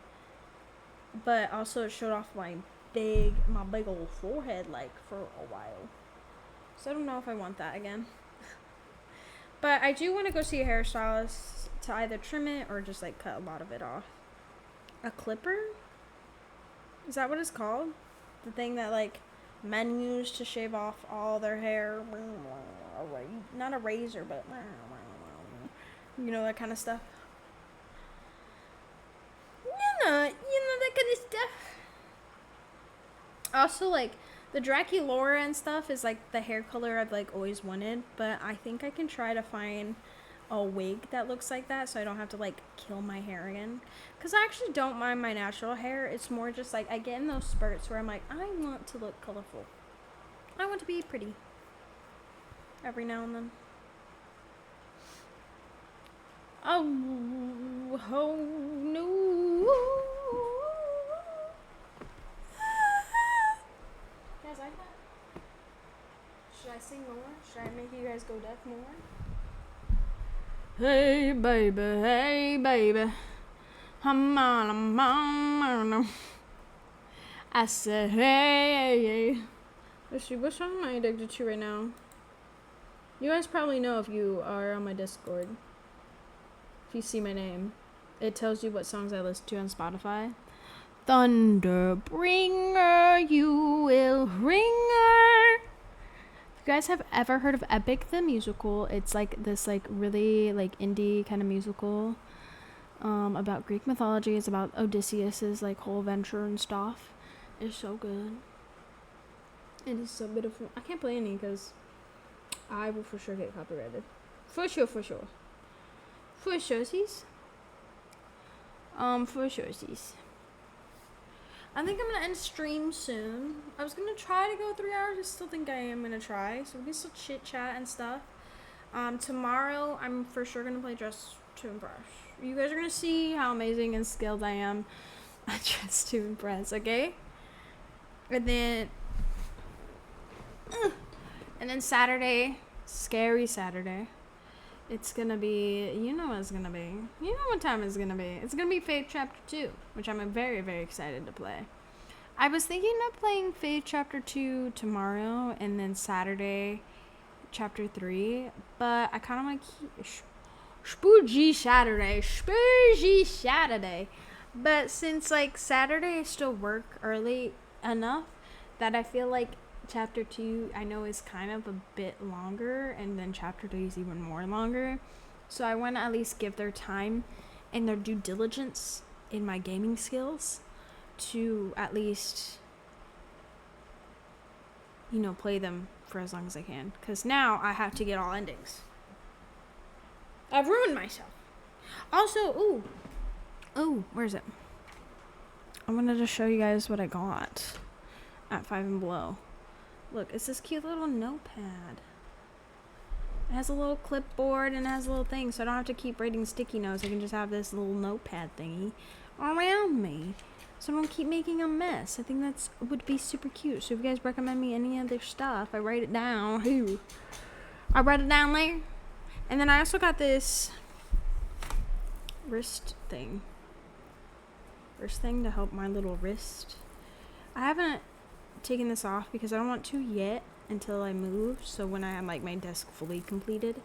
But also it showed off my big old forehead like for a while. So I don't know if I want that again. But I do want to go see a hairstylist to either trim it or just like cut a lot of it off. A clipper? Is that what it's called? The thing that like men use to shave off all their hair. Not a razor, but you know, that kind of stuff. You know that kind of stuff. Also, like, the Draculaura and stuff is like the hair color I've like always wanted, but I think I can try to find a wig that looks like that so I don't have to like kill my hair again. Because I actually don't mind my natural hair. It's more just like I get in those spurts where I'm like, I want to look colorful. I want to be pretty. Every now and then. Oh no. Guys, should I sing more? Should I make you guys go deaf more? Hey baby, I'm on. I said, hey. Let's see, what song am I addicted to right now? You guys probably know if you are on my Discord. If you see my name, it tells you what songs I listen to on Spotify. Thunderbringer, you will ring her. If you guys have ever heard of Epic the Musical, it's like this like really like indie kind of musical about Greek mythology. It's about Odysseus's like whole adventure and stuff. It's so good. It is so beautiful. I can't play any because I will for sure get copyrighted. For sure. For sure. For sureties. I think I'm gonna end stream soon. I was gonna try to go 3 hours. I still think I am gonna try. So we can still chit chat and stuff. Tomorrow I'm for sure gonna play Dress to Impress. You guys are gonna see how amazing and skilled I am at Dress to Impress. Okay. And then Saturday, scary Saturday. It's gonna be, you know what it's gonna be. You know what time it's gonna be. It's gonna be Fate Chapter 2, which I'm very, very excited to play. I was thinking of playing Fate Chapter 2 tomorrow and then Saturday Chapter 3, but I kind of want to keep Spooky Saturday. But since like Saturday I still work early enough that I feel like Chapter 2 I know is kind of a bit longer, and then Chapter 3 is even more longer, so I want to at least give their time and their due diligence in my gaming skills to at least, you know, play them for as long as I can, because now I have to get all endings. I've ruined myself. Also, where is it? I wanted to show you guys what I got at Five and Below. Look, it's this cute little notepad. It has a little clipboard and it has a little thing, so I don't have to keep writing sticky notes. I can just have this little notepad thingy around me, so I don't keep making a mess. I think that's would be super cute. So if you guys recommend me any other stuff, I write it down. I write it down there. And then I also got this wrist thing to help my little wrist. I haven't taken this off because I don't want to yet until I move, so when I have like my desk fully completed.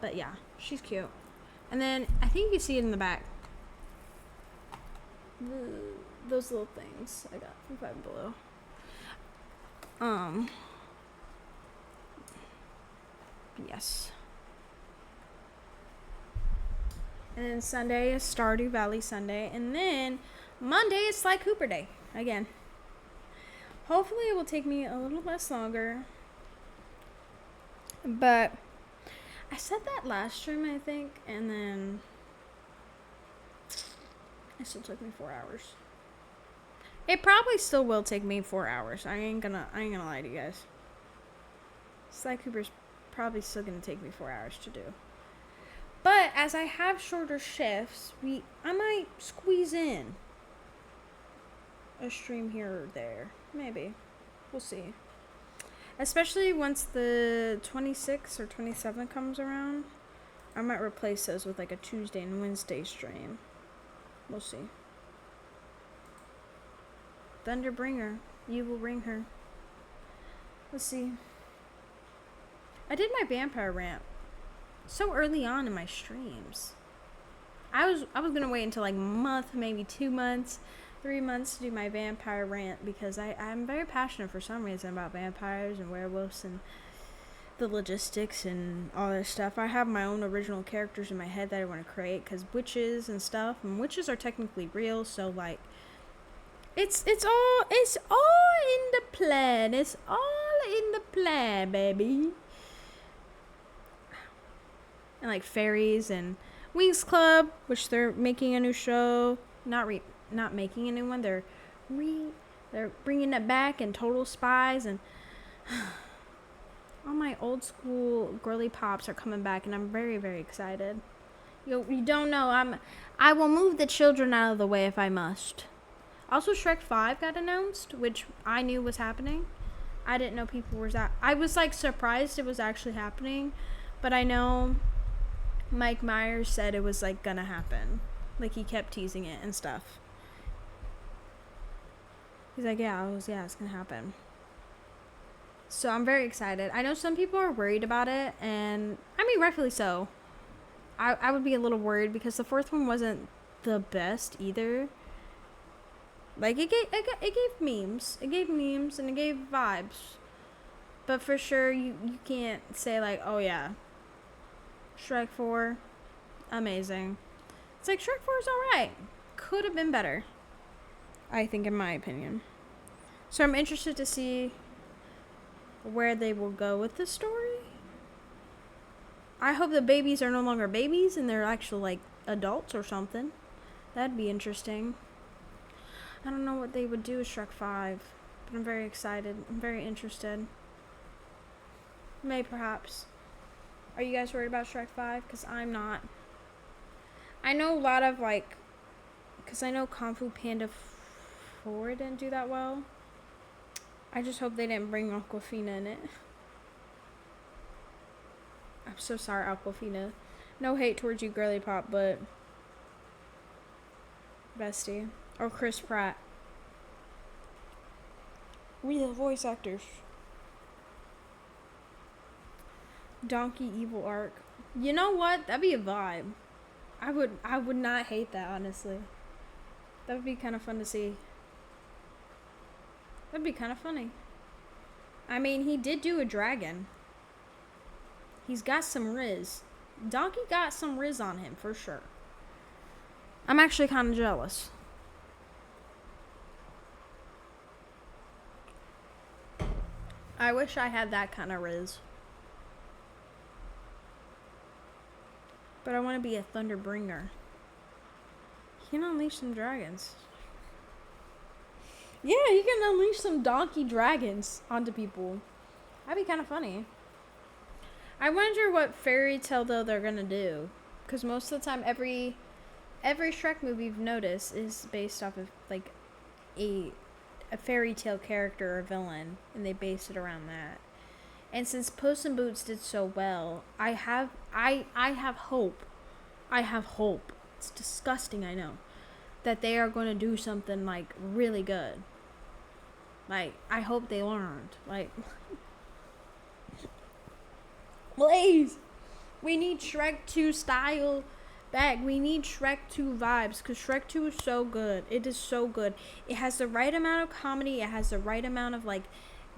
But yeah, she's cute. And then I think you can see it in the back, those little things I got from Five Below. Yes. And then Sunday is Stardew Valley Sunday, and then Monday is Sly Cooper Day again. Hopefully it will take me a little less longer But I said that last stream, I think, and then it still took me 4 hours. It probably still will take me 4 hours. I ain't gonna lie to you guys. Sly Cooper's probably still gonna take me 4 hours to do. But as I have shorter shifts, I might squeeze in a stream here or there. Maybe. We'll see. Especially once the 26th or 27th comes around. I might replace those with like a Tuesday and Wednesday stream. We'll see. Thunderbringer, you will ring her. Let's see. I did my vampire rant so early on in my streams. I was gonna wait until like a month, maybe 2 months, 3 months to do my vampire rant because I'm very passionate for some reason about vampires and werewolves and the logistics and all this stuff. I have my own original characters in my head that I want to create because witches and stuff, and witches are technically real, so like it's all in the plan. It's all in the plan, baby. And like fairies and Wings Club, which they're making a new show. Not making a new one. They're bringing it back, and Total Spies, and all my old school girly pops are coming back, and I'm very, very excited. You don't know, I will move the children out of the way if I must. Also, Shrek 5 got announced, which I knew was happening. I didn't know people were that. I was like surprised it was actually happening, but I know Mike Myers said it was like gonna happen. Like he kept teasing it and stuff. He's like, it's gonna happen. So I'm very excited. I know some people are worried about it, and I mean, rightfully so. I would be a little worried because the fourth one wasn't the best either. Like it gave memes. It gave memes and it gave vibes. But for sure, you can't say like, oh yeah, Shrek 4, amazing. It's like Shrek 4 is alright. Could have been better, I think, in my opinion. So I'm interested to see where they will go with the story. I hope the babies are no longer babies and they're actual like adults or something. That'd be interesting. I don't know what they would do with Shrek 5, but I'm very excited. I'm very interested. Maybe perhaps. Are you guys worried about Shrek 5? Because I'm not. I know a lot of like, because I know Kung Fu Panda 4 didn't do that well. I just hope they didn't bring Aquafina in it. I'm so sorry, Aquafina. No hate towards you, girly pop, but bestie. Or Chris Pratt. Real voice actors. Donkey Evil Arc. You know what? That'd be a vibe. I would not hate that, honestly. That would be kind of fun to see. That'd be kind of funny. I mean, he did do a dragon. He's got some riz. Donkey got some riz on him, for sure. I'm actually kind of jealous. I wish I had that kind of riz. But I want to be a Thunderbringer. He can unleash some dragons. Yeah, he can unleash some donkey dragons onto people. That'd be kind of funny. I wonder what fairy tale though they're gonna do, because most of the time every Shrek movie you've noticed is based off of like a fairy tale character or villain, and they base it around that. And since Puss in Boots did so well, I have hope. I have hope. It's disgusting, I know, that they are going to do something like really good. Like, I hope they learned. Like, please, we need Shrek 2 style back. We need Shrek 2 vibes, because Shrek 2 is so good. It is so good. It has the right amount of comedy. It has the right amount of like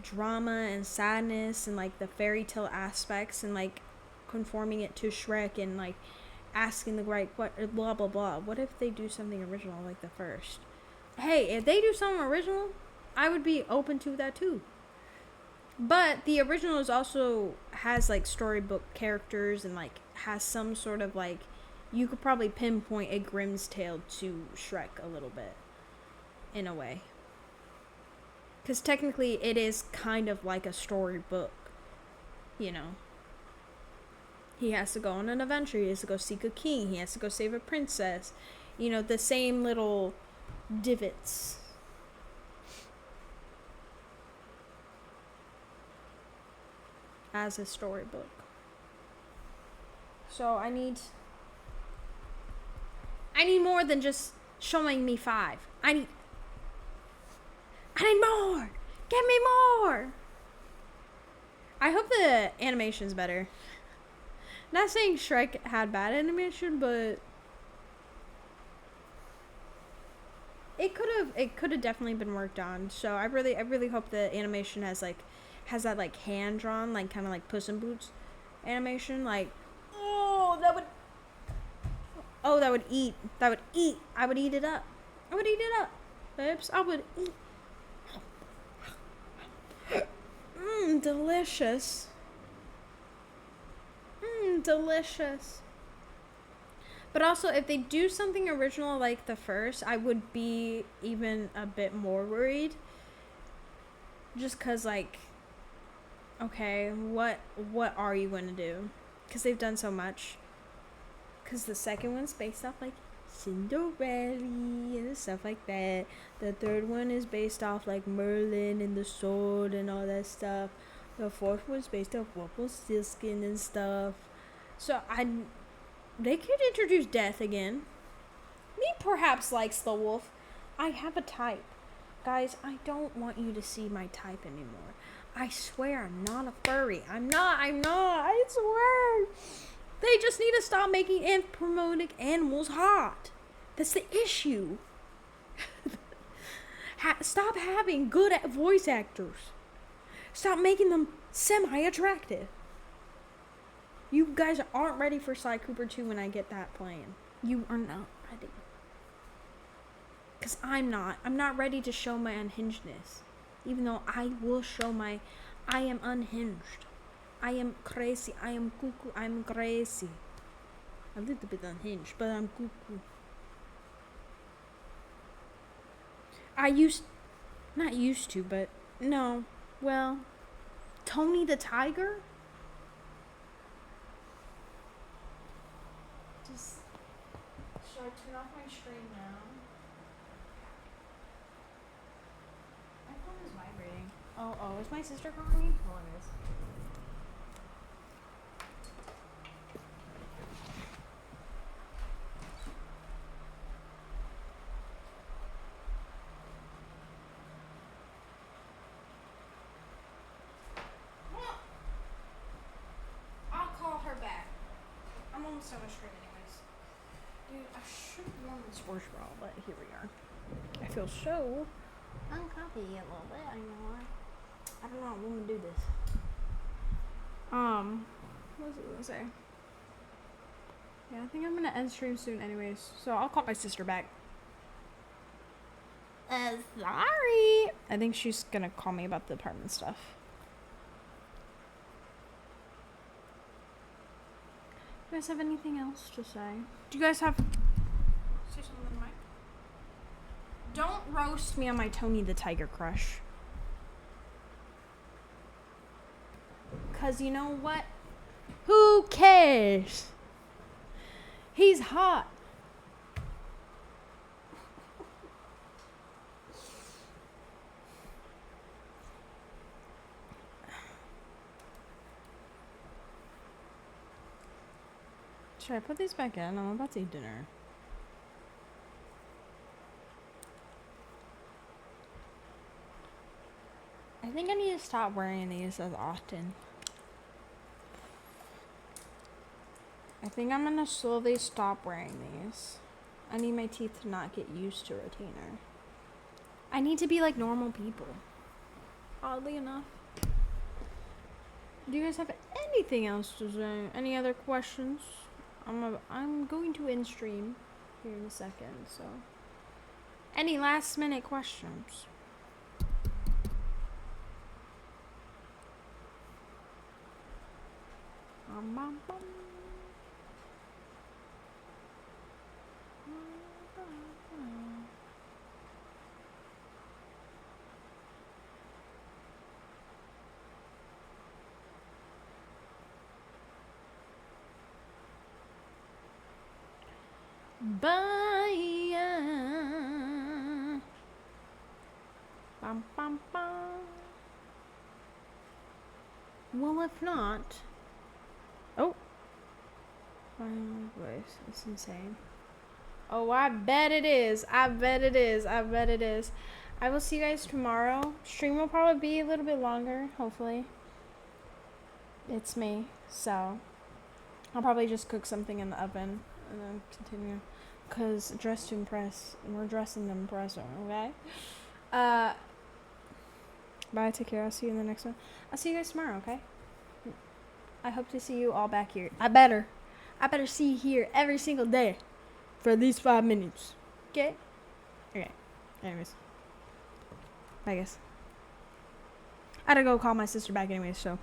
drama and sadness and like the fairy tale aspects and like conforming it to Shrek and like asking the right what blah blah blah. What if they do something original like the first? Hey, if they do something original, I would be open to that too. But the original is also has like storybook characters and like has some sort of like you could probably pinpoint a Grimm's tale to Shrek a little bit in a way. Because technically it is kind of like a storybook, you know. He has to go on an adventure, he has to go seek a king, he has to go save a princess. You know, the same little divots. As a storybook. So I need more than just showing me 5. I need more. Give me more. I hope the animation's better. Not saying Shrek had bad animation, but it could have definitely been worked on. So I really hope the animation has that like hand drawn, like kind of like Puss in Boots animation, like that would eat. I would eat it up. Babes. I would eat. Delicious. Delicious. But also, if they do something original like the first, I would be even a bit more worried. Just cause like, okay, what are you gonna do? Cause they've done so much. Cause the second one's based off like Cinderella and stuff like that. The third one is based off like Merlin and the sword and all that stuff. The fourth one's based off Rumpelstiltskin and stuff. So they could introduce death again. Me perhaps likes the wolf. I have a type. Guys, I don't want you to see my type anymore. I swear I'm not a furry. I'm not. I swear. They just need to stop making anthropomorphic animals hot. That's the issue. Stop having good voice actors. Stop making them semi-attractive. You guys aren't ready for Sly Cooper 2 when I get that plan. You are not ready. Because I'm not. I'm not ready to show my unhingedness. Even though I will show I am unhinged. I am crazy. I am cuckoo. I'm crazy. A little bit unhinged, but I'm cuckoo. Not used to, but no. Well, Tony the Tiger? Should I turn off my stream now? My phone is vibrating. Oh, is my sister calling me? Oh, it is. I'll call her back. I'm almost on my stream anyways. Dude, I should have worn the sports bra, but here we are. I feel so uncomfy a little bit. I don't know. I'm gonna do this. What was I gonna say? Yeah, I think I'm gonna end stream soon, anyways. So I'll call my sister back. Sorry. I think she's gonna call me about the apartment stuff. Do you guys have anything else to say? Do you guys have... Say something in the mic. Don't roast me on my Tony the Tiger crush. Because you know what? Who cares? He's hot. Should I put these back in? I'm about to eat dinner. I think I need to stop wearing these as often. I think I'm gonna slowly stop wearing these. I need my teeth to not get used to retainer. I need to be like normal people. Oddly enough. Do you guys have anything else to say? Any other questions? I'm going to end stream here in a second, so. Any last minute questions? Bum, bum, bum. Bye. Bum, bum, bum. Well, if not. Oh. My voice. It's insane. Oh, I bet it is. I bet it is. I bet it is. I will see you guys tomorrow. Stream will probably be a little bit longer, hopefully. It's me, so I'll probably just cook something in the oven and then continue. Because dress to impress. We're dressing to impress her, okay? Bye, take care. I'll see you in the next one. I'll see you guys tomorrow, okay? I hope to see you all back here. I better see you here every single day for at least 5 minutes. Okay? Okay. Anyways. Bye, guys. I gotta go call my sister back anyways, so.